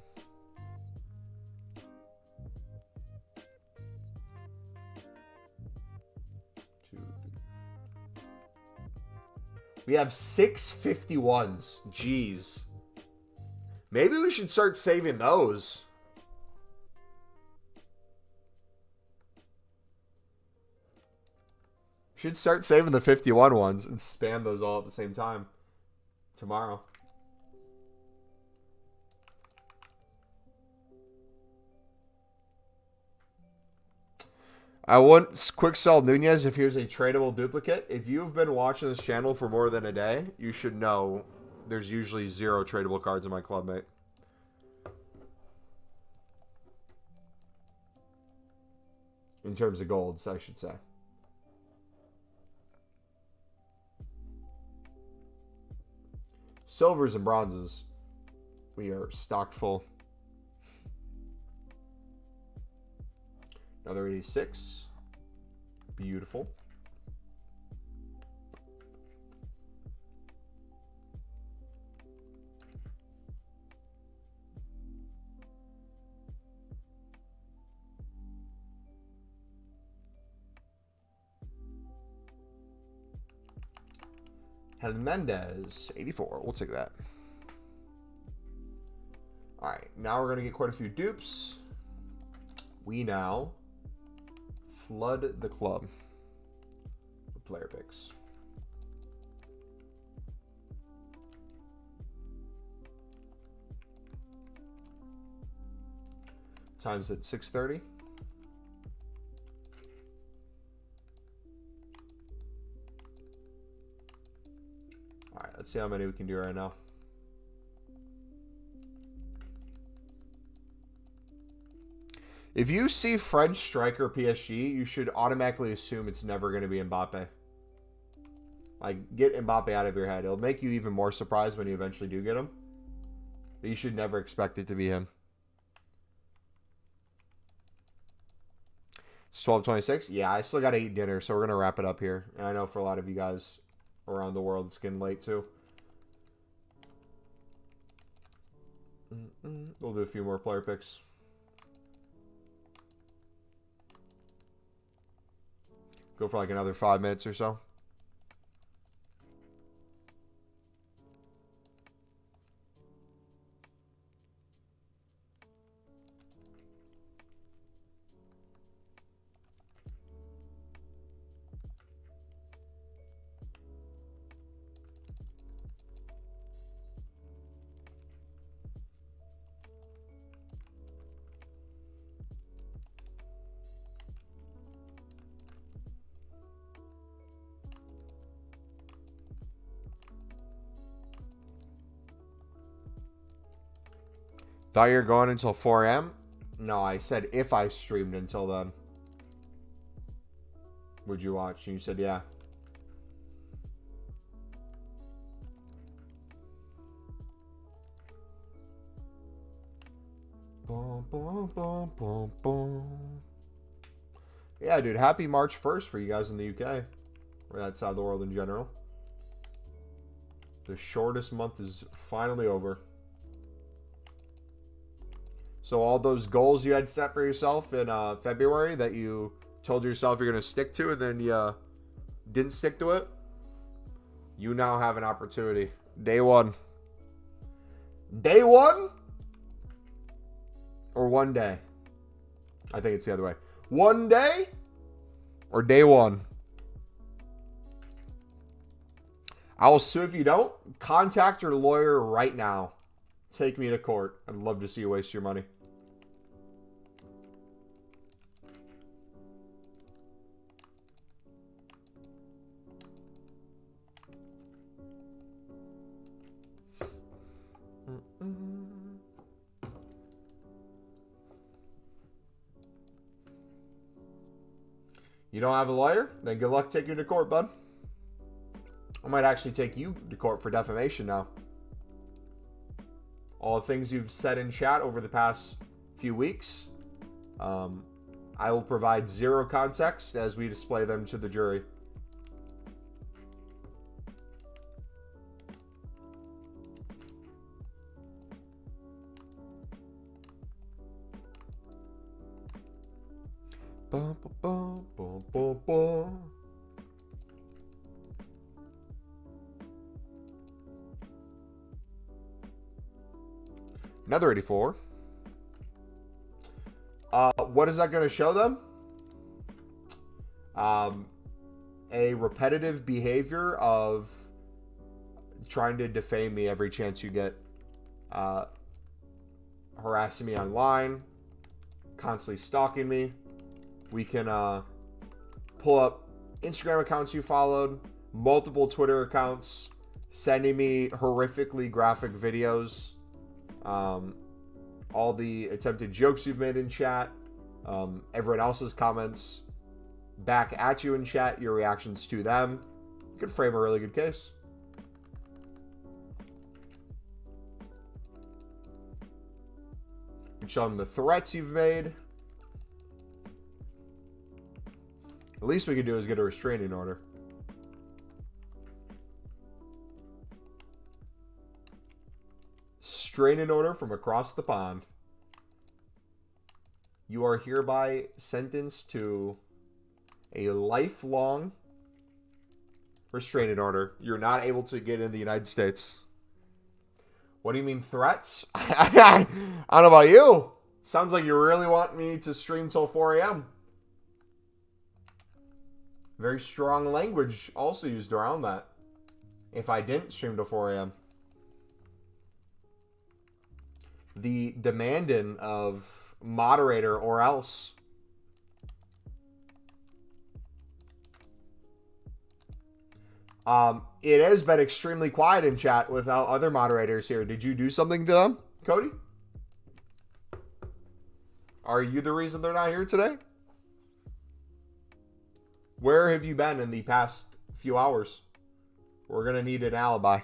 A: We have 651s. Jeez. Maybe we should start saving those. Should start saving the 51 ones and spam those all at the same time tomorrow. I wouldn't quick sell Nunez if he was a tradable duplicate. If you've been watching this channel for more than a day, you should know there's usually 0 tradable cards in my club, mate. In terms of golds, I should say. Silvers and bronzes, we are stocked full. Another 86. Beautiful. Hernandez, 84. We'll take that. All right, now we're going to get quite a few dupes. We now flood the club with player picks. Time's at 6:30. All right, let's see how many we can do right now. If you see French striker PSG, you should automatically assume it's never going to be Mbappe. Like, get Mbappe out of your head. It'll make you even more surprised when you eventually do get him. But you should never expect it to be him. It's 12:26. Yeah, I still got to eat dinner, so we're going to wrap it up here. And I know for a lot of you guys around the world, it's getting late too. We'll do a few more player picks. Go for like another 5 minutes or so. Thought you were going until 4 a.m.? No, I said if I streamed until then. Would you watch? And you said yeah. Boom, boom, boom, boom, boom. Yeah, dude. Happy March 1st for you guys in the UK. Or that side of the world in general. The shortest month is finally over. So all those goals you had set for yourself in February that you told yourself you're going to stick to and then you didn't stick to it, you now have an opportunity. Day one. Day one? Or one day? I think it's the other way. One day? Or day one? I will sue if you don't. Contact your lawyer right now. Take me to court. I'd love to see you waste your money. You don't have a lawyer? Then good luck taking you to court, bud. I might actually take you to court for defamation now. All the things you've said in chat over the past few weeks, I will provide zero context as we display them to the jury. Bum, bum, bum, bum, bum. Another 84. What is that going to show them? A repetitive behavior of trying to defame me every chance you get. Harassing me online. Constantly stalking me. We can pull up Instagram accounts you followed, multiple Twitter accounts, sending me horrifically graphic videos, all the attempted jokes you've made in chat, everyone else's comments back at you in chat, your reactions to them. You could frame a really good case. You can show them the threats you've made. The least we could do is get a restraining order. Restraining order from across the pond. You are hereby sentenced to a lifelong restraining order. You're not able to get in the United States. What do you mean threats? I don't know about you. Sounds like you really want me to stream till 4 a.m. Very strong language also used around that. If I didn't stream till 4 a.m. The demanding of moderator or else. It has been extremely quiet in chat without other moderators here. Did you do something to them, Cody? Are you the reason they're not here today? Where have you been in the past few hours? We're going to need an alibi.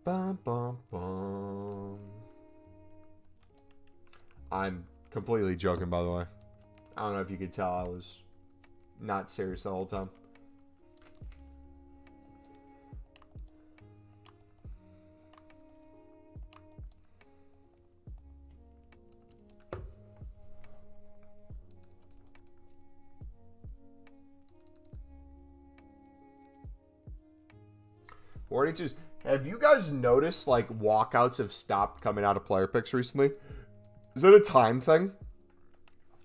A: Bum, bum, bum. I'm completely joking, by the way. I don't know if you could tell I was not serious the whole time. Have you guys noticed like walkouts have stopped coming out of player picks recently? Is it a time thing?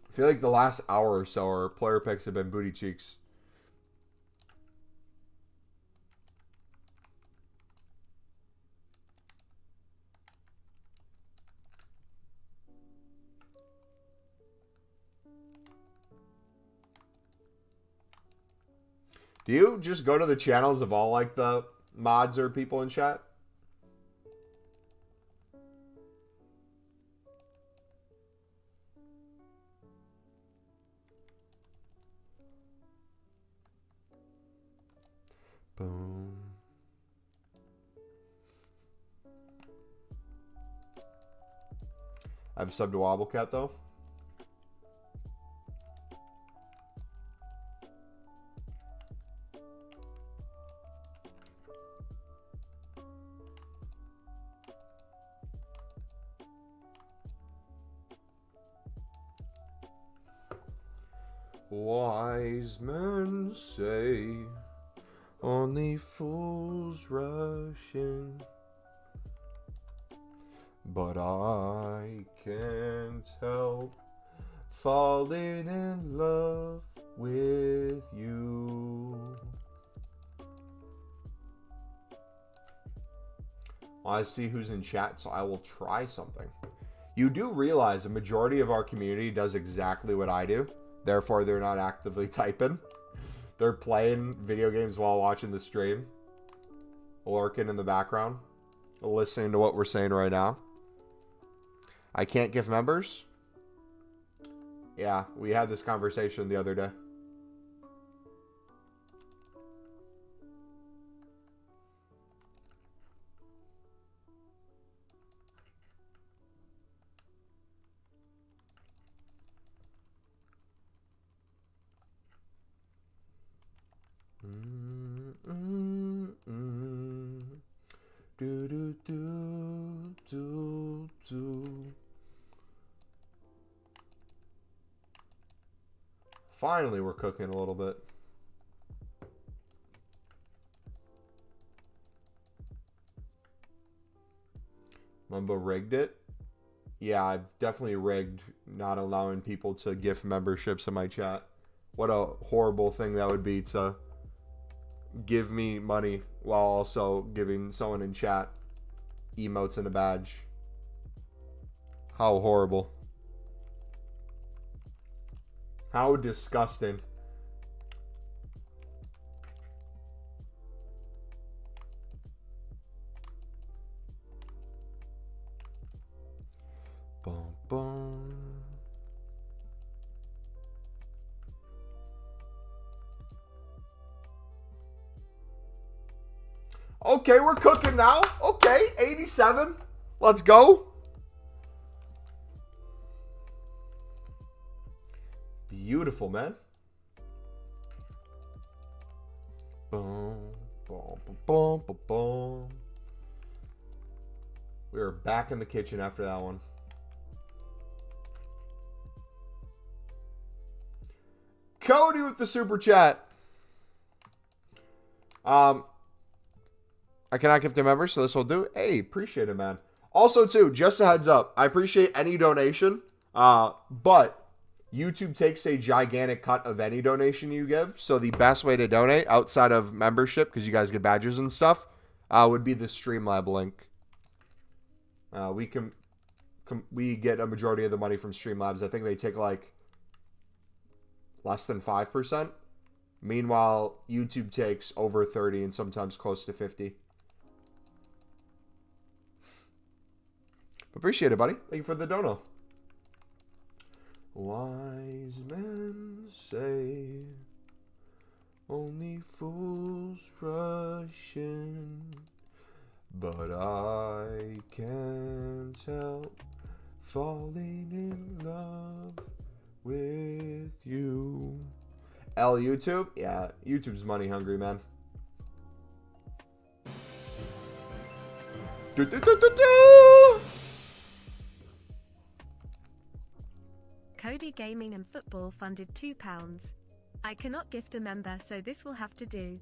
A: I feel like the last hour or so our player picks have been booty cheeks. Do you just go to the channels of all like the mods or people in chat? Boom. I've subbed to Wobblecat though. Wise men say only fools rush in, but I can't help falling in love with you. Well, I see who's in chat, so I will try something. You do realize a majority of our community does exactly what I do. Therefore, they're not actively typing. They're playing video games while watching the stream. Lurking in the background. Listening to what we're saying right now. I can't give members? Yeah, we had this conversation the other day. Do, do, do, do, do. Finally, we're cooking a little bit. Mumbo rigged it. Yeah, I've definitely rigged not allowing people to gift memberships in my chat. What a horrible thing that would be to give me money while also giving someone in chat emotes in a badge. How horrible. How disgusting. Boom, boom. Okay, we're cooking now. Okay, 87. Let's go. Beautiful, man. Boom, boom, boom, boom, boom. We were back in the kitchen after that one. Cody with the super chat. I cannot gift a member, so this will do. Hey, appreciate it, man. Also, too, just a heads up. I appreciate any donation, but YouTube takes a gigantic cut of any donation you give. So the best way to donate outside of membership, because you guys get badges and stuff, would be the Streamlab link. We get a majority of the money from Streamlabs. I think they take like less than 5%. Meanwhile, YouTube takes over 30 and sometimes close to 50. Appreciate it, buddy. Thank you for the dono. Wise men say only fools rush in, but I can't help falling in love with you. L YouTube? Yeah, YouTube's money hungry, man. Do, do, do, do, do.
B: Cody Gaming and Football funded £2. I cannot gift a member, so this will have to do.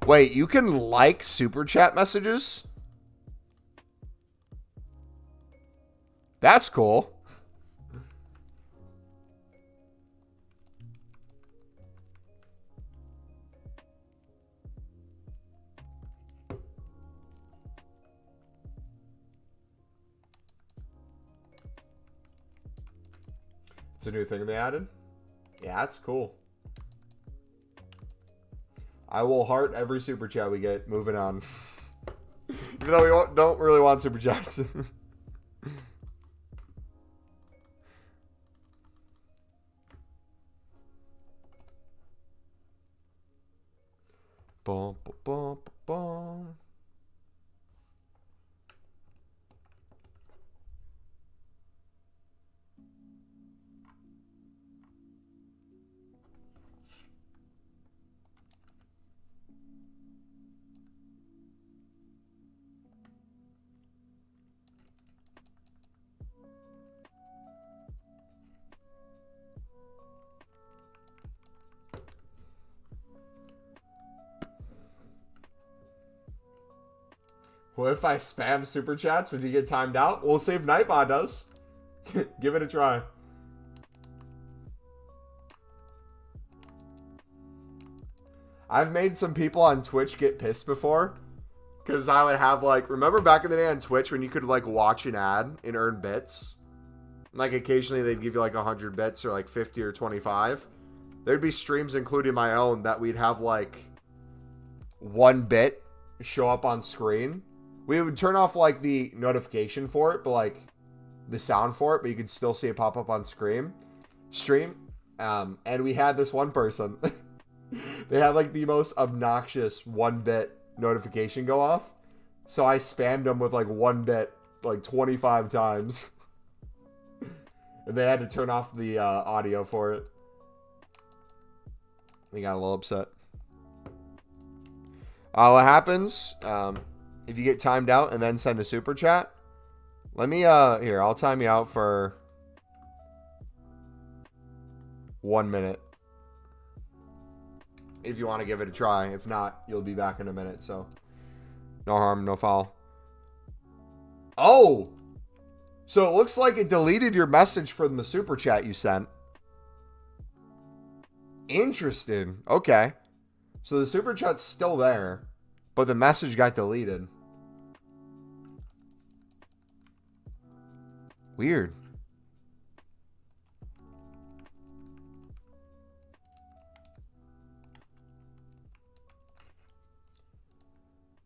A: Wait, you can like super chat messages? That's cool. It's a new thing they added? Yeah, that's cool. I will heart every super chat we get. Moving on. Even though we don't really want super chats. Bum, bum, bum, bum. What if I spam super chats? Would you get timed out? We'll see if Nightbot does. Give it a try. I've made some people on Twitch get pissed before. Because I would have like... Remember back in the day on Twitch when you could like watch an ad and earn bits? Like occasionally they'd give you like 100 bits or like 50 or 25. There'd be streams, including my own, that we'd have like 1 bit show up on screen. We would turn off like the notification for it, but like the sound for it, but you could still see it pop up on stream. And we had this one person. They had like the most obnoxious 1 bit notification go off. So I spammed them with like 1 bit like 25 times. And they had to turn off the audio for it. They got a little upset. What happens if you get timed out and then send a super chat? Let me here, I'll time you out for 1 minute. If you want to give it a try. If not, you'll be back in a minute, so no harm, no foul. Oh! So it looks like it deleted your message from the super chat you sent. Interesting. Okay. So the super chat's still there, but the message got deleted. Weird.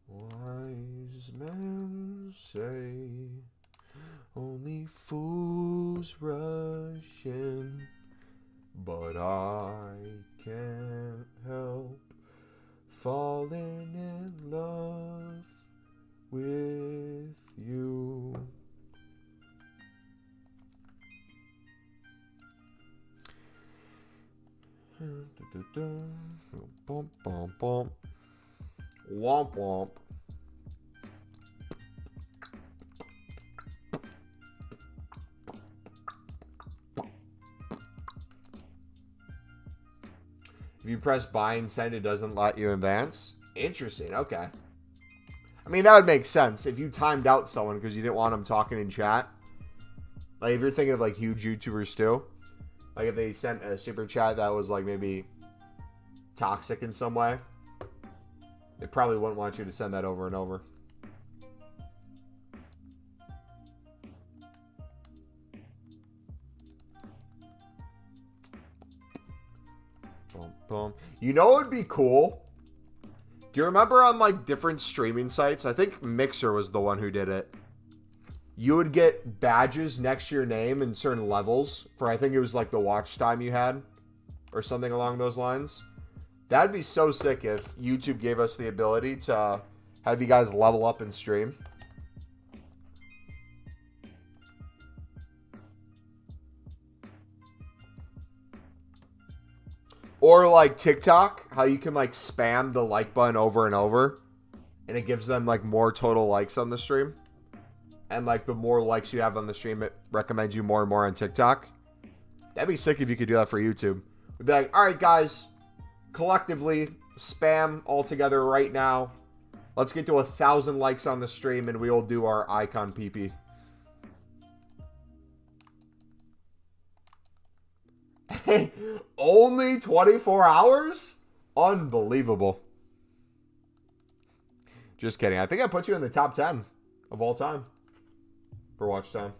A: Wise men say only fools rush in, but I can't help falling in love with you. Bump, bump, bump. Womp womp. If you press buy and send, it doesn't let you advance. Interesting. Okay. I mean, that would make sense if you timed out someone because you didn't want them talking in chat. Like, if you're thinking of, like, huge YouTubers, too. Like, if they sent a super chat that was, like, maybe toxic in some way. They probably wouldn't want you to send that over and over. Boom, boom. You know what would be cool? Do you remember on, like, different streaming sites? I think Mixer was the one who did it. You would get badges next to your name in certain levels for, I think it was, like, the watch time you had. Or something along those lines. That'd be so sick if YouTube gave us the ability to have you guys level up and stream. Or like TikTok, how you can like spam the like button over and over. And it gives them like more total likes on the stream. And like the more likes you have on the stream, it recommends you more and more on TikTok. That'd be sick if you could do that for YouTube. We'd be like, alright guys, collectively spam all together right now. Let's get to 1,000 likes on the stream and we will do our icon PP. Only 24 hours? Unbelievable. Just kidding. I think I put you in the top 10 of all time for watch time.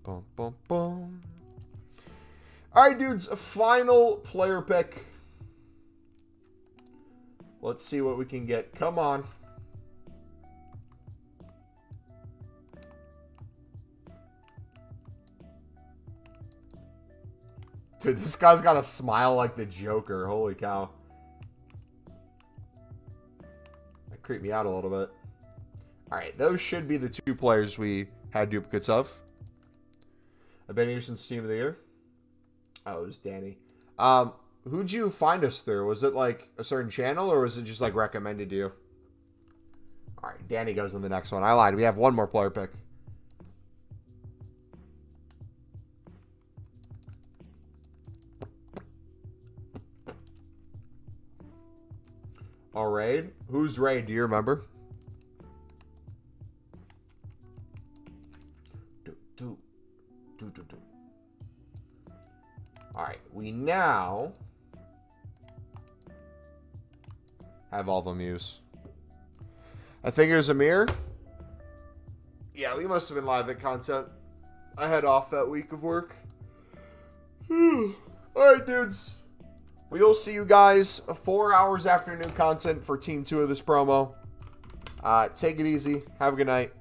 A: Boom, boom, boom. All right, dudes. Final player pick. Let's see what we can get. Come on. Dude, this guy's got a smile like the Joker. Holy cow. That creeped me out a little bit. All right, those should be the two players we had duplicates of. I've been here since Team of the Year. Oh, it was Danny. Who'd you find us through? Was it like a certain channel or was it just like recommended to you? All right, Danny goes in the next one. I lied. We have one more player pick. All right. Who's Raid? Do you remember? All right, we now have all the muse. I think it was Amir. Yeah, we must have been live at content. I had off that week of work. All right, dudes. We'll see you guys 4 hours after new content for Team 2 of this promo. Take it easy. Have a good night.